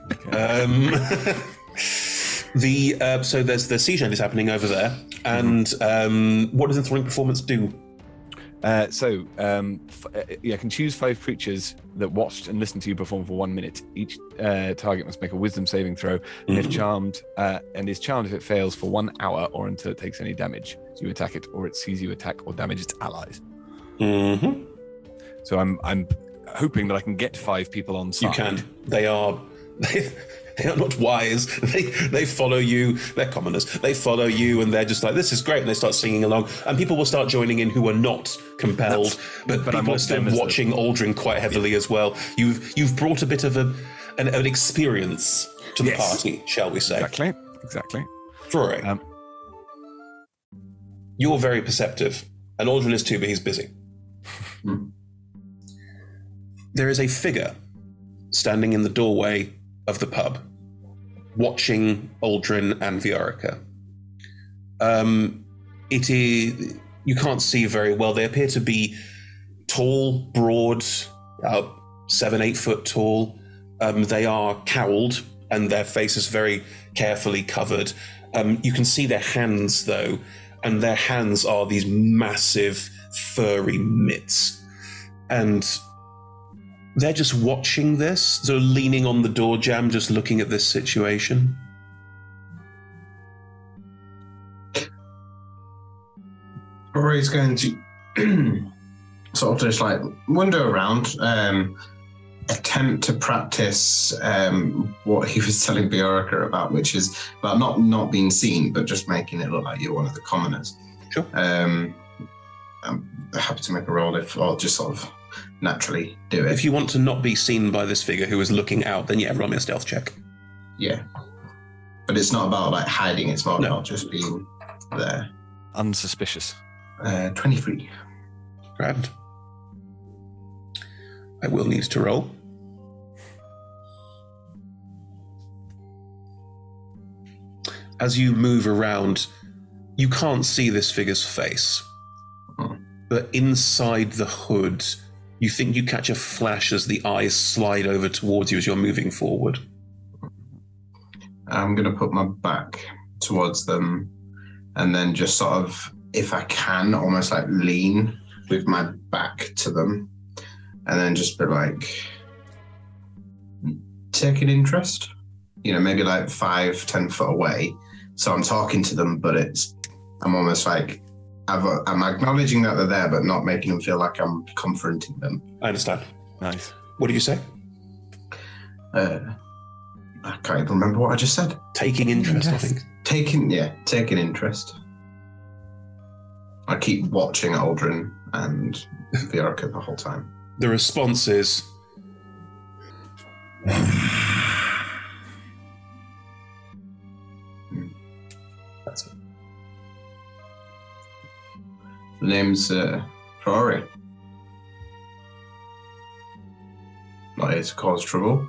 So there's the sea shanties happening over there, and what does enthralling performance do? You can choose 5 creatures that watched and listened to you perform for 1 minute. Each target must make a wisdom saving throw, and if charmed, and is charmed if it fails for 1 hour or until it takes any damage. So you attack it, or it sees you attack or damage its allies. Mm-hmm. So I'm hoping that I can get 5 people on side. You can. They are not wise. They follow you. They're commoners. They follow you, and they're just like, this is great, and they start singing along. And people will start joining in who are not compelled, but people are still watching Aldrin quite heavily as well. You've brought a bit of an experience to the party, shall we say? Exactly. Rory, you're very perceptive, and Aldrin is too, but he's busy. There is a figure standing in the doorway of the pub, watching Aldrin and Viorica. It is, you can't see very well. They appear to be tall, broad, 7-8 foot tall. They are cowled, and their face is very carefully covered. You can see their hands, though, and their hands are these massive, furry mitts. And they're just watching this, sort of leaning on the door jamb, just looking at this situation. Rory's going to sort of just like wander around, attempt to practice what he was telling Viorica about, which is about not being seen, but just making it look like you're one of the commoners. Sure. I'm happy to make a roll or just sort of naturally do it. If you want to not be seen by this figure who is looking out, then roll me a stealth check. Yeah. But it's not about like hiding, it's more about just being there. Unsuspicious. 23. Grand. I will need to roll. As you move around, you can't see this figure's face. But inside the hood, you think you catch a flash as the eyes slide over towards you as you're moving forward. I'm going to put my back towards them and then just sort of, if I can, almost like lean with my back to them and then just be like, take an interest, maybe like 5-10 foot away. So I'm talking to them, but I'm almost like, I'm acknowledging that they're there, but not making them feel like I'm confronting them. I understand. Nice. What do you say? I can't even remember what I just said. Taking interest, I think. Taking interest. I keep watching Aldrin and Viorica the whole time. The response is... That's it. The name's Rory. Not here to cause trouble.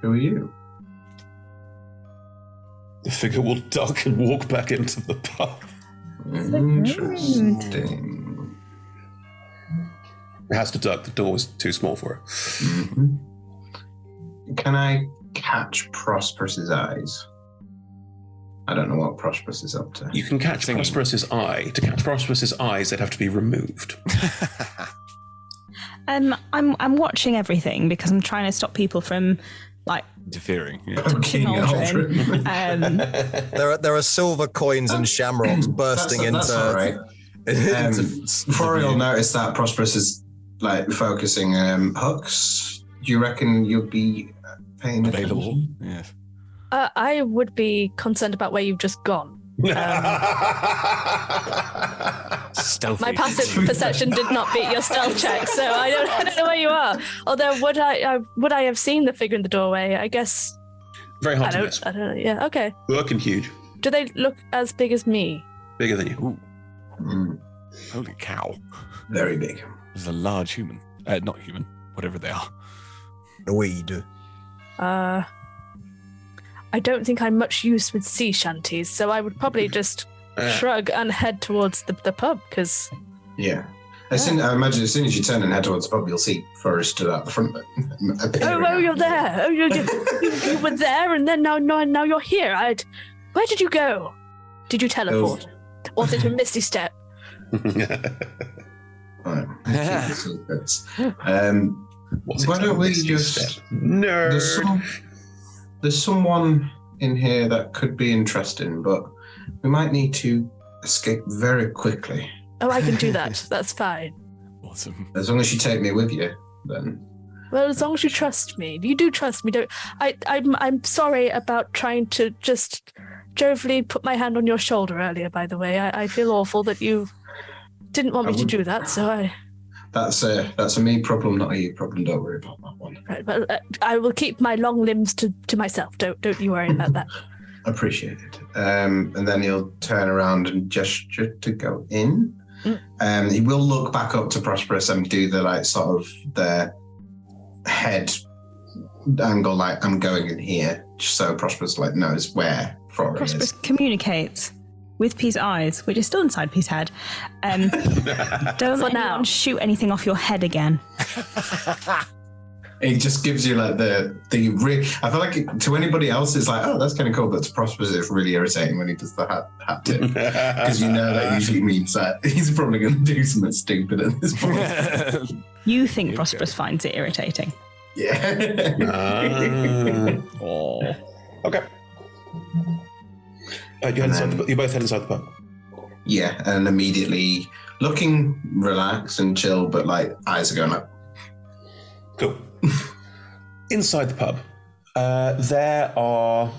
Who are you? The figure will duck and walk back into the pub. Interesting. It has to duck. The door was too small for it. Mm-hmm. Can I catch Prosperous's eyes? I don't know what Prosperous is up to. You can catch Prosperous's eye. To catch Prosperous's eyes, they'd have to be removed. I'm watching everything because I'm trying to stop people from interfering. Touching Aldrin. There are silver coins and shamrocks bursting into. That's all right. Before you'll notice that Prosperous is focusing hooks. Do you reckon you'll be paying attention? Yes. I would be concerned about where you've just gone. Stealthy. My passive perception did not beat your stealth check, so I don't know where you are. Although would I have seen the figure in the doorway? I guess. Very hard to miss. I don't know. Yeah. Okay. Looking huge. Do they look as big as me? Bigger than you. Holy cow! Very big. There's a large human. Not human. Whatever they are. The weed. I don't think I'm much use with sea shanties, so I would probably just shrug and head towards the pub, because... Yeah. I imagine as soon as you turn and head towards the pub, you'll see Forrest stood out the front. Oh, you're there. Oh, you were there, and then now you're here. Where did you go? Did you teleport? Was it a misty step? Right. Why don't we just... Nerd. There's someone in here that could be interesting, but we might need to escape very quickly. Oh, I can do that. That's fine. Awesome. As long as you take me with you, then. Well, as long as you trust me. You do trust me, don't... I'm sorry about trying to just jovially put my hand on your shoulder earlier, by the way. I feel awful that you didn't want me to do that, so I... That's a me problem, not a you problem. Don't worry about that one. Right, but I will keep my long limbs to myself. Don't you worry about that. Appreciate it. And then he'll turn around and gesture to go in. He will look back up to Prosperous and do the the head angle, like I'm going in here, just so Prosperous knows where Flora Prosperous is. communicates with P's eyes, which is still inside P's head. Don't let anyone shoot anything off your head again. It just gives you I feel like to anybody else it's like, oh, that's kind of cool, but to Prosperous it's really irritating when he does the hat tip, because that usually means that he's probably going to do something stupid at this point. You think Prosperous finds it irritating? Yeah. Okay. You both head inside the pub. Yeah, and immediately looking relaxed and chill, but eyes are going up. Cool. Inside the pub, there are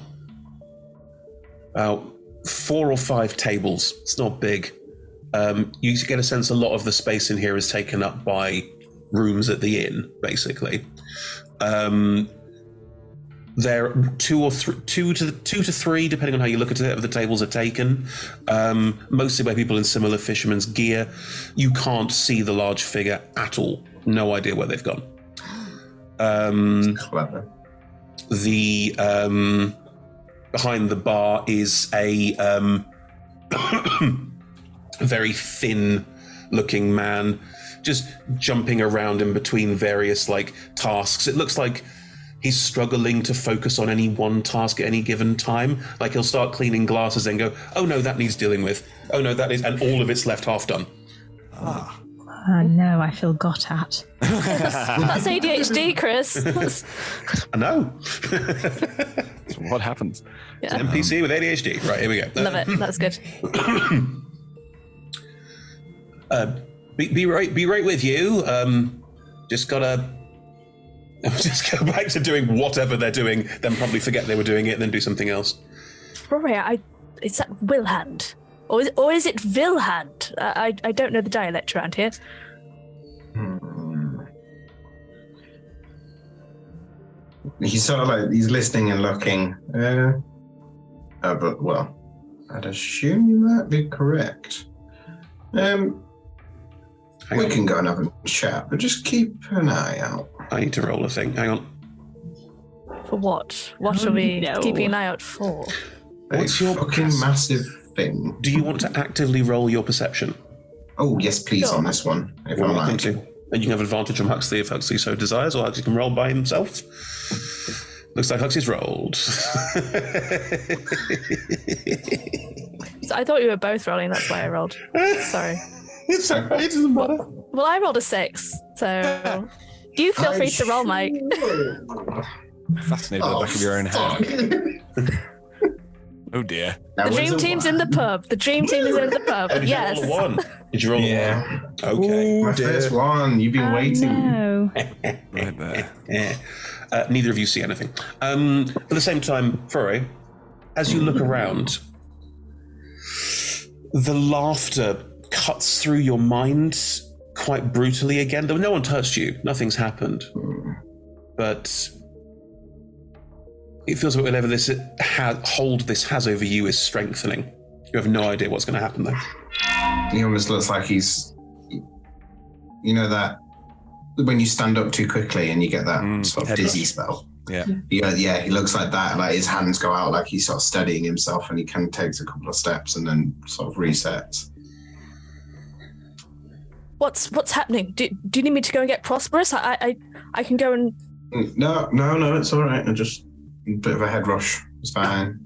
about 4 or 5 tables. It's not big. You get a sense a lot of the space in here is taken up by rooms at the inn, basically. There are 2 to 3, depending on how you look at it, of the tables are taken, mostly by people in similar fisherman's gear. You can't see the large figure at all. No idea where they've gone. Clever. The behind the bar is a very thin-looking man, just jumping around in between various tasks. It looks like he's struggling to focus on any one task at any given time. He'll start cleaning glasses and go, oh no, that needs dealing with. Oh no, that is, and all of it's left half done. Oh no, I feel got at. That's ADHD, Chris. I know. What happens? Yeah. NPC with ADHD. Right, here we go. Love it. That's good. Be right with you. Just gotta just go back to doing whatever they're doing, then probably forget they were doing it, then do something else. Rory, is that Wilhand? Or is it Vilhand? I don't know the dialect around here. He's sort of he's listening and looking. But I'd assume you might be correct. We can go and have a chat, but just keep an eye out. I need to roll a thing. Hang on. For what? What are we keeping an eye out for? What's your fucking massive thing? Do you want to actively roll your perception? Oh, yes, please, on this one. If I like. To. And you can have advantage from Huxley if Huxley so desires, or Huxley can roll by himself. Looks like Huxley's rolled. So I thought you were both rolling, that's why I rolled. Sorry. It's alright, it doesn't matter. Well, I rolled a 6, so you feel free to roll, Mike. Fascinated by the back of your own hand. Oh dear. The dream team's in the pub. The dream team is in the pub. Did Yes. you roll a 1? Did you roll a 1? Okay. My first one. You've been waiting. No. Right there. Neither of you see anything. At the same time, Furry, as you look around, the laughter cuts through your mind quite brutally again. Though no one touched you. Nothing's happened. But it feels like whatever this hold this has over you is strengthening. You have no idea what's going to happen there. He almost looks like he's... You know that when you stand up too quickly and you get that sort of dizzy spell? Yeah. Yeah, he looks like that. Like his hands go out like he's sort of steadying himself, and he kind of takes a couple of steps and then sort of resets. What's happening? Do you need me to go and get Prosperous? I can go and... No, it's all right. Just a bit of a head rush. It's fine.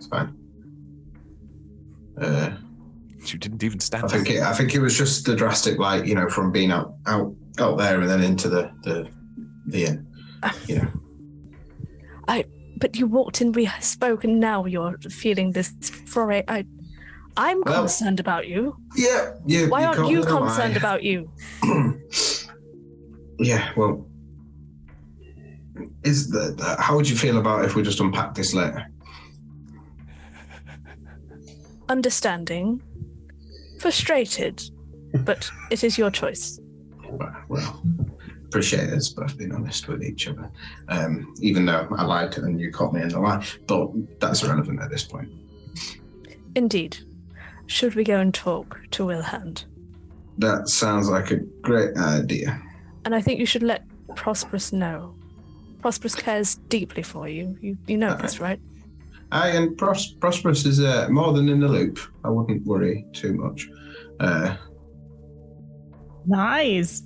You didn't even stand. I think it was just the drastic, like, you know, from being out there and then into the inn. You know. But you walked in, we spoke, and now you're feeling this foray. I'm concerned about you. Yeah. Why aren't you concerned about you? Yeah, well, how would you feel about if we just unpack this later? Understanding. Frustrated. But it is your choice. Well, appreciate us both being honest with each other. Even though I lied and you caught me in the lie. But that's irrelevant at this point. Indeed. Should we go and talk to Wilhand? That sounds like a great idea. And I think you should let Prosperous know. Prosperous cares deeply for you. You know this, right? Aye, and Prosperous is more than in the loop. I wouldn't worry too much. Nice.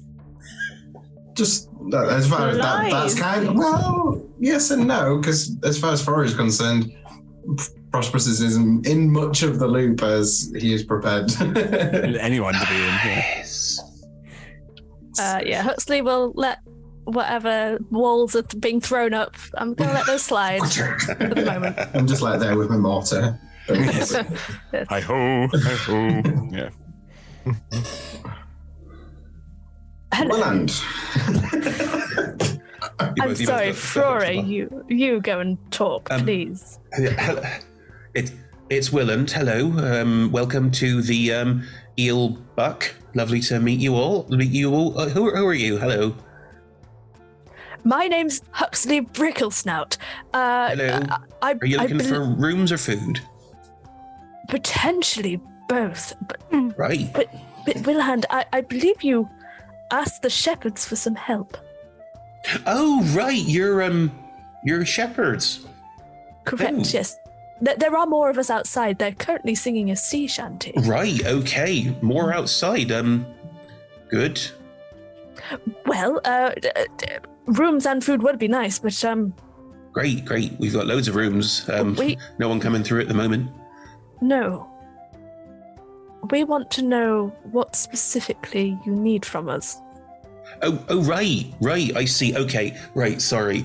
Just as far as that's kind of, well, yes and no, because as far as Frory is concerned, Prosperous isn't in much of the loop as he is prepared. Anyone to be in here. Yeah, Huxley will let whatever walls are being thrown up, I'm going to let those slide at the moment. I'm just like there with my mortar. Yes. Hi-ho, hi-ho. Yeah. Willand. I'm sorry, Frory, you go and talk, please. It's Willand. Hello. Welcome to the Eel Buck. Lovely to meet you all. Who are you? Hello. My name's Huxley Bricklesnout. Hello. Are you looking for rooms or food? Potentially both. But, right. But Wilhand, I believe you asked the shepherds for some help. Oh, right. You're shepherds. Correct, yes. There are more of us outside. They're currently singing a sea shanty. Right, okay. More outside. Good. Well, rooms and food would be nice, but Great. We've got loads of rooms. No one coming through at the moment. No. We want to know what specifically you need from us. Oh, right. I see. Okay, right. Sorry.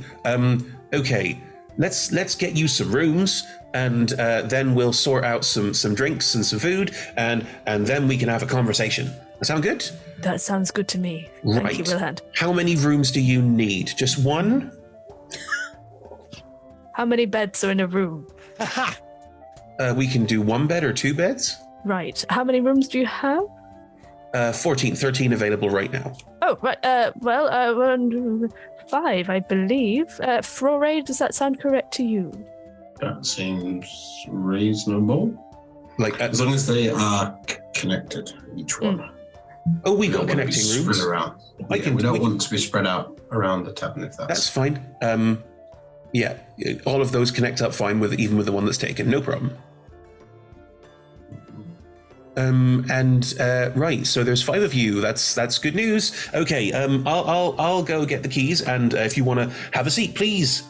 Okay. Let's get you some rooms, and then we'll sort out some drinks and some food, and then we can have a conversation. That sound good? That sounds good to me. Right. Thank you, Wilhand. How many rooms do you need? Just one? How many beds are in a room? We can do one bed or two beds. Right. How many rooms do you have? 13 available right now. Oh, right. 5, I believe. Froray, does that sound correct to you? That seems reasonable. Like as long as they are connected, each one. Oh, we got connecting rooms. Around. We don't want to be spread out around the tavern if that's fine. Yeah, all of those connect up fine even with the one that's taken. No problem. Right, so there's 5 of you. That's good news. Okay, I'll go get the keys, and if you want to have a seat, please.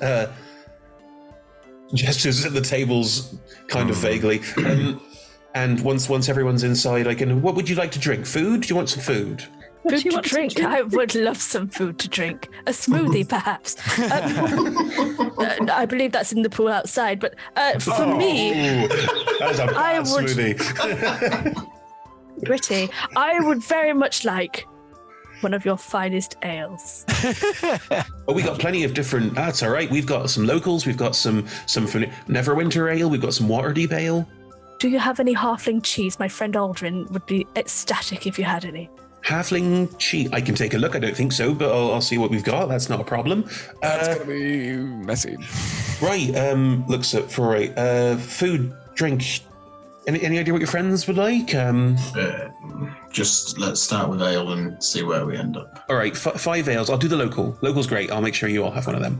Gestures at the tables, kind of vaguely. And once everyone's inside, what would you like to drink? Food? Do you want some food? Food to drink? I would love some food to drink. A smoothie, perhaps. I believe that's in the pool outside, but for me... That's a bad smoothie. Pretty. I would very much like one of your finest ales. Oh, we got plenty of different... That's all right. We've got some locals. We've got some Neverwinter ale. We've got some Waterdeep ale. Do you have any halfling cheese? My friend Aldrin would be ecstatic if you had any. Halfling cheese? I can take a look. I don't think so, but I'll see what we've got. That's not a problem. That's going to be messy. Right. Looks up for food, drink. Any idea what your friends would like? Just let's start with ale and see where we end up. All right, 5 ales. I'll do the local. Local's great. I'll make sure you all have one of them.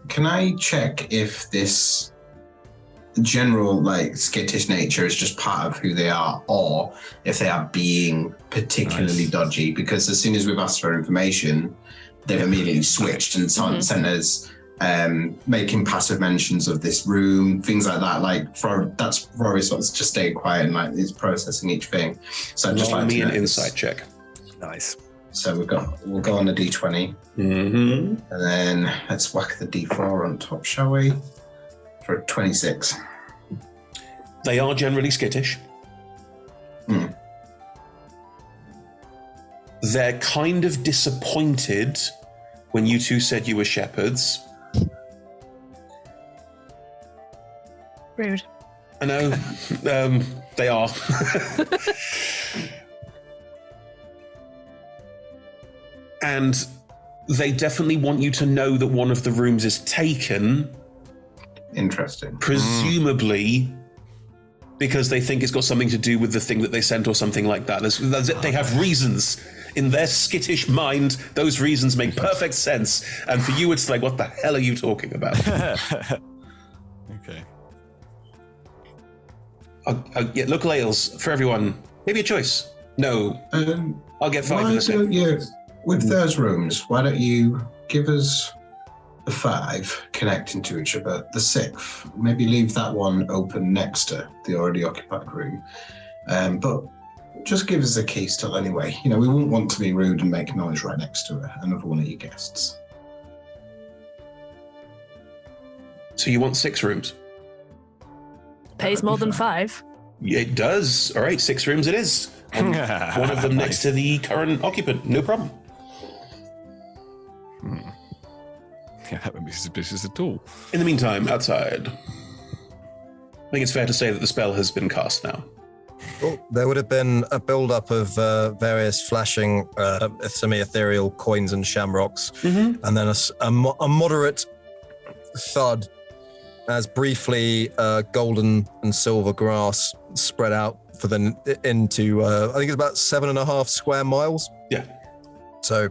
Can I check if this general skittish nature is just part of who they are, or if they are being particularly dodgy? Because as soon as we've asked for information, they've immediately switched and sent us making passive mentions of this room, things like that. Like that's Rory sort of just staying quiet and like is processing each thing. So just like me an insight check. Nice. So we'll go on the D20, and then let's whack the D4 on top, shall we? For 26. They are generally skittish. They're kind of disappointed when you two said you were shepherds. Rude. I know. They are. And they definitely want you to know that one of the rooms is taken. Interesting. Presumably because they think it's got something to do with the thing that they sent or something like that. They have reasons. In their skittish mind, those reasons make perfect sense. And for you, it's like, what the hell are you talking about? Okay. Yeah, local ales for everyone. Maybe a choice. No. I'll get 5 for the same. With those rooms, why don't you give us the 5 connecting to each other, the 6th, maybe leave that one open next to the already occupied room. But just give us a key still anyway. You know, we wouldn't want to be rude and make noise right next to another one of your guests. So you want 6 rooms? Pays more than 5. It does. All right, 6 rooms it is. And one of them next to the current occupant. No problem. Yeah, that wouldn't be suspicious at all. In the meantime, outside, I think it's fair to say that the spell has been cast now. Well, there would have been a build-up of various flashing semi-ethereal coins and shamrocks, and then a moderate thud as briefly golden and silver grass spread out for into I think it's about 7.5 square miles. Yeah. So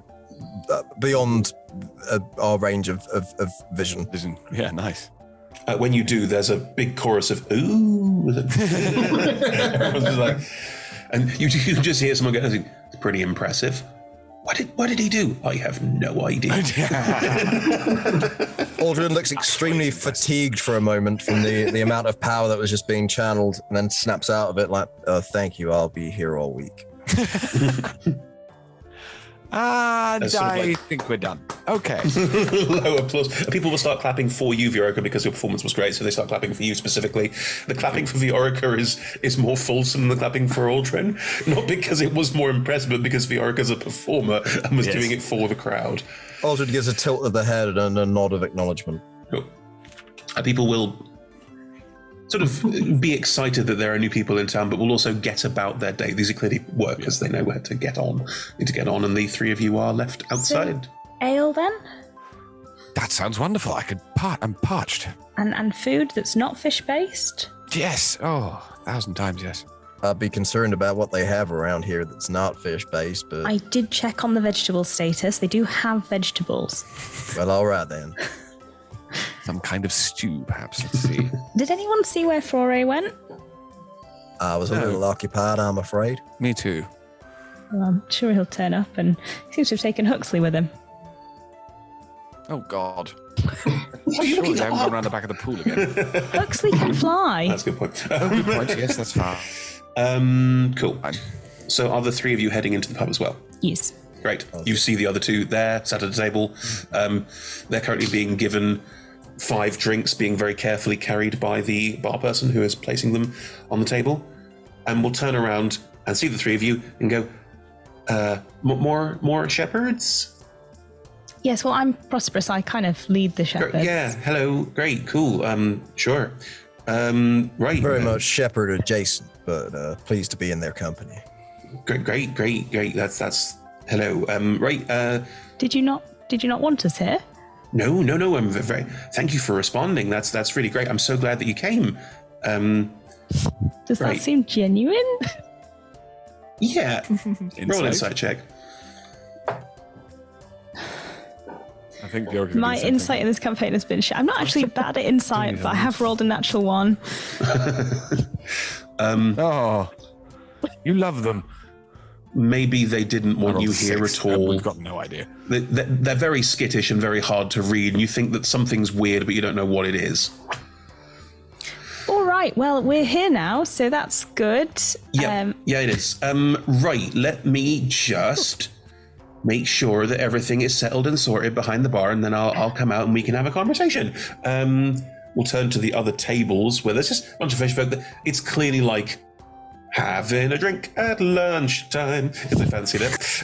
beyond our range of vision. Yeah, nice. When you do, there's a big chorus of "ooh," everyone's just like, and you just hear someone go, "It's pretty impressive." What did he do? I have no idea. Aldrin looks extremely fatigued for a moment from the amount of power that was just being channeled, and then snaps out of it like, "Thank you, I'll be here all week." I think we're done. Okay. Low applause. People will start clapping for you, Viorica, because your performance was great, so they start clapping for you specifically. The clapping for Viorica is more fulsome than the clapping for Aldrin, not because it was more impressive, but because Viorica's a performer and was doing it for the crowd. Aldrin gives a tilt of the head and a nod of acknowledgement. Cool. People will sort of be excited that there are new people in town, but will also get about their day. These are clearly workers. They know where to get on. And the 3 of you are left outside. So, ale then? That sounds wonderful. I'm parched. And food that's not fish-based? Yes. Oh, 1,000 times yes. I'd be concerned about what they have around here that's not fish-based, but... I did check on the vegetable status. They do have vegetables. Well, all right then. Some kind of stew, perhaps. Let's see. Did anyone see where Flore went? I was a little occupied, I'm afraid. Me too. Well, I'm sure he'll turn up, and he seems to have taken Huxley with him. Oh, God. Surely they haven't gone around the back of the pool again. Huxley can fly. That's a good point. Good point. Yes, that's fine. Cool. So are the 3 of you heading into the pub as well? Yes. Great. You see the other 2 there, sat at the table. They're currently being given 5 drinks, being very carefully carried by the bar person who is placing them on the table. And we'll turn around and see the 3 of you and go, more shepherds? Yes, well, I'm Prosperous. I kind of lead the shepherds. Yeah, hello. Great, cool. Sure. Right. Very much shepherd adjacent, but pleased to be in their company. Great. That's hello. Right. Did you not want us here? No. I'm very. Thank you for responding. That's really great. I'm so glad that you came. Does that seem genuine? Yeah. Roll an insight check. I think my insight in this campaign has been shit. I'm not actually bad at insight, but I have rolled a natural 1. Oh, you love them. maybe they didn't want you here at all. We've got no idea. They're very skittish and very hard to read, and you think that something's weird, but you don't know what it is. All right, well, we're here now, so that's good. Yeah, it is. Right, let me just make sure that everything is settled and sorted behind the bar, and then I'll come out and we can have a conversation. We'll turn to the other tables where there's just a bunch of fish folk. It's clearly like having a drink at lunchtime, if they fancied it.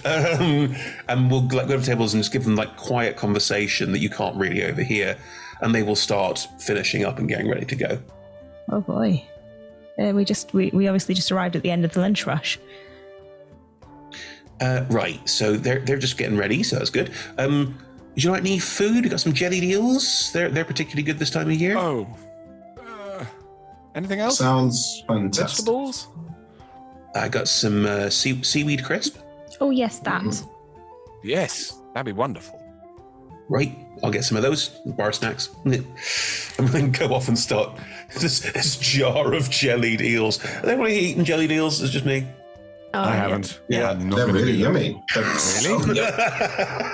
And we'll go to tables and just give them like quiet conversation that you can't really overhear, and they will start finishing up and getting ready to go. Oh boy. We obviously just arrived at the end of the lunch rush. Right, so they're just getting ready, so that's good. Would you like any food? We got some jellied eels. They're particularly good this time of year. Oh. Anything else? Sounds fantastic. Vegetables? I got some seaweed crisp. Oh yes, that. Yes, that'd be wonderful. Right, I'll get some of those bar snacks, and then go off and start this jar of jellied eels. Have anyone eaten jellied eels? It's just me. Oh, I haven't. Yeah, they're really yummy. Really?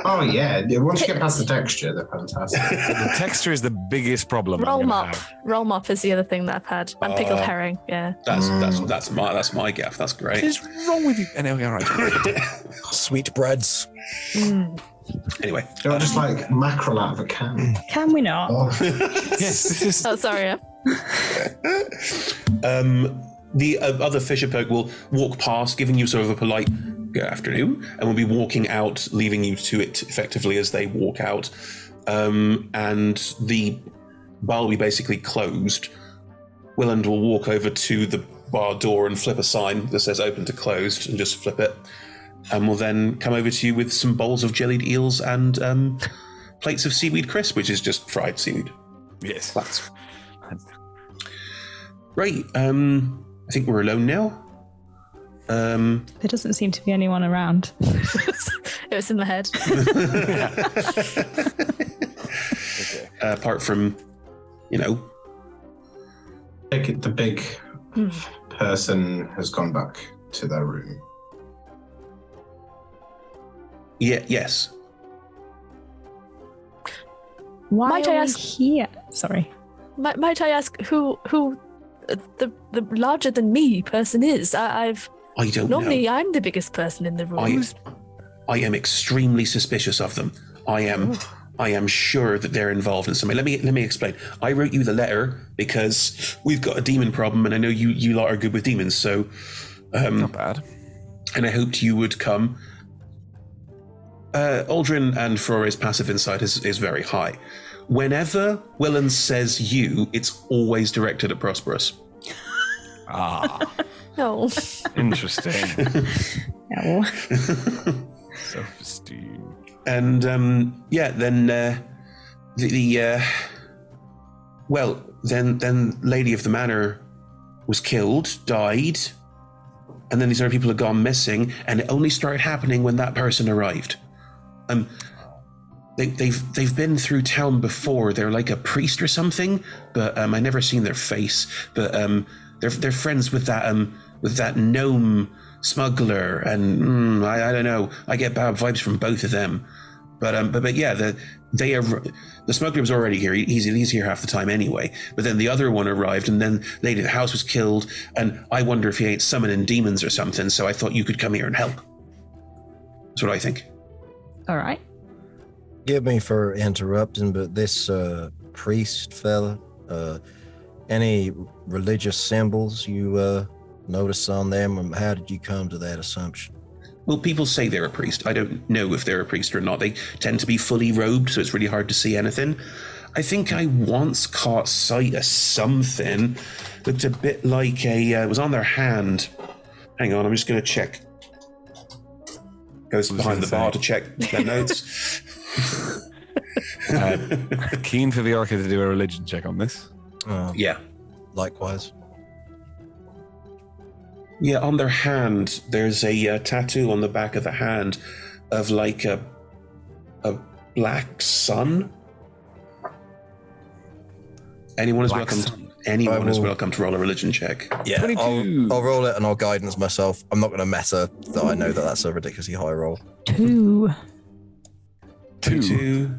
Oh yeah. Once you get past the texture, they're fantastic. The texture is the biggest problem. Roll mop is the other thing that I've had, and pickled herring. Yeah. That's my gaff. That's great. What is wrong with you? Anyway, all right. Sweetbreads. Anyway, They're just like mackerel out of a can. Can we not? Oh. Yes, this is. Oh, sorry. The other fisher folk will walk past, giving you sort of a polite good afternoon, and will be walking out, leaving you to it effectively as they walk out. And the bar will be basically closed. Willand will walk over to the bar door and flip a sign that says open to closed, and just flip it. And will then come over to you with some bowls of jellied eels and plates of seaweed crisp, which is just fried seaweed. Yes. That's right. I think we're alone now. There doesn't seem to be anyone around. It was in my head. Okay. Apart from, The big person has gone back to their room. Yeah. Yes. Why Might are I we ask- here? Sorry. Might I ask who the larger than me person is? I don't Normally, know. I'm the biggest person in the room. I am extremely suspicious of them. I am sure that they're involved in something. Let me explain. I wrote you the letter because we've got a demon problem, and I know you lot are good with demons. So, Not bad. And I hoped you would come. Aldrin and Flora's passive insight is very high. Whenever Willand says you, it's always directed at Prosperous. No. Interesting. No. Self-esteem. And then then Lady of the Manor was killed, died, and then these other people had gone missing, and it only started happening when that person arrived. They've been through town before. They're like a priest or something, but I never seen their face. But they're friends with that gnome smuggler, and I don't know. I get bad vibes from both of them. But yeah, the smuggler was already here. He's here half the time anyway. But then the other one arrived, and then Lady of the House was killed. And I wonder if he ain't summoning demons or something. So I thought you could come here and help. That's what I think. All right. Forgive me for interrupting, but this priest fella, any religious symbols you notice on them? How did you come to that assumption? Well, people say they're a priest. I don't know if they're a priest or not. They tend to be fully robed, so it's really hard to see anything. I think I once caught sight of something. Looked a bit like it was on their hand. Hang on, I'm just going to check. Goes behind the bar to check their notes. Keen for Viorca to do a religion check on this. Yeah. Likewise. Yeah, on their hand, there's a tattoo on the back of the hand of like a black sun. Anyone is Black welcome. sun. Anyone is welcome to roll a religion check. Yeah, I'll roll it and I'll guidance myself. I'm not going to meta, though I know that that's a ridiculously high roll. 2. 2.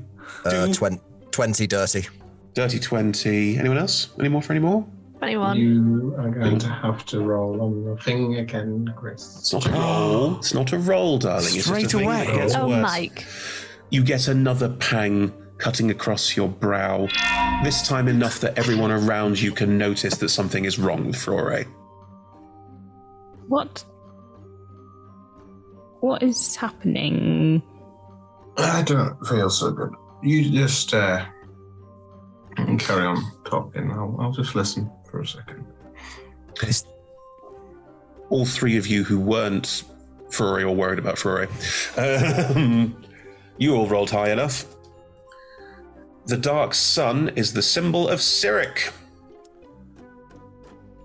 20 dirty. Dirty 20. Anyone else? Any more for any more? 21. You are going to have to roll on your thing again, Chris. It's not a roll. It's not a roll, darling. Straight it's just a away. thing that gets worse. Mike. You get another pang cutting across your brow, this time enough that everyone around you can notice that something is wrong with Flore. What is happening? I don't feel so good. You just carry on talking. I'll just listen for a second. All three of you who weren't Flore or worried about Flore, you all rolled high enough. The dark sun is the symbol of Cyric.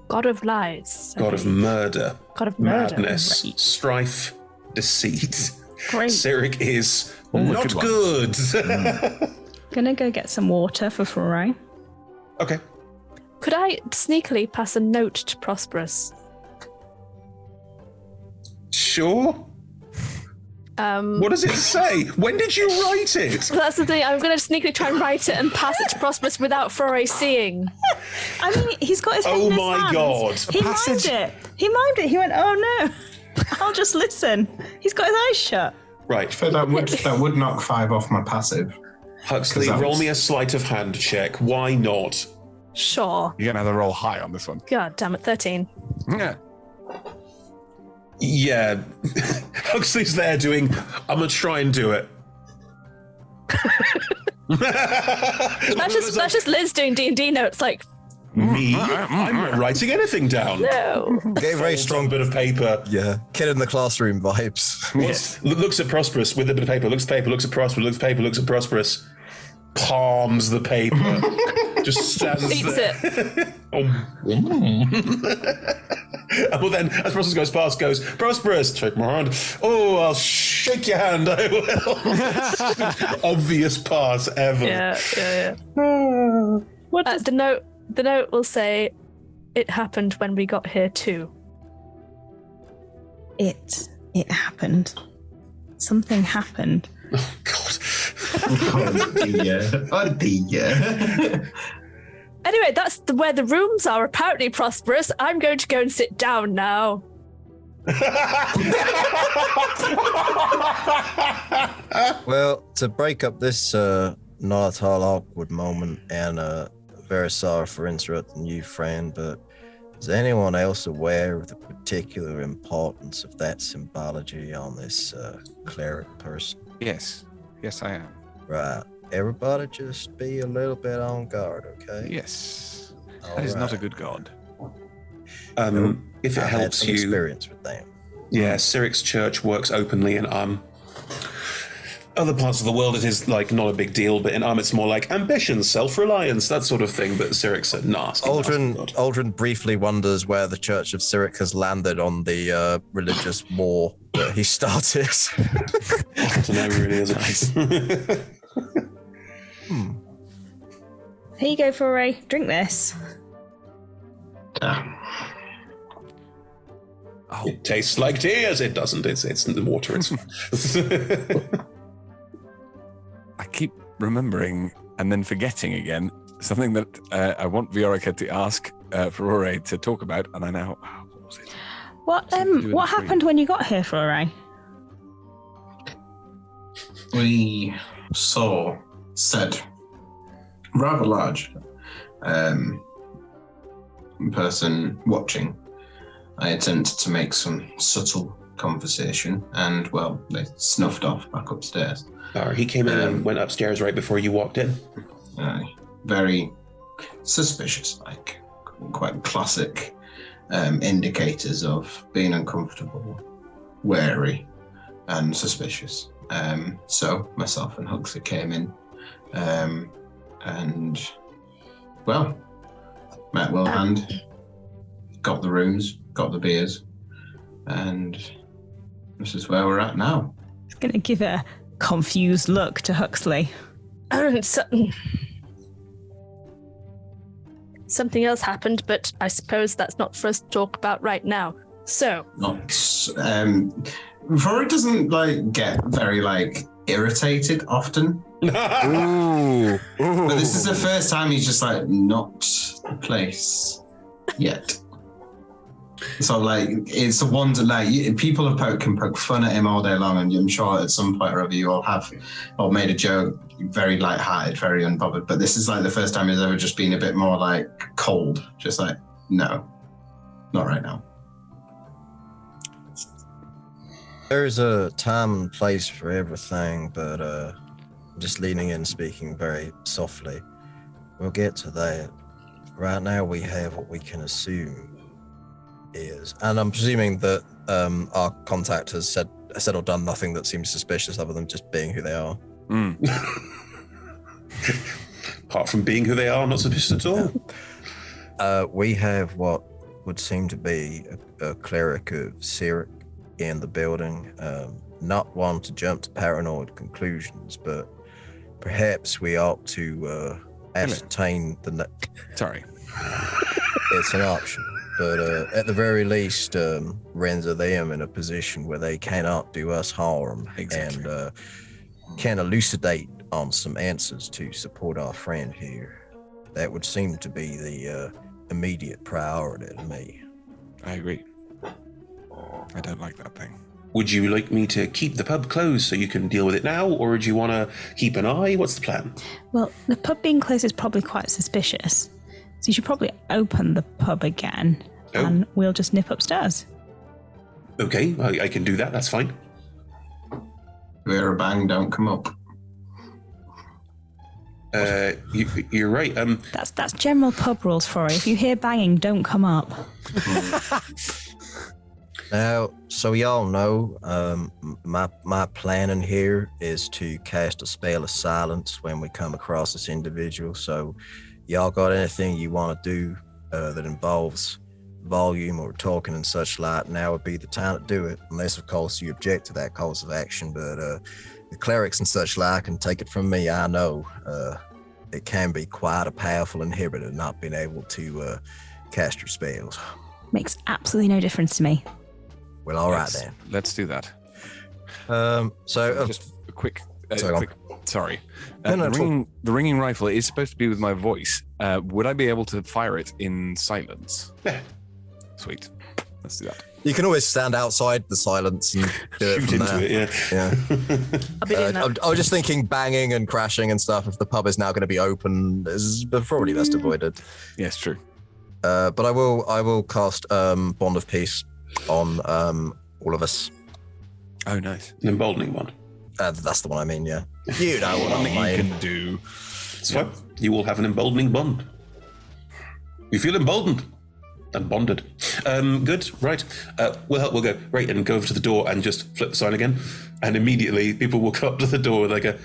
God of lies. God of murder. God of murder. Madness. Right. Strife. Deceit. Great. Cyric is All the not good good. Gonna go get some water for Flore. Okay. Could I sneakily pass a note to Prosperous? Sure. What does it say? When did you write it? That's the thing. I'm going to sneakily try and write it and pass it to Prosperous without Flore seeing. I mean, he's got his head Oh in his my hands. God. He mimed it. He went, oh no, I'll just listen. He's got his eyes shut. Right. So that would knock 5 off my passive. Huxley, roll me a sleight of hand check. Why not? Sure. You're going to have to roll high on this one. God damn it, 13. Yeah. Yeah. Huxley's there doing, I'm going to try and do it. That's just Liz doing D&D notes like, Me? I'm not writing anything down. no. Gave very strong bit of paper. Yeah, kid in the classroom vibes. Yes. Looks at Prosperous with a bit of paper, looks at paper, looks at Prosperous, looks at paper, looks at Prosperous, palms the paper, just stands Eats there. it. Well, then, as Prosperous goes past, goes, Prosperous, shake my hand. Oh, I'll shake your hand, I will. Obvious pass ever. Yeah. What does the note will say, it happened when we got here too. It happened. Something happened. Oh, God. Oh dear. Anyway, that's where the rooms are apparently, Prosperous. I'm going to go and sit down now. Well, to break up this not at all awkward moment, and very sorry for interrupting you, friend, but is anyone else aware of the particular importance of that symbology on this cleric person? Yes. Yes, I am. Right. Everybody just be a little bit on guard, okay? Yes. All That is not a right. good god. If it I've had helps some you, experience with them. yeah, Cyric's church works openly in other parts of the world it is like not a big deal, but in it's more like ambition, self-reliance, that sort of thing. But Cyric's a nasty. Aldrin briefly wonders where the Church of Cyric has landed on the religious war that he started. I don't know, really, is it? Here you go, Flore. Drink this. It tastes like tears. It doesn't. It's the water. It's. I keep remembering and then forgetting again something that I want Viorica to ask Flore to talk about, and I now. What was it? What happened when you got here, Flore? We saw said rather large person watching. I attempted to make some subtle conversation, and well, they snuffed off back upstairs. He came in and went upstairs right before you walked in. Very suspicious, like quite classic indicators of being uncomfortable, wary, and suspicious. So myself and Huxley came in, and well, met well hand, got the rooms, got the beers, and this is where we're at now. It's going to give a confused look to Huxley. something else happened, but I suppose that's not for us to talk about right now. So, Rory doesn't get very irritated often. Ooh. But this is the first time he's just not the place yet. So it's a wonder. People can poke fun at him all day long, and I'm sure at some point or other you all have or made a joke, very light-hearted, very unbothered. But this is the first time he's ever just been a bit more cold, just no, not right now. There's a time and place for everything, but just leaning in, speaking very softly. We'll get to that. Right now, we have what we can assume is, and I'm presuming that our contact has said or done nothing that seems suspicious other than just being who they are. Apart from being who they are, not suspicious at all. We have what would seem to be a cleric of Cyric in the building. Not one to jump to paranoid conclusions, but perhaps we ought to ascertain Sorry. It's an option. But at the very least, render them in a position where they cannot do us harm. Exactly. And can elucidate on some answers to support our friend here. That would seem to be the immediate priority to me. I agree. I don't like that thing. Would you like me to keep the pub closed so you can deal with it now, or would you want to keep an eye? What's the plan? Well, the pub being closed is probably quite suspicious. So you should probably open the pub again, and we'll just nip upstairs. Okay, I can do that. That's fine. We're a bang, don't come up. You're right. That's general pub rules for it. If you hear banging, don't come up. Now, so y'all know, my plan in here is to cast a spell of silence when we come across this individual. So, y'all got anything you want to do that involves volume or talking and such like, now would be the time to do it, unless, of course, you object to that course of action. But the clerics and such like, and take it from me, I know it can be quite a powerful inhibitor not being able to cast your spells. Makes absolutely no difference to me. Well, all right then. Let's do that. Just a quick. Sorry. The ringing rifle is supposed to be with my voice. Would I be able to fire it in silence? Yeah. Sweet. Let's do that. You can always stand outside the silence and do it Shoot from into there. I'll be doing that. I was just thinking banging and crashing and stuff. If the pub is now going to be open, is probably best avoided. Yes, true. But I will cast Bond of Peace on all of us. Oh, nice. An emboldening one. That's the one I mean, yeah. You know what I mean. You can do. It's fine. You will have an emboldening bond. You feel emboldened and bonded. Good, right. We'll go. Right, and go over to the door and just flip the sign again. And immediately people will come up to the door and they go,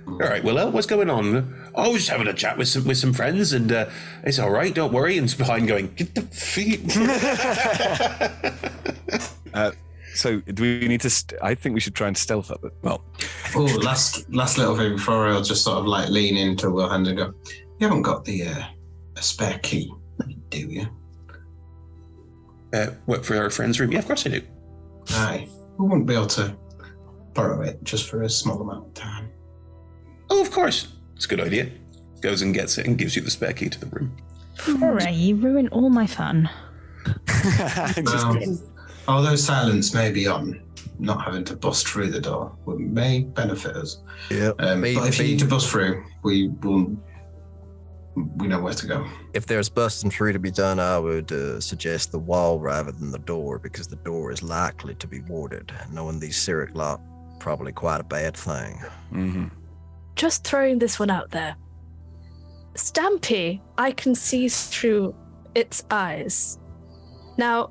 all right, well, what's going on? I was just having a chat with some friends, and it's all right, don't worry. And it's behind going, get the feet. So do we need to? I think we should try and stealth up it. Well, oh, last little thing before I'll just sort of lean into Will Hand and go, you haven't got the a spare key, do you? What, for our friend's room? Yeah, of course I do. Aye, we wouldn't be able to borrow it just for a small amount of time. Oh, of course. It's a good idea. Goes and gets it and gives you the spare key to the room. Hooray, you ruined all my fun. Although silence may be on, not having to bust through the door may benefit us. Yeah. But if you need to bust through, we know where to go. If there's busting through to be done, I would suggest the wall rather than the door, because the door is likely to be warded. Knowing these Cyric lot, probably quite a bad thing. Mm-hmm. Just throwing this one out there. Stampy, I can see through its eyes. Now,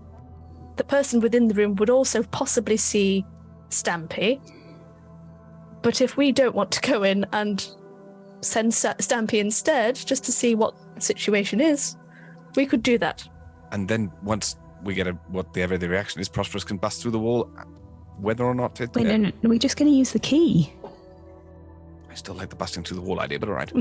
the person within the room would also possibly see Stampy. But if we don't want to go in and send Stampy instead, just to see what the situation is, we could do that. And then once we get whatever the reaction is, Prosperous can bust through the wall, whether or not it... Wait, no, we're just going to use the key. I still like the busting through the wall idea, but all right.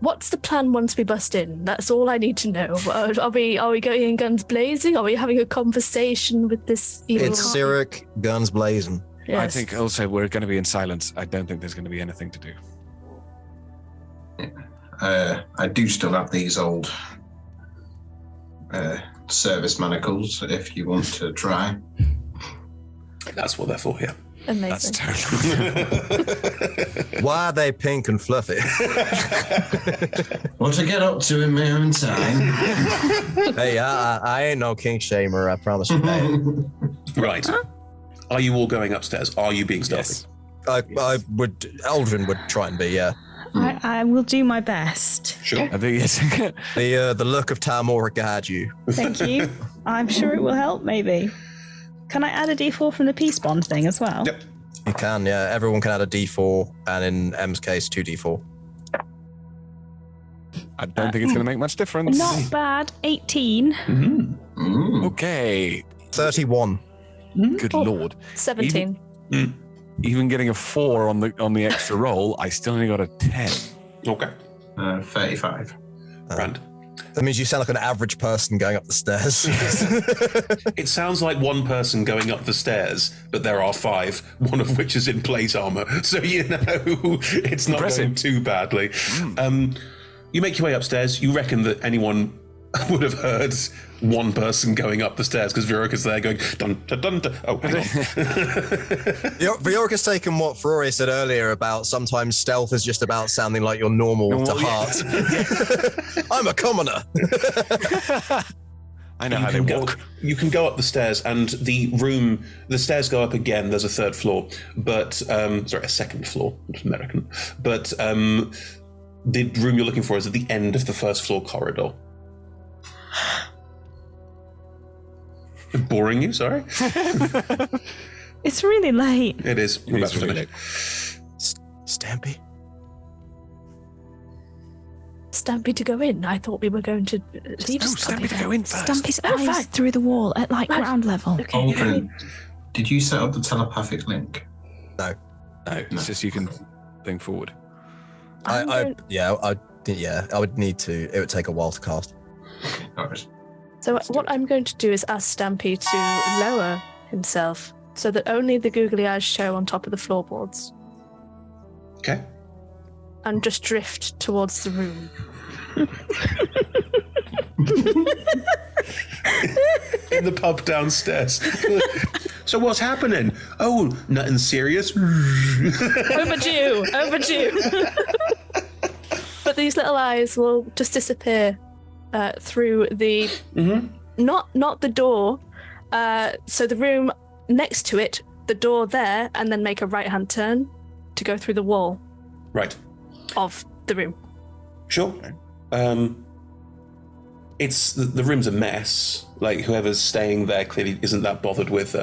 What's the plan once we bust in? That's all I need to know. Are we going in guns blazing? Are we having a conversation with this evil? It's Cyric, guns blazing. Yes. I think also we're going to be in silence. I don't think there's going to be anything to do. I do still have these old service manacles if you want to try. That's what they're for, yeah. Amazing. That's totally. Why are they pink and fluffy? What to get up to in my own time. Hey, I ain't no king shamer, I promise you that. Right. Are you all going upstairs? Are you being stealthy? I would, Aldrin would try and be, yeah. I will do my best. Sure. I think yes. The look of Tamora guide you. Thank you. I'm sure it will help, maybe. Can I add a d4 from the peace bond thing as well? Yep. You can, yeah. Everyone can add a d4, and in M's case, 2d4. I don't think it's going to make much difference. Not bad. 18. Mm-hmm. Okay. 31. Good lord. 17. Even getting a 4 on the extra roll, I still only got a 10. Okay. 35. Brand. That means you sound like an average person going up the stairs. It sounds like one person going up the stairs, but there are 5, one of which is in plate armor. So, it's not going too badly. You make your way upstairs. You reckon that anyone would have heard one person going up the stairs because Viorica's there going dun dun dun dun. Oh, hang on. Viorica's taken what Ferrari said earlier about sometimes stealth is just about sounding like you're normal to heart. I'm a commoner. I know how they walk. You can go up the stairs, and the stairs go up again. There's a third floor, but a second floor. It's American, but the room you're looking for is at the end of the first floor corridor. Boring you? Sorry. It's really late. It is. We're about to finish. Stampy. Stampy to go in. I thought we were going to leave Stampy to go in first. Stampy's eyes through the wall at ground level. Okay. Aldrin, did you set up the telepathic link? No. It's just you can think forward. I would need to. It would take a while to cast. Okay, So what I'm going to do is ask Stampy to lower himself so that only the googly eyes show on top of the floorboards. Okay. And just drift towards the room. In the pub downstairs. So what's happening? Oh, nothing serious. Overdue. But these little eyes will just disappear through the not the door. So the room next to it, the door there, and then make a right-hand turn to go through the wall. Right. Of the room. Sure. It's the room's a mess. Like whoever's staying there clearly isn't that bothered with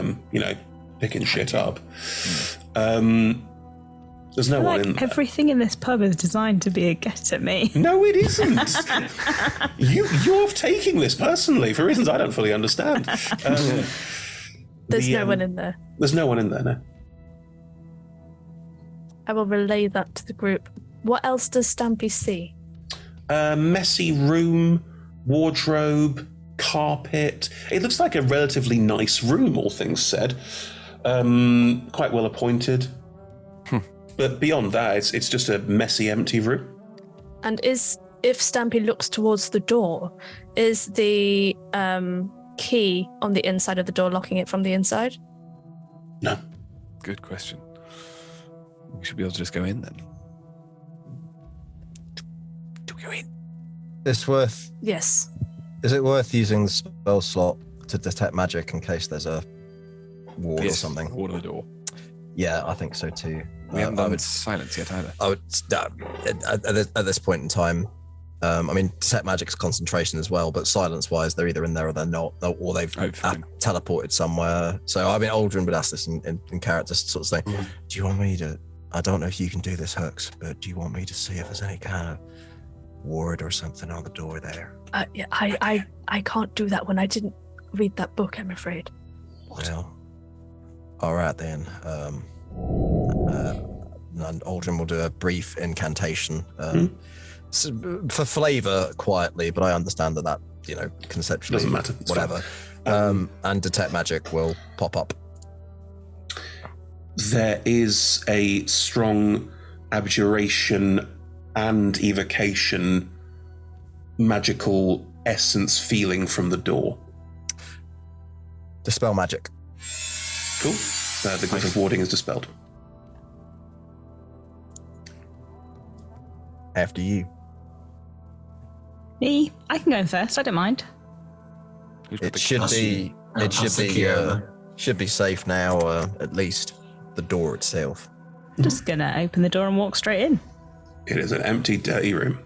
picking shit up. There's no one in there. Everything in this pub is designed to be a get at me. No, it isn't. You're taking this personally for reasons I don't fully understand. There's no one in there. There's no one in there, no. I will relay that to the group. What else does Stampy see? Messy room, wardrobe, carpet. It looks like a relatively nice room, all things said. Quite well appointed. But beyond that, it's just a messy, empty room. And if Stampy looks towards the door, is the key on the inside of the door locking it from the inside? No. Good question. We should be able to just go in then. Do we go in? It's worth. Yes. Is it worth using the spell slot to detect magic in case there's a ward or something? Ward of the door. Yeah, I think so too. We haven't done silence yet either. I would at this point in time. Detect magic's concentration as well, but silence-wise, they're either in there or they're not, or they've teleported somewhere. So Aldrin would ask this in character, sort of saying, "Do you want me to? I don't know if you can do this, Hux, but do you want me to see if there's any kind of ward or something on the door there?" Yeah, I can't do that when I didn't read that book, I'm afraid. Well, all right then. And Aldrin will do a brief incantation for flavor quietly, but I understand that conceptually doesn't matter. It's whatever. And detect magic will pop up. There is a strong abjuration and evocation magical essence feeling from the door. Dispel magic. Cool. The glyph of warding is dispelled. After you. Me? I can go in first. I don't mind. It should be safe now. At least the door itself. Just gonna open the door and walk straight in. It is an empty, dirty room.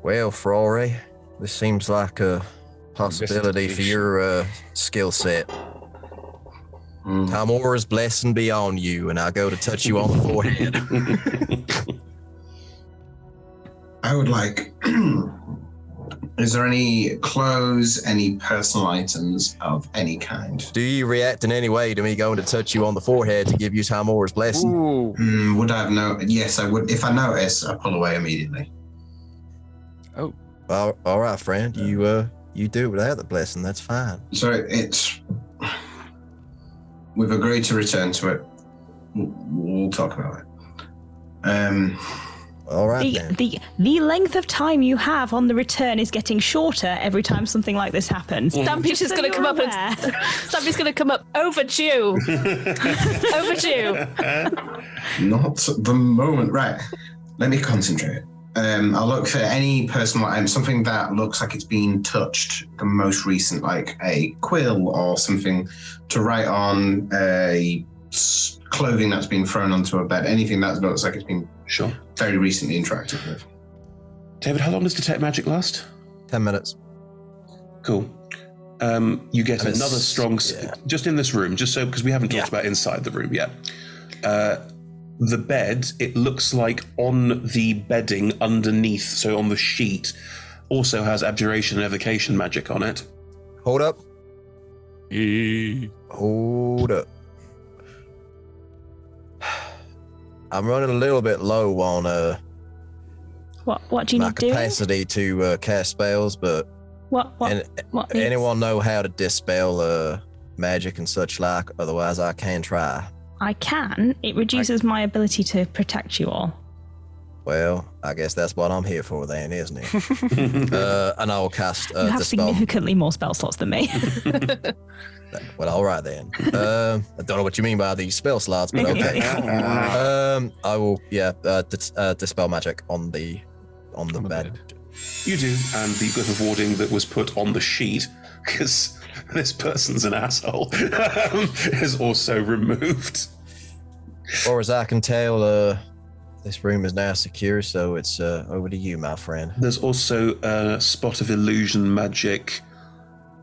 Well, Frory, this seems like a possibility for your skill set. Tamora's blessing be on you, and I go to touch you on the forehead. I would like... Is there any clothes, any personal items of any kind? Do you react in any way to me going to touch you on the forehead to give you Tamora's blessing? Would I have noticed? Yes, I would. If I notice, I pull away immediately. Oh. All right, friend. You do it without the blessing. That's fine. So we've agreed to return to it. We'll talk about it. All right, then. The length of time you have on the return is getting shorter every time something like this happens. Stampy's just going to come up and Stampy's going to come up overdue. Overdue. Not the moment. Right. Let me concentrate. I'll look for any personal item, something that looks like it's been touched, the most recent, like a quill or something to write on, clothing that's been thrown onto a bed, anything that looks like it's been very recently interacted with. David, how long does detect magic last? 10 minutes. Cool. You get another strong... Just in this room, just so... Because we haven't talked about inside the room yet. The bed, it looks like on the bedding underneath, so on the sheet, also has abjuration and evocation magic on it. Hold up. Hold up. I'm running a little bit low on what do you my need doing? capacity to cast spells, but what anyone know how to dispel magic and such like? Otherwise, I can try. I can. It reduces my ability to protect you all. Well, I guess that's what I'm here for then, isn't it? And I will cast you have dispel. significantly more spell slots than me. Well, all right then. I don't know what you mean by these spell slots, but okay. I will, dispel magic on the bed. You do, and the glyph of warding that was put on the sheet, because this person's an asshole, is also removed. Or as I can tell, this room is now secure, so it's over to you, my friend. There's also a spot of illusion magic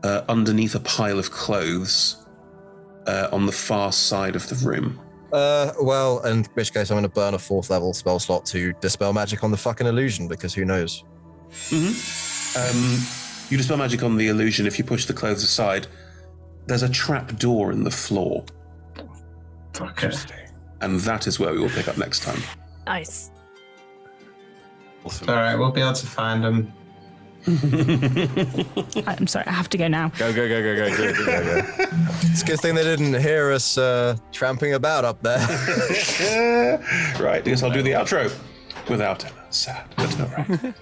underneath a pile of clothes on the far side of the room. Well, in which case I'm going to burn a 4th level spell slot to dispel magic on the fucking illusion, because who knows? You dispel magic on the illusion if you push the clothes aside. There's a trap door in the floor. Okay. And that is where we will pick up next time. Nice. Awesome. All right, we'll be able to find them. I'm sorry, I have to go now. Go. It's a good thing they didn't hear us tramping about up there. Right, I guess I'll do the outro without Emma. Sad, but all right.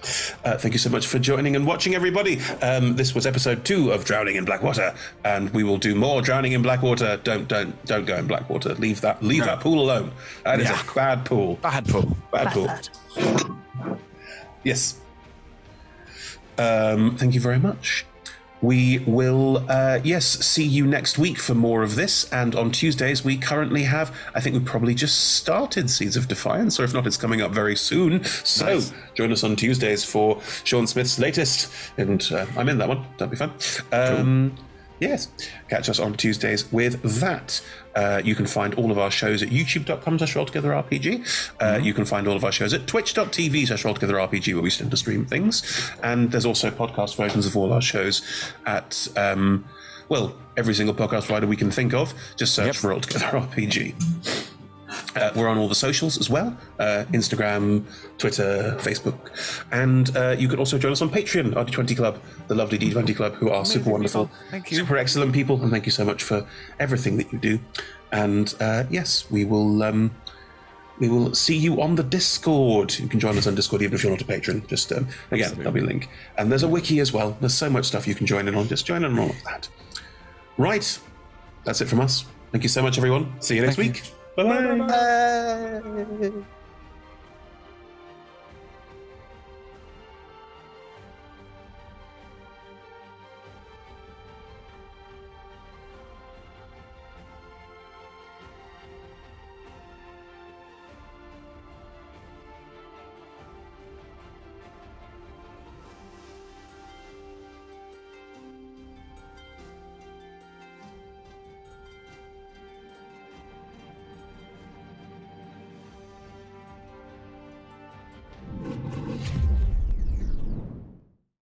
Thank you so much for joining and watching, everybody. This was episode 2 of Drowning in Blackwater, and we will do more Drowning in Blackwater. Don't go in Blackwater. Leave that pool alone. That is a bad pool. Bad pool. Yes. Thank you very much. We will, see you next week for more of this. And on Tuesdays, we currently have, I think we probably just started Seeds of Defiance, or if not, it's coming up very soon. So join us on Tuesdays for Sean Smith's latest. And I'm in that one. That'll be fun. Cool. Yes. Catch us on Tuesdays with that. You can find all of our shows at youtube.com/rolltogetherrpg. You can find all of our shows at twitch.tv/rolltogetherrpg, where we tend to stream things. And there's also podcast versions of all our shows at, every single podcast provider we can think of. Just search for Roll Together RPG. We're on all the socials as well, Instagram, Twitter, Facebook. And you can also join us on Patreon, our D20 Club, the lovely D20 Club, who are super wonderful, Thank you. super excellent people, and thank you so much for everything that you do. And yes, we will see you on the Discord. You can join us on Discord even if you're not a patron. Just, again, there'll be a link. And there's a wiki as well. There's so much stuff you can join in on. Just join in on all of that. Right. That's it from us. Thank you so much, everyone. See you next week. Bye-bye. Bye.